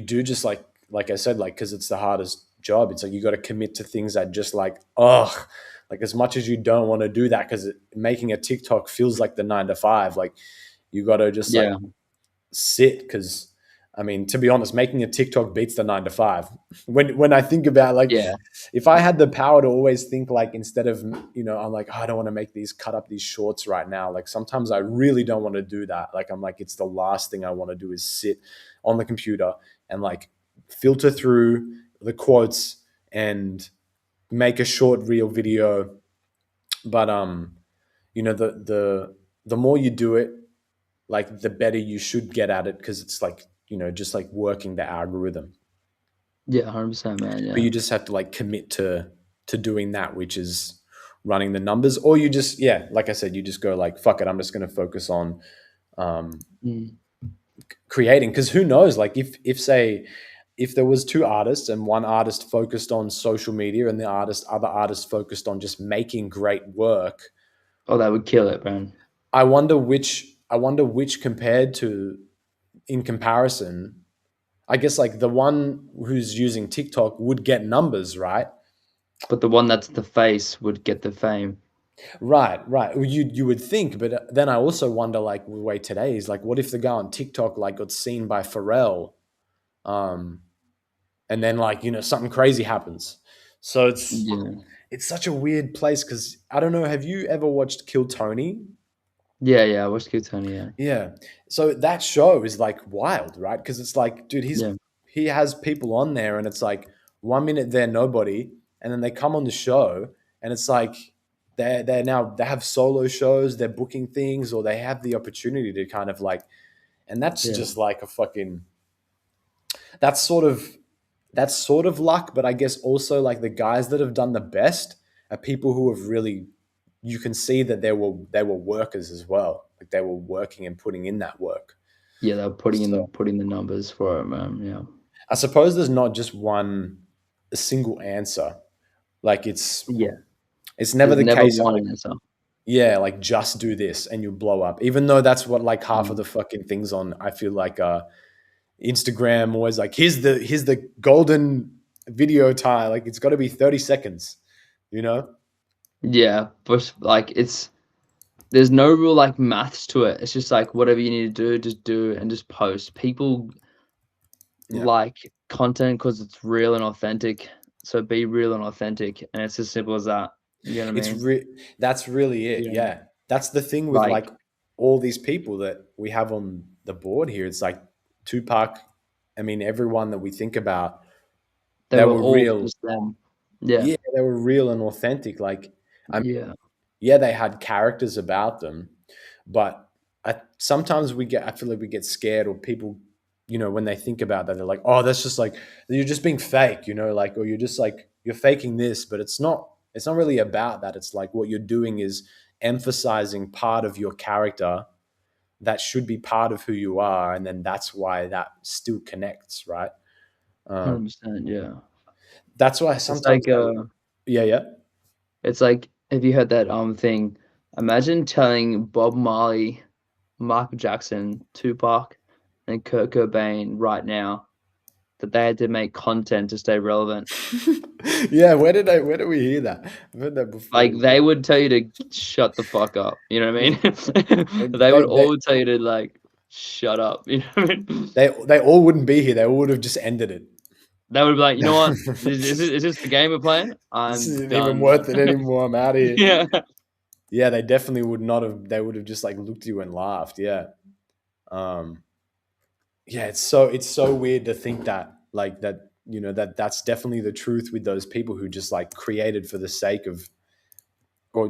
do just like I said, like because it's the hardest job. It's like you got to commit to things that just like like as much as you don't want to do that because making a TikTok feels like the 9 to 5. Like you got to just like Yeah. sit because I mean, to be honest, making a TikTok beats the 9 to 5. When I think about like, Yeah. if I had the power to always think like instead of I'm like, oh, I don't want to make these cut up these shorts right now. Like sometimes I really don't want to do that. Like I'm like, it's the last thing I want to do is sit on the computer and like filter through the quotes and make a short reel video. But the more you do it, like the better you should get at it because it's like just like working the algorithm, Yeah. 100%, man. but Yeah. you just have to like commit to doing that, which is running the numbers, or you just like I said, you just go like fuck it, I'm just going to focus on um, Mm. creating, because who knows, like if say if there was two artists and one artist focused on social media and the other artist focused on just making great work, Oh, that would kill it, man. I wonder which compared to in comparison, I guess like the one who's using TikTok would get numbers, right? But the one that's the face would get the fame. Right. Well, you would think, but then I also wonder, like the way today is, like, what if the guy on TikTok like got seen by Pharrell, um, and then like something crazy happens. So Yeah. it's such a weird place because I don't know. Have you ever watched Kill Tony? Yeah. Yeah. I watched Good Tony. Yeah. Yeah. So that show is like wild, right? Because it's like, dude, Yeah. he has people on there, and it's like 1 minute they're nobody, and then they come on the show, and it's like they have solo shows, they're booking things, or they have the opportunity to kind of like, and that's Yeah. just like a fucking that's sort of that's sort of luck, but I guess also like the guys that have done the best are people who have really, you can see that they were workers as well. Like they were working and putting in that work. Yeah. They're So putting the numbers for it, man. Yeah. I suppose there's not just one a single answer. Like Yeah. it's never There's the never case of one like, answer. yeah, like just do this and you'll blow up. Even though that's what like half of Mm. the fucking things on, I feel like Instagram always like, here's the golden video time. Like it's got to be 30 seconds, you know? Yeah. But like, there's no real like maths to it. It's just like whatever you need to do, just do and just post. People Yeah. like content because it's real and authentic. So be real and authentic, and it's as simple as that. You know what I It's mean? that's really it. Yeah. Yeah. That's the thing with Like like all these people that we have on the board here. It's like Tupac, I mean, everyone that we think about, they they were were all real. just them. Yeah. Yeah, they were real and authentic. Like, I mean, Yeah. yeah, they had characters about them, but sometimes I feel like we get scared, or people, when they think about that, they're like, oh, that's just like, you're just being fake, like, or you're just like, you're faking this, but it's not really about that. It's like what you're doing is emphasizing part of your character that should be part of who you are. And then that's why that still connects, right? Um, 100%. Yeah. that's why It's sometimes like yeah, yeah. it's like, have you heard that thing? Imagine telling Bob Marley, Michael Jackson, Tupac, and Kurt Cobain right now that they had to make content to stay relevant. Yeah, where did we hear that? I've heard that Like before. they would tell you to shut the fuck up. You know what I Yeah, mean? and They would all tell you to like shut up. You know what I mean? they all wouldn't be here. They all would have just ended it. They would be like, you know what? Is this the game we're playing? This I'm isn't even done. worth it anymore. I'm out of here. Yeah. Yeah, they definitely would not have. They would have just like looked at you and laughed. Yeah. Um, yeah, it's so weird to think that like that that's definitely the truth with those people who just like created for the sake of, or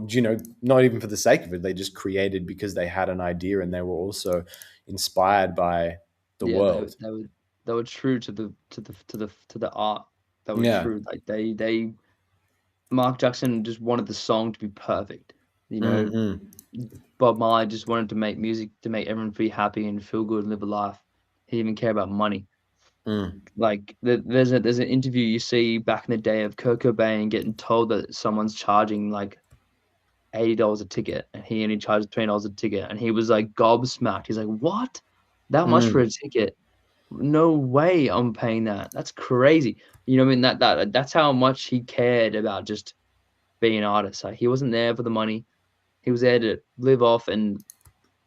not even for the sake of it, they just created because they had an idea and they were also inspired by the Yeah, world. they were true to the art. They were Yeah. true. Like they Mark Jackson just wanted the song to be perfect. You know, Mm-hmm. Bob Marley just wanted to make music to make everyone be happy and feel good and live a life. He didn't even care about money. Mm. Like there's an interview you see back in the day of Kurt Cobain getting told that someone's charging like $80 a ticket, and he only charged $20 a ticket, and he was like gobsmacked. He's like, "What? That much for Mm. a ticket? No way I'm paying that. That's crazy." You know what I mean? That's how much he cared about just being an artist. Like he wasn't there for the money. He was there to live off and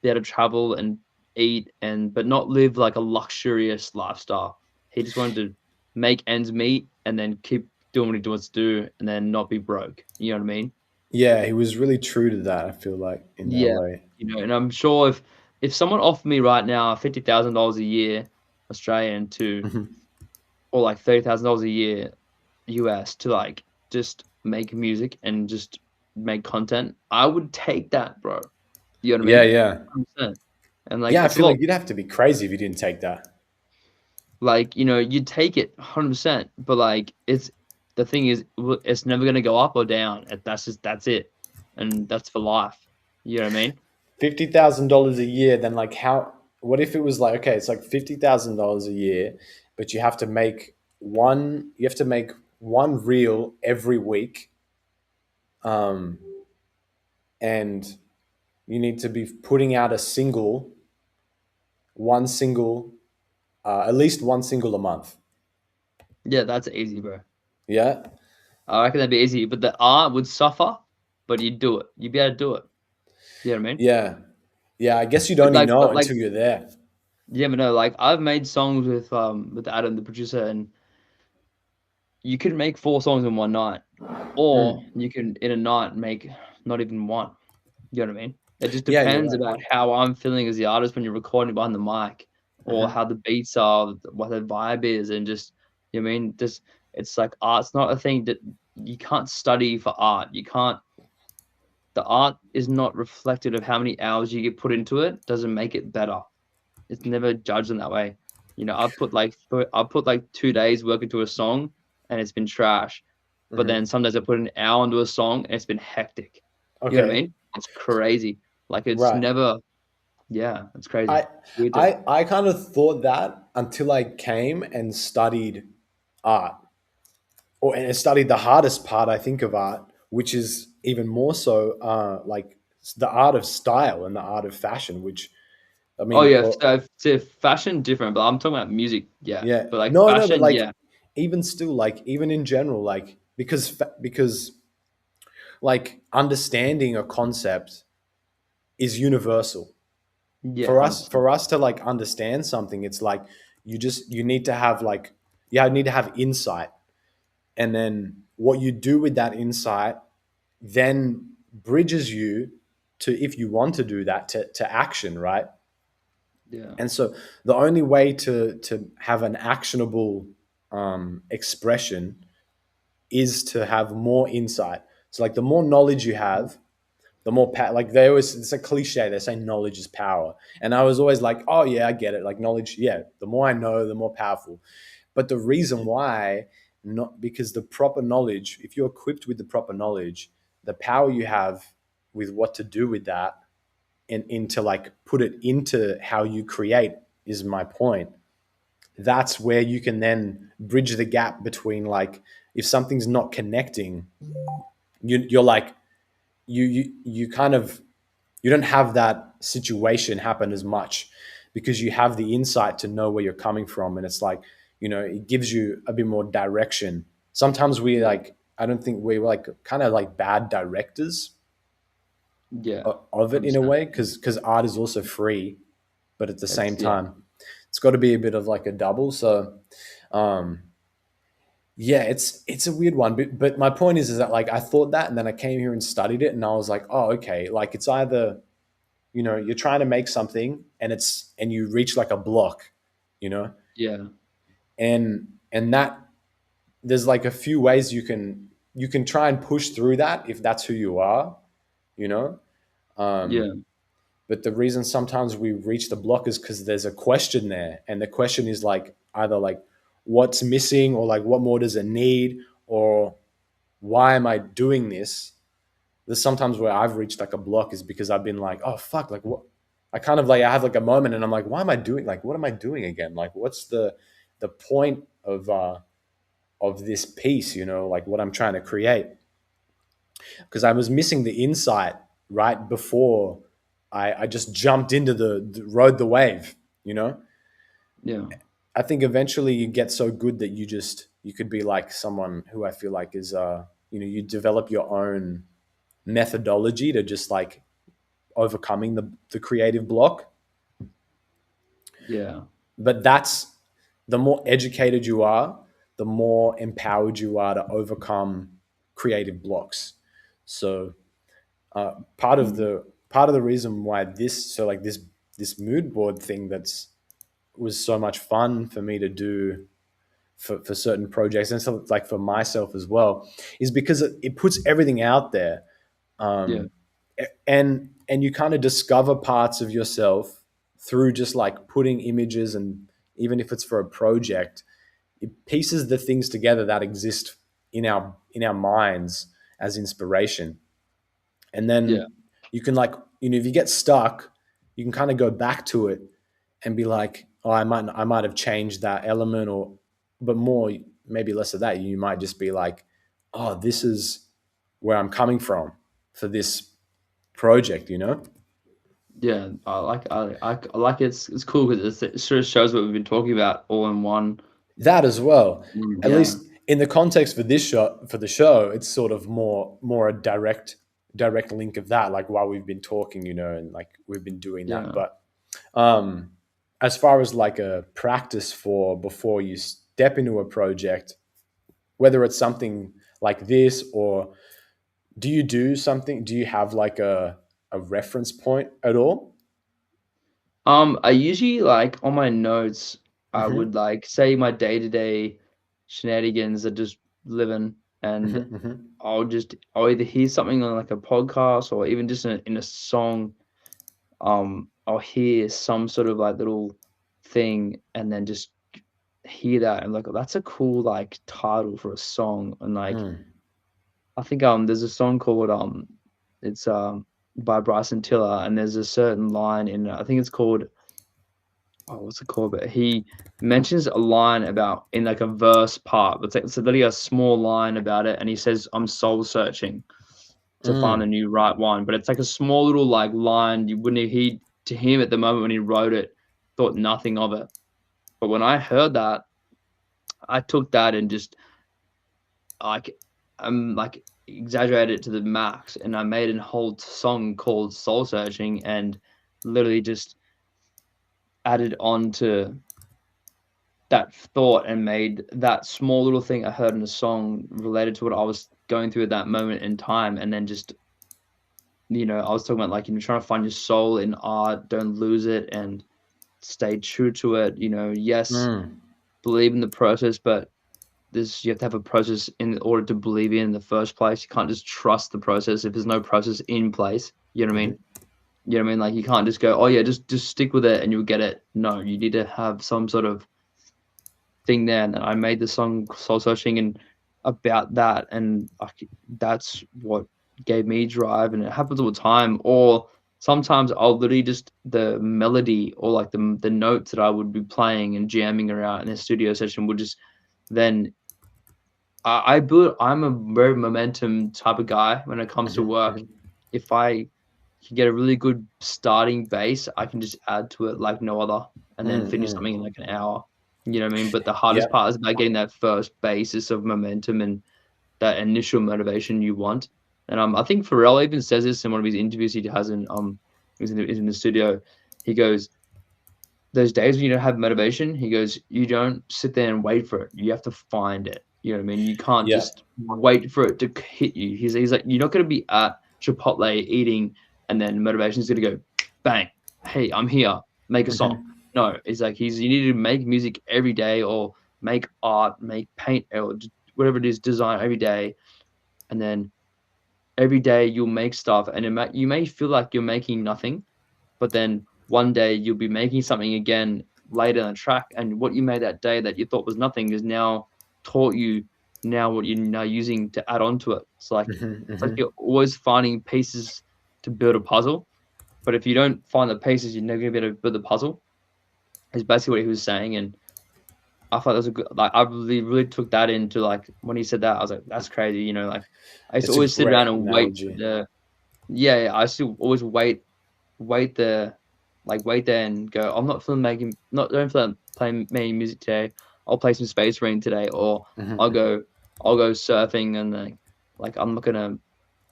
be able to travel and eat and but not live like a luxurious lifestyle. He just wanted to make ends meet and then keep doing what he wants to do and then not be broke. You know what I mean? Yeah, he was really true to that. I feel like in that Yeah, way. and I'm sure if someone offered me right now $50,000 a year Australian to Mhm. or like $30,000 a year US to like just make music and just make content, I would take that, bro. You know what I Yeah, mean? yeah, 100%. And like yeah. I it's a feel lot like you'd have to be crazy if you didn't take that. like, you'd take it 100%, but like the thing is it's never gonna go up or down. That's it. And that's for life. You know what I mean? $50,000 a year, then like how? What if it was like okay, it's like $50,000 a year, but you have to make one. You have to make one reel every week, um, and you need to be putting out a single, one single, at least one single a month. Yeah, that's easy, bro. Yeah, I reckon that'd be easy, but the art would suffer, but you'd do it. You'd be able to do it. You know what I mean? yeah, yeah. I guess you'd But only like know but it like until you're there. you never know. Like I've made songs with Adam, the producer, and you could make 4 songs in one night, or Mm. you can in a night make not even one. You know what I mean? It just Yeah, you're depends right. about how I'm feeling as the artist when you're recording behind the mic, or Hmm. how the beats are, what the vibe is, and just you know what I mean? Just it's like art's not a thing that you can't study for art. You can't the art is not reflective of how many hours you get put into it, doesn't make it better. It's never judged in that way. I've put like 2 days work into a song and it's been trash. But then Hmm. some days I put an hour into a song and it's been hectic. You know what I Okay, mean? It's crazy. Like it's right. never yeah, it's crazy. I Weird thing. I kind of thought that until I came and studied art, or and studied the hardest part I think of art, which is even more so like the art of style and the art of fashion. Which I Oh mean, yeah, or, so fashion different, but I'm talking about music, yeah. yeah, But like no, no, but fashion, like yeah. even still, like even in general, like because like understanding a concept is universal Yeah, for us 100%. to like understand something. It's like you need to have like you need to have insight, and then what you do with that insight then bridges you to, if you want to do that, to action, right? Yeah. And so the only way to have an actionable expression is to have more insight. So like the more knowledge you have, the more like they always, it's a cliche, they say knowledge is power, and I was always like, oh yeah, I get it, like knowledge, yeah, the more I know the more powerful. But the reason why, not because the proper knowledge, if you're equipped with the proper knowledge, the power you have with what to do with that, and into like put it into how you create, is my point. That's where you can then bridge the gap between, like, if something's not connecting, you're like, you kind of, you don't have that situation happen as much, because you have the insight to know where you're coming from, and it's like, it gives you a bit more direction. Sometimes we Yeah. like, I don't think we're like kind of like bad directors Yeah. of it in a 100%. way, because art is also free, but at the It's same yeah. time it's got to be a bit of like a double. So um yeah, it's a weird one, but my point is that like I thought that, and then I came here and studied it, and I was like, oh okay, like it's either, you're trying to make something, and you reach like a block, you know Yeah. and that, there's like a few ways you can try and push through that if that's who you are, you know um Yeah. but the reason sometimes we reach the block is because there's a question there, and the question is like either like what's missing, or like what more does it need, or why am I doing this? there's sometimes where I've reached like a block is because I've been like, oh fuck, like what? I kind of like I have like a moment and I'm like, why am I doing like what am I doing again? Like what's the point of this piece? You know, like what I'm trying to create because I was missing the insight right before I just jumped into rode the wave. You know, Yeah. I think eventually you get so good that you could be like someone who I feel like is you know you develop your own methodology to just like overcoming the creative block. Yeah. But that's the more educated you are, the more empowered you are to overcome creative blocks. So Mm. part of the reason why this mood board thing that's was so much fun for me to do for certain projects and so like for myself as well is because it puts everything out there Yeah. um, and you kind of discover parts of yourself through just like putting images and even if it's for a project it pieces the things together that exist in our minds as inspiration and Yeah. then you can like you know if you get stuck you can kind of go back to it and be like oh I might have changed that element or but more maybe less of that you might just be like oh this is where I'm coming from for this project you know Yeah. I like it's cool because it sort of shows what we've been talking about all in one. that as well at Yeah. least in the context for this show for the show it's sort of more a direct link of that like while we've been talking you know and like we've been doing that Yeah. but um as far as like a practice for before you step into a project whether it's something like this or do you do something do you have like a reference point at all I usually like on my notes, I mm-hmm, would like say my day-to-day shenanigans are just living, and mm-hmm, mm-hmm, I'll either hear something on like a podcast or even just in a song. I'll hear some sort of like little thing and then just hear that and like, "Oh, that's a cool like title for a song." And like mm, I think there's a song called it's by Bryson Tiller and there's a certain line in it, I think it's called oh, what's it called? But he mentions a line about in like a verse part. It's literally a small line about it, and he says, "I'm soul searching to find the mm, new right one." But it's like a small little like line you wouldn't he to him at the moment when he wrote it, thought nothing of it. But when I heard that, I took that and just like like exaggerated it to the max, and I made a whole song called Soul Searching, and literally just added on to that thought and made that small little thing I heard in a song related to what I was going through at that moment in time, and then just, I was talking about, like, trying to find your soul in art, don't lose it, and stay true to it, yes, mm, believe in the process, but this you have to have a process in order to believe in the first place. You can't just trust the process if there's no process in place, you know what I mean? mm-hmm. You know what I mean? Like, you can't just go, "Oh, yeah, just stick with it and you'll get it." No, you need to have some sort of thing there, and then I made the song Soul Searching and about that, and that's what gave me drive, and it happens all the time. Or sometimes I'll literally just the melody or like the notes that I would be playing and jamming around in a studio session would just then I'm a very momentum type of guy when it comes to Mm-hmm. work. Mm-hmm. If I can get a really good starting base, I can just add to it like no other, and then finish Mm-hmm. something in like an hour. You know what I mean? But the hardest Yep. part is about getting that first basis of momentum and that initial motivation you want. And I think Pharrell even says this in one of his interviews he has he's in the studio. He goes, those days when you don't have motivation, he goes, you don't sit there and wait for it. You have to find it. You know what I mean? You can't Yep. just wait for it to hit you. He's like, you're not going to be at Chipotle eating and then motivation is going to go bang. Hey, I'm here. Make a song. Mm-hmm. No, it's like you need to make music every day or make art, make paint or whatever it is, design every day. And then every day you'll make stuff and you may feel like you're making nothing, but then one day you'll be making something again later in the track, and what you made that day that you thought was nothing is now taught you now what you're now using to add on to it. It's like Hmm. you're always finding pieces to build a puzzle, but if you don't find the pieces, you're never gonna be able to build the puzzle, is basically what he was saying, and I thought that was a good like, I really took that into, like when he said that, I was like, "That's crazy," like, I used to It's a always sit great around and wait for analogy. the yeah, I used to always wait there wait there and go, "I'm not feeling making not don't feel like playing making music today. I'll play some Space Rain today," or I'll Hmm. go I'll go surfing and, like, I'm not gonna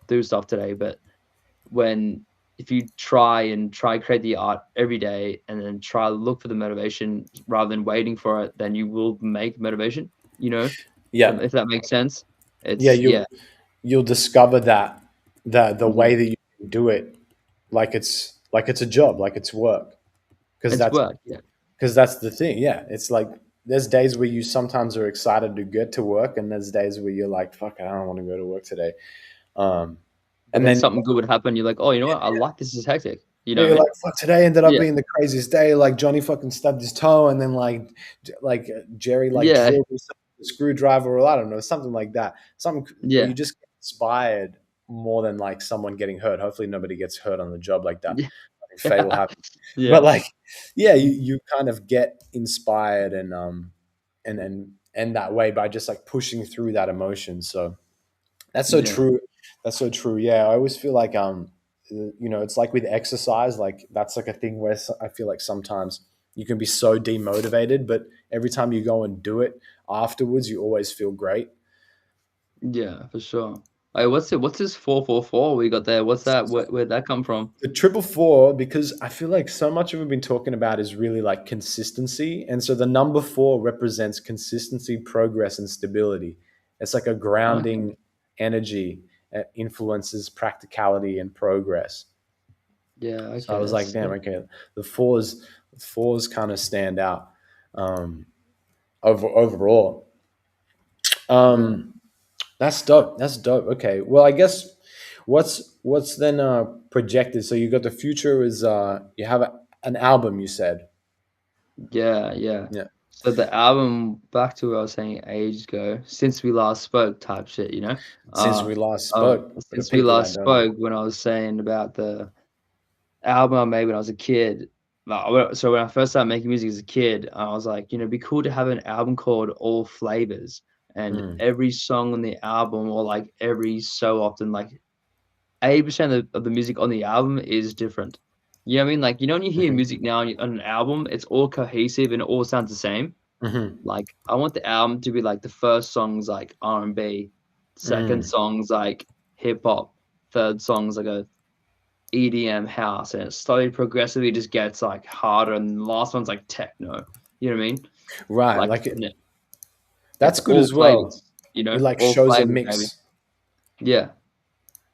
do stuff today, but when if you try create the art every day and then try to look for the motivation rather than waiting for it, then you will make motivation, you know? Yeah, If that makes sense? yeah. It's yeah, You'll discover that the way yeah. that you do it, like it's a job, like it's work, because It's work, yeah. that's the thing. Yeah, it's like there's days where you sometimes are excited to get to work, and there's days where you're like, "Fuck, I don't want to go to work today." Um, But and then then something good would happen, you're like, "Oh, you know what? I like this is hectic." You know yeah, what I you're mean? like, "Fuck, today ended up Yeah. being the craziest day." Like Johnny fucking stubbed his toe, and then Jerry like Yeah. drilled himself with a screwdriver, or I don't know, something like that. Something where you Yeah. just get inspired more than like someone getting hurt. Hopefully, nobody gets hurt on the job like that. Nothing fatal Yeah. happens. But Yeah. like, yeah, you kind of get inspired and that way by just like pushing through that emotion. So that's so Yeah. true. That's so true. Yeah, I always feel like it's like with exercise, like that's like a thing where I feel like sometimes you can be so demotivated, but every time you go and do it afterwards, you always feel great. Yeah, for sure. Hey, what's this 444 we got there? What's that? Where'd that come from? The triple four, because I feel like so much of we've been talking about is really like consistency. And so the number four represents consistency, progress, and stability. It's like a Okay. grounding energy that influences practicality and progress. Yeah, So I okay, was like, that's damn, sick. okay, the fours kind of stand out um, overall. Yeah. Um, that's dope. That's dope. Okay, well, I guess what's then projected. So you got the future is you have an album. You said, Yeah, yeah. yeah. So the album, back to what I was saying ages ago, since we last spoke type shit, Since Uh, we last spoke, for the since we people that last don't know. spoke when I was saying about the album I made when I was a kid. So when I first started making music as a kid, I was like, it'd be cool to have an album called All Flavors, and Mm, every song on the album, or like every so often, like 80% of the music on the album is different. You know what I mean? Like, when you hear hmm music now on an album, it's all cohesive and it all sounds the same. hmm Like, I want the album to be like the first song's like R&B, second mm. song's like hip hop, third song's like a EDM house, and it slowly progressively just gets like harder, and the last one's like techno. You know what I mean? Right, Like, like and it's that's good all as well. flavors, It like all shows a flavors, baby. mix. Yeah.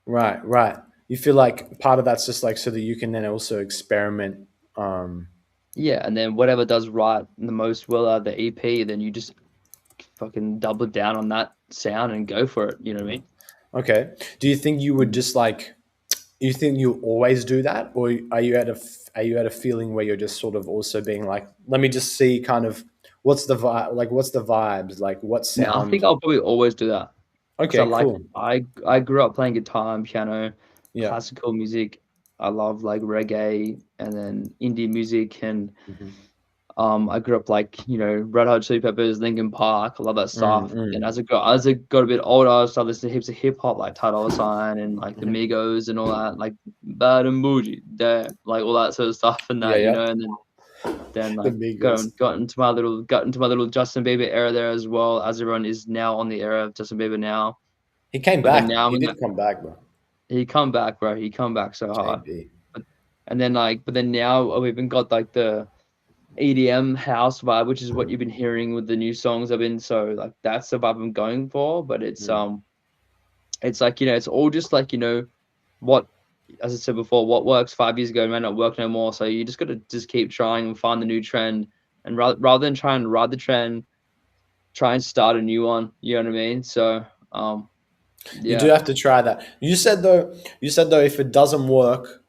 Right, right. You feel like part of that's just like so that you can then also experiment. Um, Yeah, and then whatever does right the most well out of the EP, then you just fucking double down on that sound and go for it, you know what I mean? okay. Do you think you would Mm. just like? You think you always do that, or are you at a feeling where you're just sort of also being like, let me just see kind of what's the vibe, like what's the vibes, like what No, I think sound? I'll probably always do that because Okay, cool. I grew up playing guitar and piano, Yeah. classical music. I love like reggae and then indie music, and Hmm. I grew up like, Red Hot Chili Peppers, Linkin Park. I love that stuff. And Mm, as I got a bit older, I started listening to heaps of hip hop like Ty Dolla Sign and like the mm. Migos and all that, like Bad and Bougie, there, like all that sort of stuff and Yeah, that, yeah. and then The like Migos. got into my little Justin Bieber era there as well, as everyone is now on the era of Justin Bieber now. He came But then back. now I'm He in did that come back, bro. he come back, bro. He come back so hard. JB. But but then now we've even got like the EDM house vibe, which is what you've been hearing with the new songs I've been so like that's the vibe I'm going for. But Mm. it's like, it's all just like, what as I said before, what works 5 years ago might not work no more. So you just gotta just keep trying and find the new trend. And rather than try and ride the trend, try and start a new one. You know what I mean? So You do yeah. have to try that. You said though, if it doesn't work,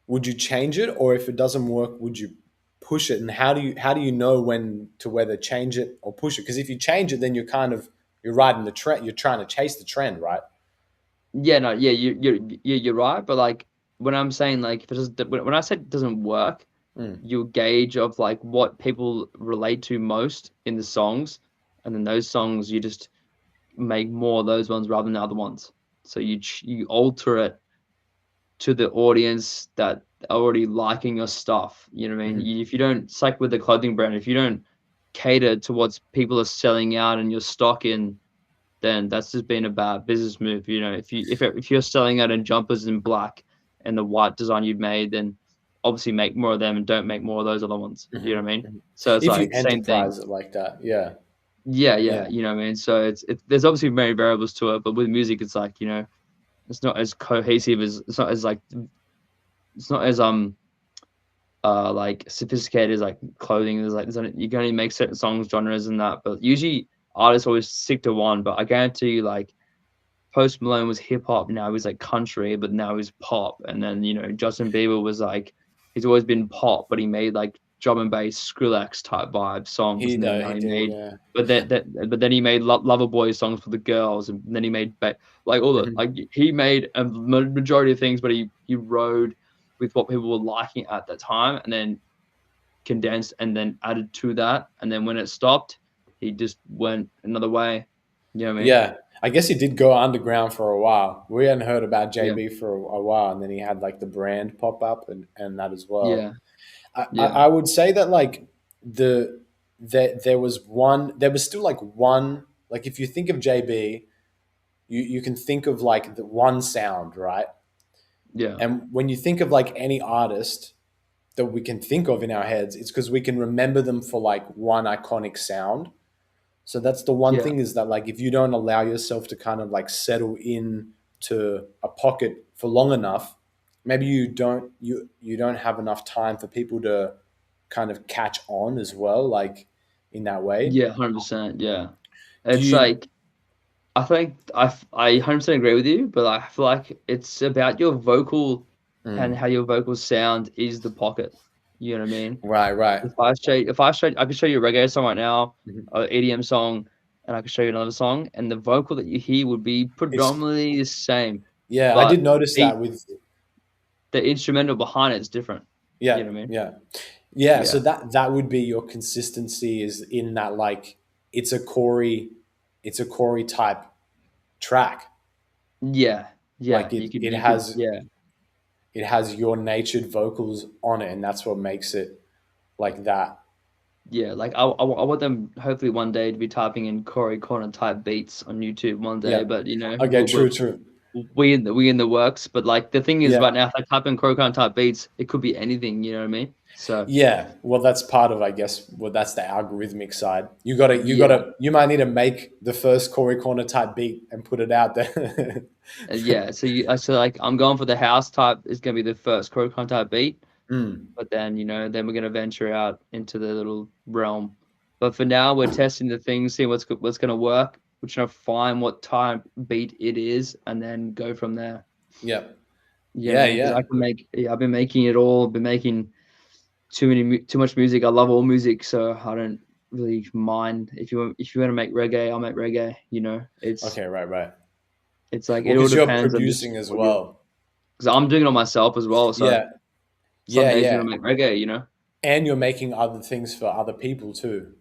would you change it, or if it doesn't work, would you push it? And how do you know when to whether change it or push it? Because if you change it, then you're kind of You're riding the trend. You're trying to chase the trend, right? Yeah, no, yeah, you're right. But like when I'm saying like if it doesn't, when I said it doesn't work, Mm. you gauge of like what people relate to most in the songs, and then those songs you just make more of those ones rather than the other ones. So you alter it to the audience that are already liking your stuff. You know what I mean? Hmm. If you don't, it's like with the clothing brand, if you don't cater to what people are selling out and your stock in, then that's just been a bad business move. You know, if you're selling out in jumpers in black and the white design you've made, then obviously make more of them and don't make more of those other ones. You Hmm. know what I mean? Hmm. So it's If you like same thing. enterprise it like that, yeah, Yeah, yeah. yeah. You know what I mean? So it's there's obviously many variables to it, but with music, it's like it's not as cohesive as it's not as like sophisticated as like clothing. You can only make certain songs, genres, and that. But usually artists always stick to one. But I guarantee you, like Post Malone was hip hop, now he's like country, but now he's pop. And then, Justin Bieber was like, he's always been pop, but he made like drum and bass, Skrillex type vibe songs. And then now He he did, made, yeah. but then he made Lover Boy songs for the girls. And then he made like Hmm. he made a majority of things, but he rode with what people were liking at that time and then condensed and then added to that. And then when it stopped, he just went another way. You know what I mean? Yeah, I guess he did go underground for a while. We hadn't heard about Yeah. JB for a while, and then he had like the brand pop up and that as well. Yeah. I Yeah. would say that like there was still like one, like if you think of JB, you can think of like the one sound, right? Yeah. And when you think of like any artist that we can think of in our heads, it's because we can remember them for like one iconic sound. So that's the one Yeah. thing, is that like if you don't allow yourself to kind of like settle in to a pocket for long enough, maybe you don't have enough time for people to kind of catch on as well, like in that way. Yeah, 100%, yeah. Do It's you? like I think I 100% agree with you, but I feel like it's about your vocal and Mm, how your vocals sound is the pocket. You know what I mean? right, right. I could show you a reggae song right now, Mhm. a EDM song, and I could show you another song, and the vocal that you hear would be It's predominantly the same, Yeah, I but did notice the that with the instrumental behind it is different. You yeah, know what I mean? yeah. Yeah, so Yeah. that would be your consistency, is in that like it's a Corey it's a Corey type track. Yeah. Yeah. Like You could yeah. it has your natured vocals on it, and that's what makes it like that. Yeah, like I want them hopefully one day to be typing in Corey Corner type beats on YouTube one day, Yeah. but Okay, true, true. we in the works. But like the thing is, Yeah. right now, if I type in Corey Corner type beats, it could be anything. You know what I mean? So Yeah. Well, that's part of, I guess, well, that's the algorithmic side. yeah, You might need to make the first Corey Corner type beat and put it out there. yeah. So like I'm going for the house type is gonna be the first Corey Corner type beat, Mm, but then then we're gonna venture out into the little realm. But for now, we're testing the things, seeing what's gonna work. We're trying to find what type beat it is, and then go from there. yeah. Yeah, Yeah, man, because yeah. I can make. Yeah, I've been making it all. Been making too much music. I love all music, so I don't really mind if you want to make reggae, I'll make reggae. Okay, right, right. It's like Well, it all because you're depends on just producing as what you well. because I'm doing it on myself as well. So Yeah. some Yeah, days I'm yeah. gonna make reggae. And you're making other things for other people too.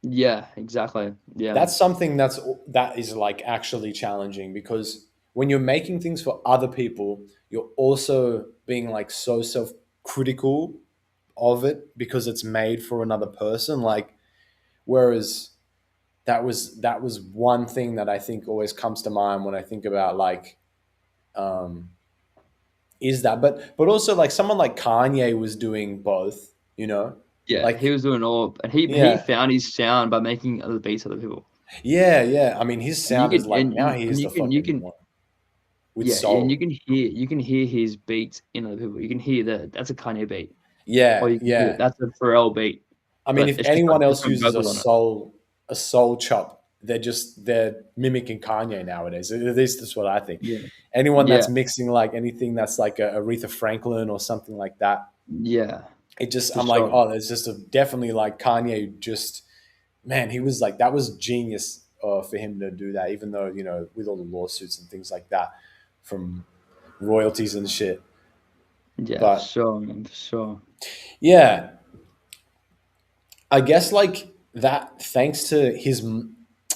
Yeah, exactly. Yeah, That's something that is like actually challenging, because when you're making things for other people, you're also being like so self-critical of it because it's made for another person. Like, whereas that was one thing that I think always comes to mind when I think about like um is that, but also like someone like Kanye was doing both, you know? yeah. He Like, was doing all, and he yeah. found his sound by making other beats other people. Yeah, yeah. I mean, his And you sound is can like, now he and is the you fucking can one with yeah, and soul. you can hear his beats in other people. You can hear that's a Kanye beat. Or Yeah, you can hear yeah. that's a Pharrell beat, I mean, but if it's just got anyone else different uses vocals on it. a soul chop, they're mimicking Kanye nowadays. At least that's what I think. Yeah. Anyone Yeah. that's mixing like anything that's like a Aretha Franklin or something like that, Yeah. it just, For I'm like, sure. oh, there's just definitely like Kanye. Just, man, he was like, that was genius for him to do that, even though, with all the lawsuits and things like that from royalties and shit. Yeah, for But sure, man, for sure. yeah, I guess like that, thanks to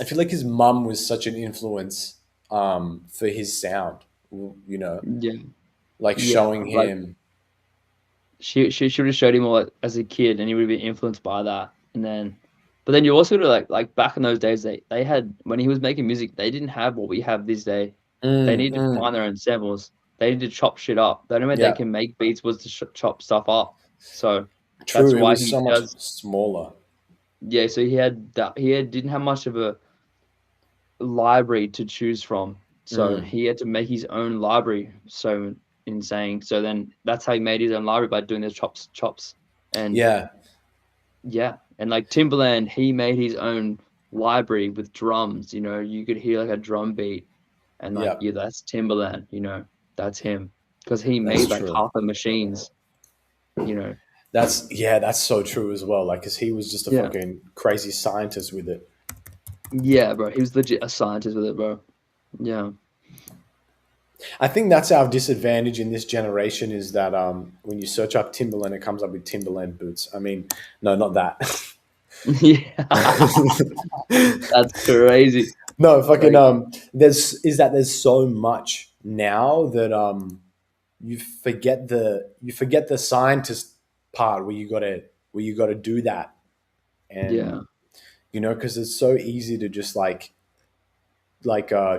I feel like his mum was such an influence for his sound, you know, Yeah, like yeah, showing bro. Like him. she should have showed him all as a kid, and he would have been influenced by that. And then, but then you also got to like back in those days, they had when he was making music, they didn't have what we have this day. They Mm, needed to mm, find their own samples. They needed to chop shit up. The only way they yeah, can make beats was to chop stuff up. So true. that's It why was he so much does. smaller. Yeah, so he had that. Didn't have much of a library to choose from. So Mm, he had to make his own library. So insane. So then that's how he made his own library by doing those chops. And yeah, yeah, and like Timberland, he made his own library with drums. You know, you could hear like a drum beat, and like yeah. yeah, that's Timberland. You know, that's him because he That's made like true. half the machines. You know. That's so true as well. Like, cause he was just a Yeah. fucking crazy scientist with it. Yeah, bro. He was legit a scientist with it, bro. Yeah. I think that's our disadvantage in this generation is that when you search up Timberland, it comes up with Timberland boots. I mean, no, not that. Yeah. That's crazy. No, fucking Like, there's so much now that you forget the scientist part where you gotta do that. yeah, And because it's so easy to just like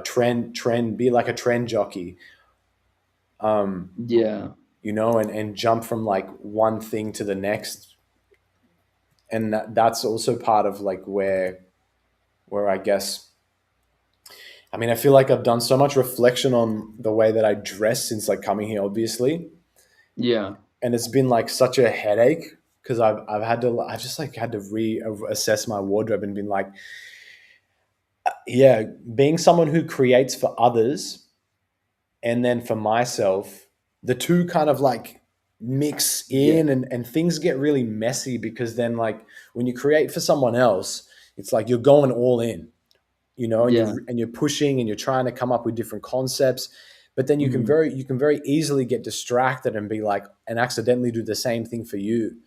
trend be like a trend jockey, yeah, and jump from like one thing to the next. And that's also part of like where I guess, I mean, I feel like I've done so much reflection on the way that I dress since like coming here, obviously, yeah, and it's been like such a headache because I've just like had to reassess my wardrobe and been like, yeah, being someone who creates for others and then for myself, the two kind of like mix yeah, in, and things get really messy because then like when you create for someone else, it's like you're going all in, and yeah, you're pushing and you're trying to come up with different concepts, but then mm, you can very easily get distracted and be like and accidentally do the same thing for you.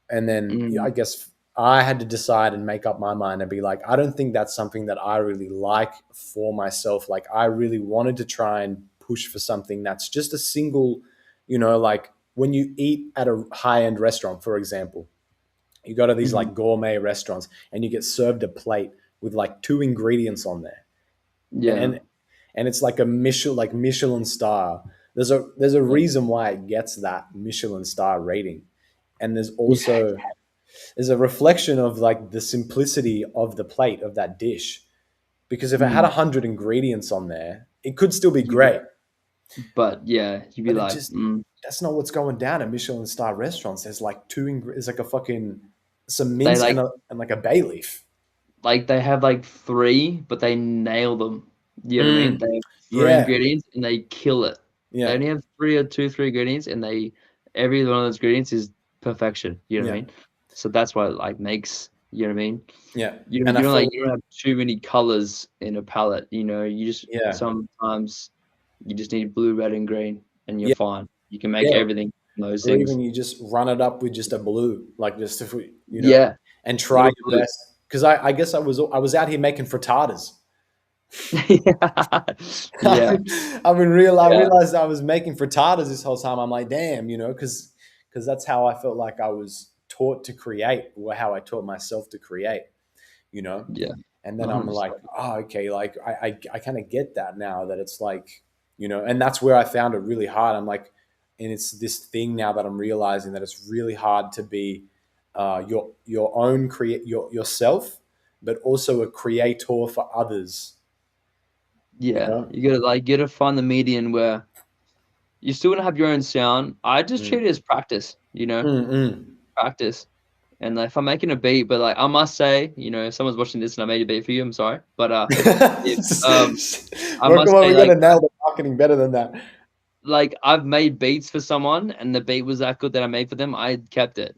And then I mm, guess I had to decide and make up my mind and be like, I don't think that's something that I really like for myself. Like I really wanted to try and push for something that's just a single, like when you eat at a high end restaurant, for example, you go to these mm, like gourmet restaurants and you get served a plate with like two ingredients on there, and yeah, it's like a Michelin star. There's a yeah, reason why it gets that Michelin star rating, and yeah, there's a reflection of like the simplicity of the plate of that dish. Because if it had mm, 100 ingredients on there, it could still be you, great, but yeah, you'd be but like, that's not what's going down at Michelin star restaurants. There's like there's like a fucking some they mince and like a bay leaf. they have like three, but they nail them. You know what I mean? Mm, They have three yeah, ingredients and they kill it. They yeah, only have three ingredients, and every one of those ingredients is perfection. You know what I yeah, mean? So that's what it like makes. You know what I mean? yeah. You don't And I you don't like feel, you don't have too many colors in a palette. You know, you just yeah, sometimes you just need blue, red, and green, and you're yeah, fine. You can make yeah. everything from those Or even things. you just run it up with just a blue, like just if we, Yeah, and try little your blue. best. Because I guess I was out here making frittatas. Yeah, I yeah, realized I was making frittatas this whole time. I'm like, damn, because that's how I felt like I was taught to create, or how I taught myself to create, you know. yeah, And then I'm like, 100%. oh, okay, like I kind of get that now, that it's like, and that's where I found it really hard. I'm like, and it's this thing now that I'm realizing that it's really hard to be your own yourself, but also a creator for others, you Yeah, know. you gotta find the median where you still gonna have your own sound. I just Mm. treat it as practice, Mm-mm. practice. And like, if I'm making a beat, but like I must say, if someone's watching this and I made a beat for you, I'm sorry, but if I Well, come must on, say we gotta nail the marketing better than that. like I've made beats for someone and the beat was that good that I made for them, I kept it.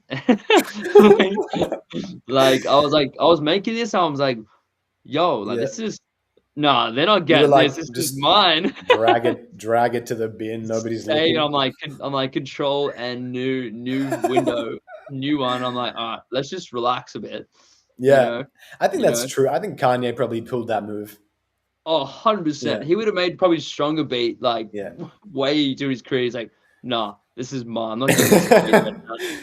Like I was making this, I was like, yo, like Yeah. this is nah, they're not You were getting this. like, This is just mine. drag it to the bin. Nobody's Stay looking. I'm like control and new window, new one. I'm like, all right, let's just relax a bit, you Yeah. know, I think you that's know. true. I think Kanye probably pulled that move. Oh, 100%. Yeah. He would have made probably stronger beat like Yeah. way through his career. He's like, nah, this is mine. I'm not giving this to Jay-Z.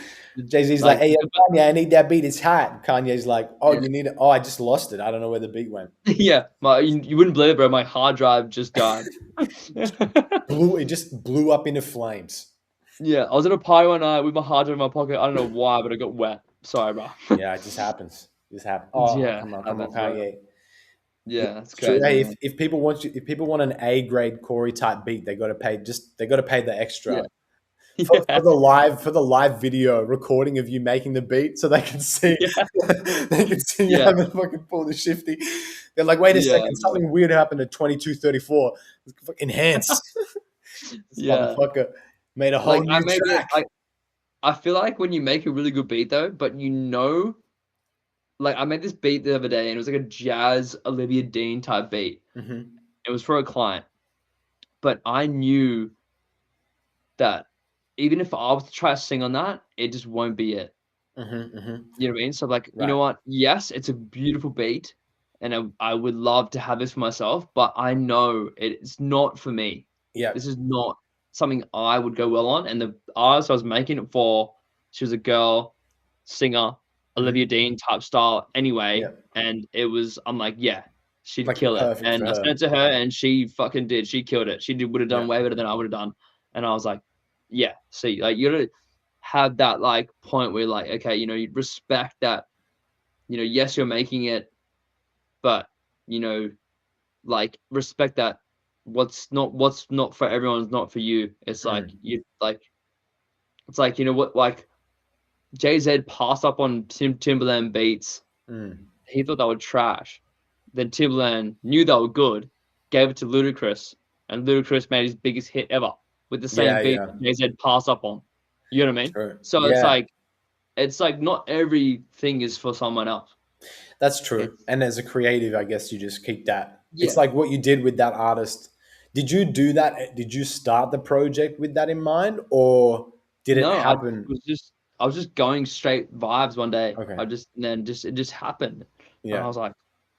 Jay-Z's like, Like, hey, yo, Kanye, I need that beat. It's hot. Kanye's like, oh, yeah, you need it. Oh, I just lost it. I don't know where the beat went. yeah. You wouldn't believe it, bro. My hard drive just died. It just blew up into flames. Yeah, I was at a party one night with my hard drive in my pocket. I don't know why, but it got wet. Sorry, bro. Yeah, it just happens. It just happens. Oh, Yeah, come on, happens, bro. Kanye. Yeah, Yeah, that's it's true. crazy, Hey, man. if people want you, if people want an A grade Corey type beat, they got to pay the Yeah, extra yeah, for the live video recording of you making the beat, so they can see yeah, they can see you yeah, having fucking pull the shifty. They're like, wait a yeah, second, bro. something weird happened at 22:34. Enhance. This Yeah. motherfucker made a whole Like new track. I feel like when you make a really good beat though, but you know, like I made this beat the other day and it was like a jazz Olivia Dean type beat. Hmm. It was for a client, but I knew that even if I was to try to sing on that, it just won't be it. Hmm. Hmm. You know what I mean? So like, you know Right. what? Yes, it's a beautiful beat, and I would love to have this for myself, but I know it's not for me. Yeah. This is not something I would go well on. And the artist I was making it for, she was a girl singer, Hmm. Olivia Dean type style Yeah. anyway. And it was, I'm like, yeah, she'd Like kill it. perfect for And I her. sent it to her, and she fucking did. She killed it. She did would have Yeah. done way better than I would have done. And I was like, yeah, see, like you gotta have that like point where like, okay, you know, you respect that, you know, yes, you're making it, but you know, like respect that what's not for everyone is not for you. It's like Mm. you like it's like you know what like Jay-Z passed up on Timberland beats. Mm. He thought they were trash. Then Timberland knew they were good, gave it to Ludacris, and Ludacris made his biggest hit ever with the same Yeah. beat Yeah. that Jay-Z passed up on. You know what I mean? True. So Yeah. it's like not everything is for someone else. That's true. It's And as a creative, I guess you just keep that. It's yeah. like what you did with that artist. Did you do that? Did you start the project with that in mind, or did it No, happen? I was just going straight vibes one day. Okay. I just and then just it just happened. And Yeah.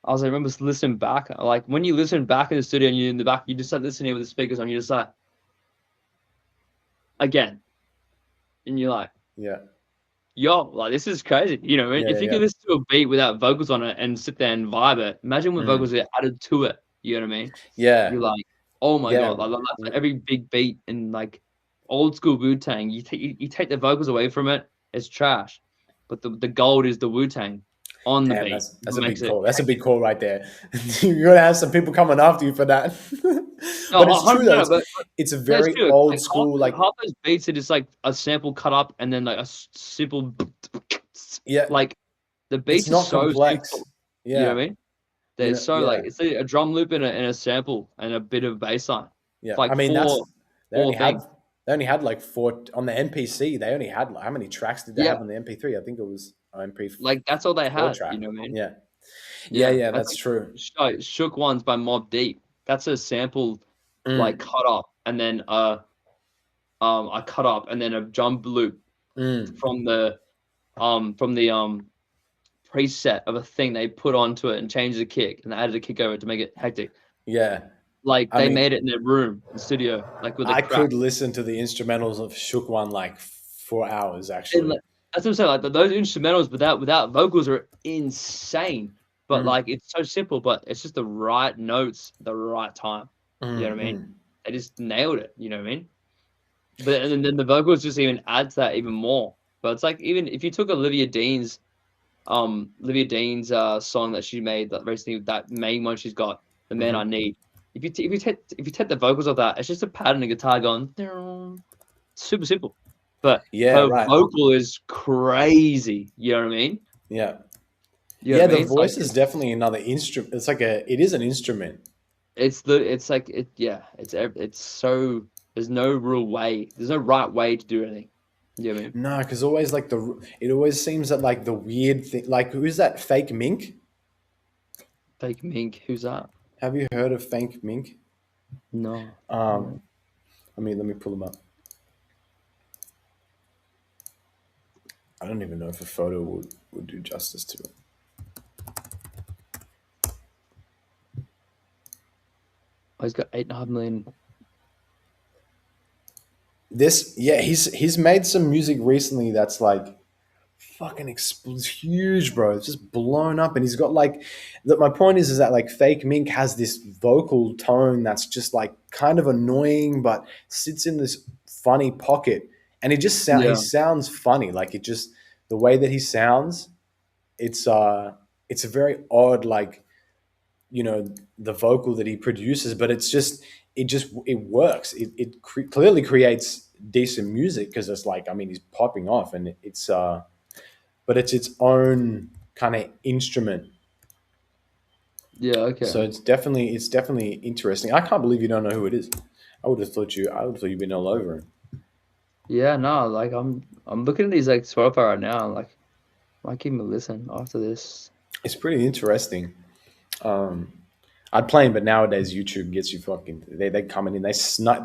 I remember listening back, like when you listen back in the studio and you're in the back, you just start listening with the speakers on, you just like again. And you're like, Yeah. yo, like this is crazy. You know, Yeah. if you Yeah. can listen to a beat without vocals on it and sit there and vibe it, imagine when Mm. vocals are added to it. You know what I mean? Yeah. You're like, oh my Yeah. god, like that's like every big beat in like old school Wu Tang. You take the vocals away from it, it's trash. But the gold is the Wu Tang on the Damn, beat. that's What a makes big it call. That's a big hectic. call right there. You're gonna have some people coming after you for that. No, But it's true though. 100%. It's a That's very true. old Like school. Like, half those beats are just like a sample cut up and then like a simple yeah, like the it's beats are not so complex. simple. You know Yeah. what I mean? They're so like Yeah. it's a drum loop and a sample and a bit of bass line. Yeah. It's I like mean, they only four have things. they only had like four on the MPC. They only had like, how many tracks did they Yeah, have on the MP3? I think it was like that's all they four had. You track. know what I mean? Yeah. Yeah. Yeah, Yeah. that's That's like true. Shook Ones by Mobb Deep. That's a sample like Mm. cut up and then I cut up and then a drum loop Mm. from the preset of a thing they put onto it and changed the kick and added a kick over it to make it hectic. Yeah. Like I they mean, made it in their room, in the studio, like with a I crack. could listen to the instrumentals of Shook One like for hours And actually. like, that's what I'm saying. Like those instrumentals without vocals are insane. But Mm. like it's so simple, but it's just the right notes, the right time. You know Mm. what I mean? Mm. They just nailed it. You know what I mean? But and then the vocals just even add to that even more. But it's like even if you took Olivia Dean's song that she made that recently, that main one she's got, The Man I Mhm. Need. If you take the vocals of that, it's just a pad and a guitar going super simple. But Yeah, her right. vocal is crazy. You know what I mean? Yeah. You know Yeah, what I the mean? It's like voice is definitely another instrument. It is an instrument. it's like it yeah, it's so there's no real way. There's no right way to do anything. You know what I mean? No, because always like it always seems that like the weird thing, like who's that fake mink? Fake Mink. Who's that? Have you heard of Fake Mink? No. Um, No. let me pull them up. I don't even know if a photo would do justice to it. Oh, he's got 8.5 million. This, yeah, he's made some music recently that's like fucking huge, bro. It's just blown up, and he's got like. My point is that like Fake Mink has this vocal tone that's just like kind of annoying, but sits in this funny pocket, and he Yeah. sounds funny. Like it just the way that he sounds, it's a very odd like you know the vocal that he produces, but it works. Clearly creates decent music because it's like I mean he's popping off, and it's but it's its own kind of instrument. Yeah. Okay. So it's definitely interesting. I can't believe you don't know who it is. I would have thought you'd been all over him. Yeah. No. Like I'm looking at these like Spotify right now. Like, might give him a listen after this. It's pretty interesting. Um, I'd play him, but nowadays YouTube gets you fucking. They coming in. They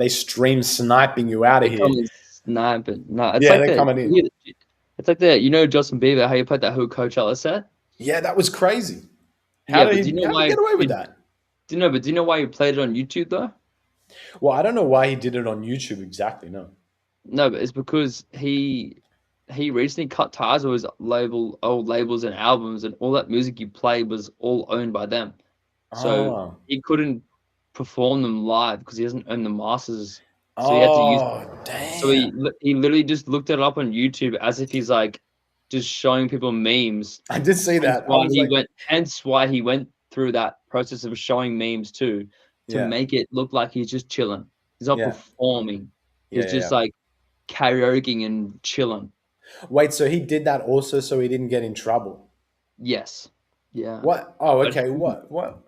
stream sniping you out They of come here. and snipe it. No, it's Yeah, like they're the. coming in. It's like the Justin Bieber, how you played that whole Coachella set. Yeah, that was crazy. Yeah, but do you know How did he why? get away with that? But do you know why you played it on YouTube though? Well, I don't know why he did it on YouTube exactly. No. No, but it's because he recently cut ties with his old labels and albums, and all that music you played was all owned by them. So Oh. he couldn't perform them live because he doesn't own the masters. So he had to use. Oh, So damn. he literally just looked it up on YouTube as if he's like just showing people memes. I did see that. I was like, Hence why he went through that process of showing memes too, to yeah, make it look like he's just chilling. He's not yeah, performing. yeah, He's yeah, just yeah. like karaokeing and chilling. Wait, so he did that also so he didn't get in trouble? Yes. Yeah. What? Oh, But okay. What? What?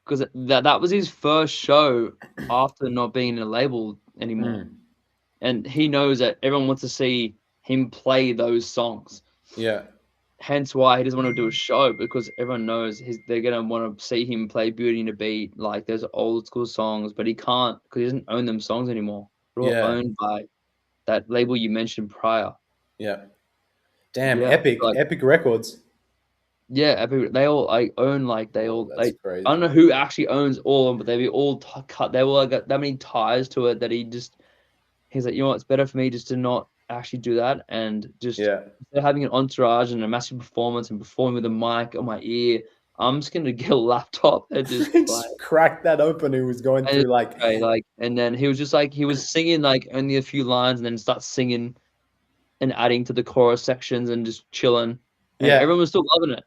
because that was his first show after not being in a label anymore. Mm, And he knows that everyone wants to see him play those songs. yeah, Hence why he doesn't want to do a show, because everyone knows they're gonna want to see him play Beauty and the Beat, like those old school songs, but he can't because he doesn't own them songs anymore. They're all yeah, owned by that label you mentioned prior. yeah. Damn, Yeah, like Epic Records. yeah, they all like own Oh, that's I don't crazy. know who actually owns all of them, but they be all cut. They all got that many ties to it that he's like, you know what, it's better for me just to not actually do that and just Yeah. instead of having an entourage and a massive performance and performing with a mic on my ear, I'm just gonna get a laptop and just play. Just cracked that open. He was going And through like, and then he was just like he was singing like only a few lines and then start singing and adding to the chorus sections and just chilling. And yeah, everyone was still loving it.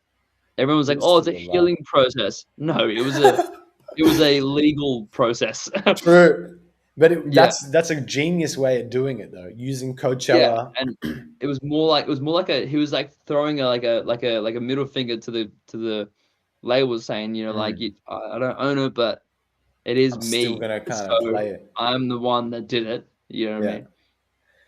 Everyone was it like, was "Oh, to it's a the love. healing process." No, it was a legal process. True, but Yeah, that's a genius way of doing it though. Using yeah, Coachella. and it was more like he was like throwing a middle finger to the label, saying, like Mm, I don't own it, but it is I'm still me, gonna kind of so play it. I'm the one that did it. You know what I Yeah. mean?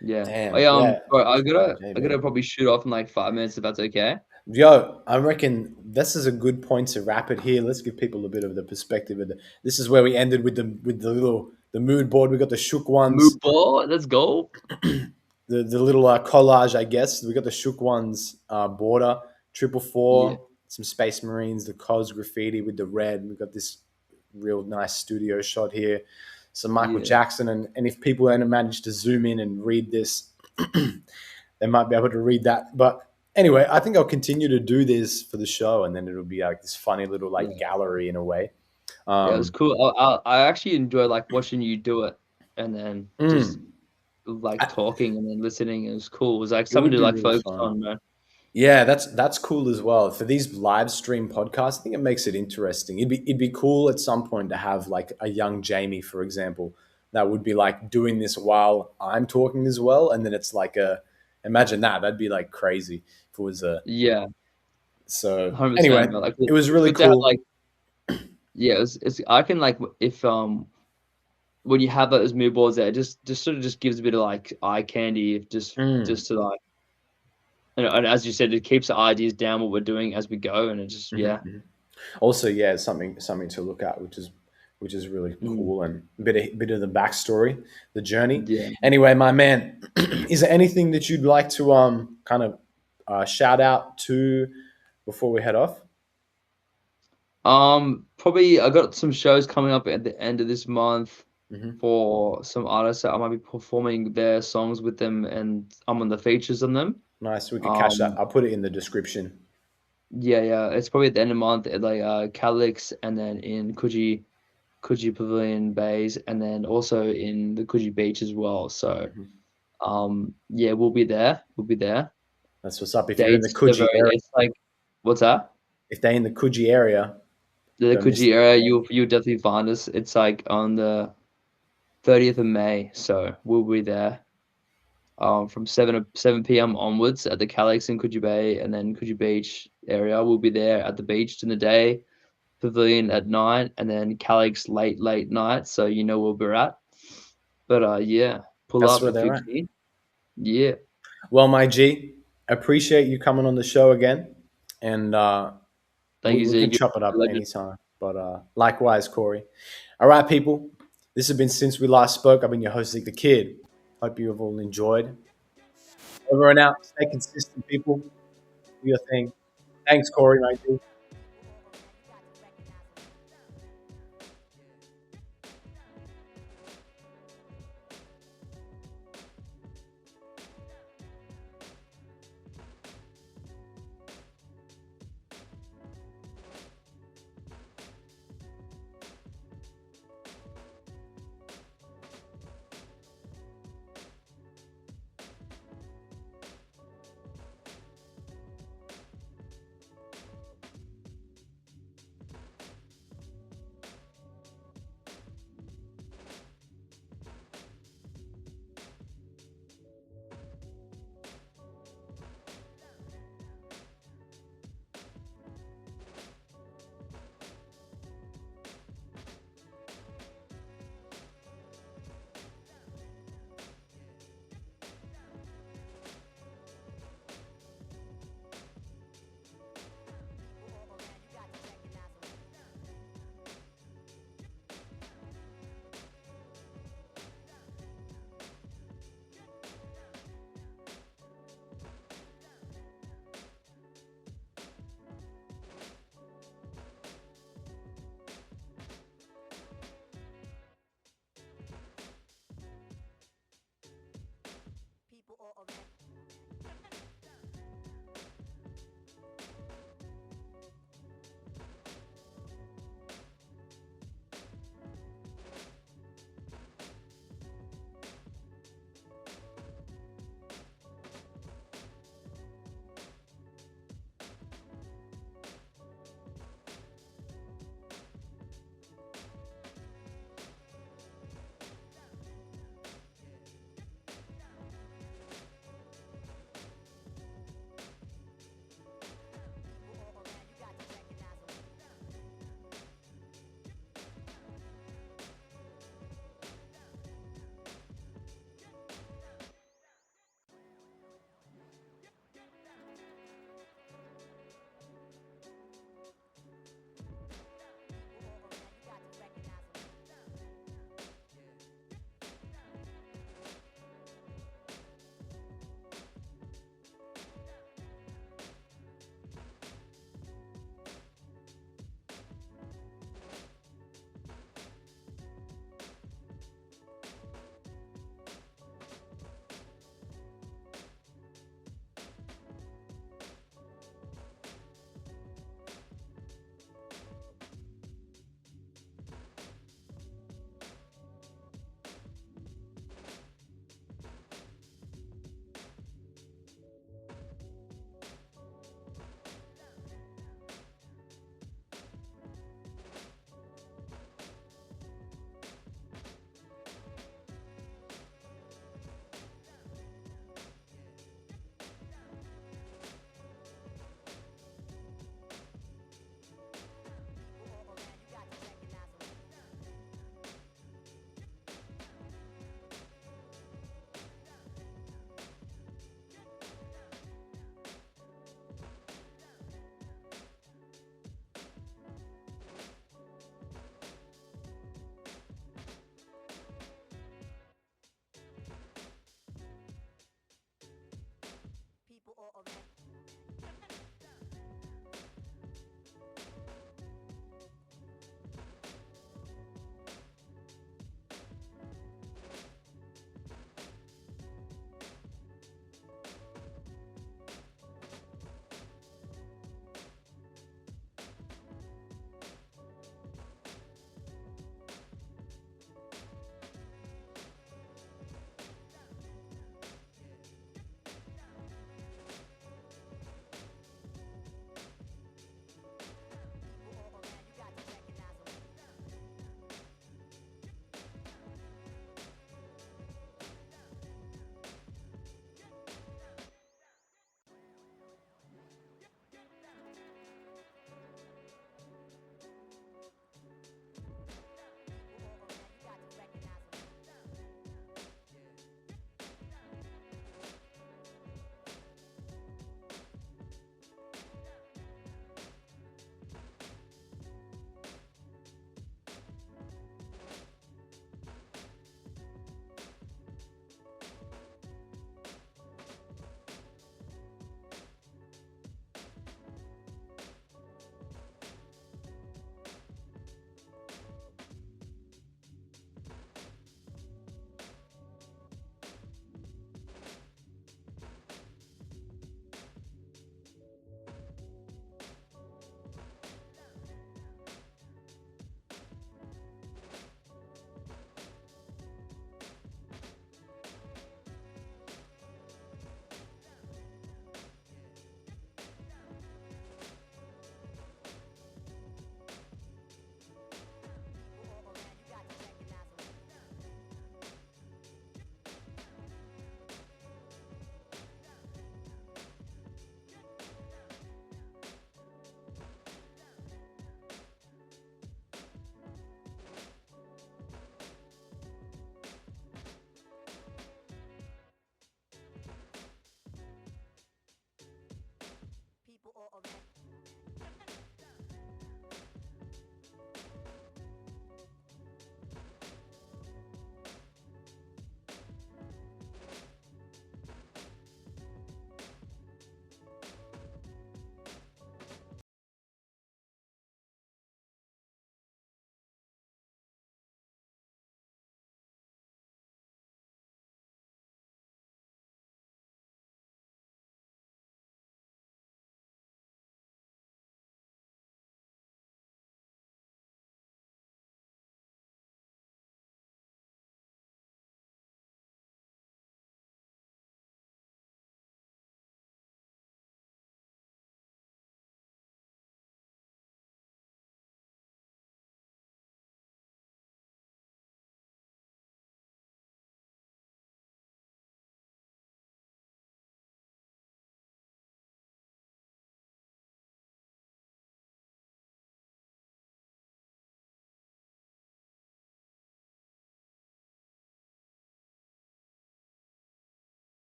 Yeah. Damn. Yeah. Bro, Fucking J, I gotta man. probably shoot off in like 5 minutes if that's okay. Yo, I reckon this is a good point to wrap it here. Let's give people a bit of the perspective of the. This is where we ended with the little the mood board. We got the shook Move ones, ball, let's go. the little collage, I guess. We got the shook ones border triple Yeah, four, some Space Marines, the cos graffiti with the red. We got this real nice studio shot here. Some Michael yeah, Jackson, and if people don't manage to zoom in and read this, they might be able to read that. But anyway, I think I'll continue to do this for the show, and then it'll be like this funny little like yeah. gallery in a way. Yeah, it was Um, cool. I actually enjoy like watching you do it and then just mm, like talking and then listening. It was cool. It was like it something would to be like really focus fun. on, man. Yeah, that's cool as well. For these live stream podcasts, I think it makes it interesting. It'd be cool at some point to have like a young Jamie, for example, that would be like doing this while I'm talking as well, and then it's like a imagine that that'd be like crazy if it was a Yeah, so 100%. anyway, But like it was it's really good to have cool. like yeah, it's I can like if when you have those mood boards there, it just sort of just gives a bit of like eye candy if Mm, just to like and as you said, it keeps the ideas down what we're doing as we go and it just mhm, yeah. mhm. Also, yeah, it's something to look at, which is really Mm, cool, and bit of the backstory, the journey. yeah. Anyway, my man, is there anything that you'd like to kind of shout out to before we head off? Probably I got some shows coming up at the end of this month Hmm. for some artists that I might be performing their songs with them, and I'm on the features on them. Nice. We could catch that. Um, I'll put it in the description. yeah, yeah, it's probably at the end of the month at like Calix, and then in Coogee Pavilion Bays, and then also in the Coogee Beach as well. So Mhm. yeah, we'll be there. We'll be there. That's what's up. If you're in the Dates are Coogee very. area, It's like what's that? if they're in the Coogee area, The don't miss Coogee the area. event. You'll definitely find us. It's like on the 30th of May, so we'll be there. From 7 p.m. onwards at the Calix in Coogee Bay, and then Coogee Beach area. We'll be there at the beach in the day, Pavilion at night, and then Calix late night. So you know where we're at. But yeah, pull That's up where if they're you're at. keen. Yeah, Well, my G, appreciate you coming on the show again, and thank you, we can Zeke. chop it You're up a legend. anytime. But likewise, Corey. All right, people. This has been Since We Last Spoke. I've been your host, Zeke the Kid. Hope you have all enjoyed. Over and out. Stay consistent, people. Do your thing. Thanks, Corey, mate.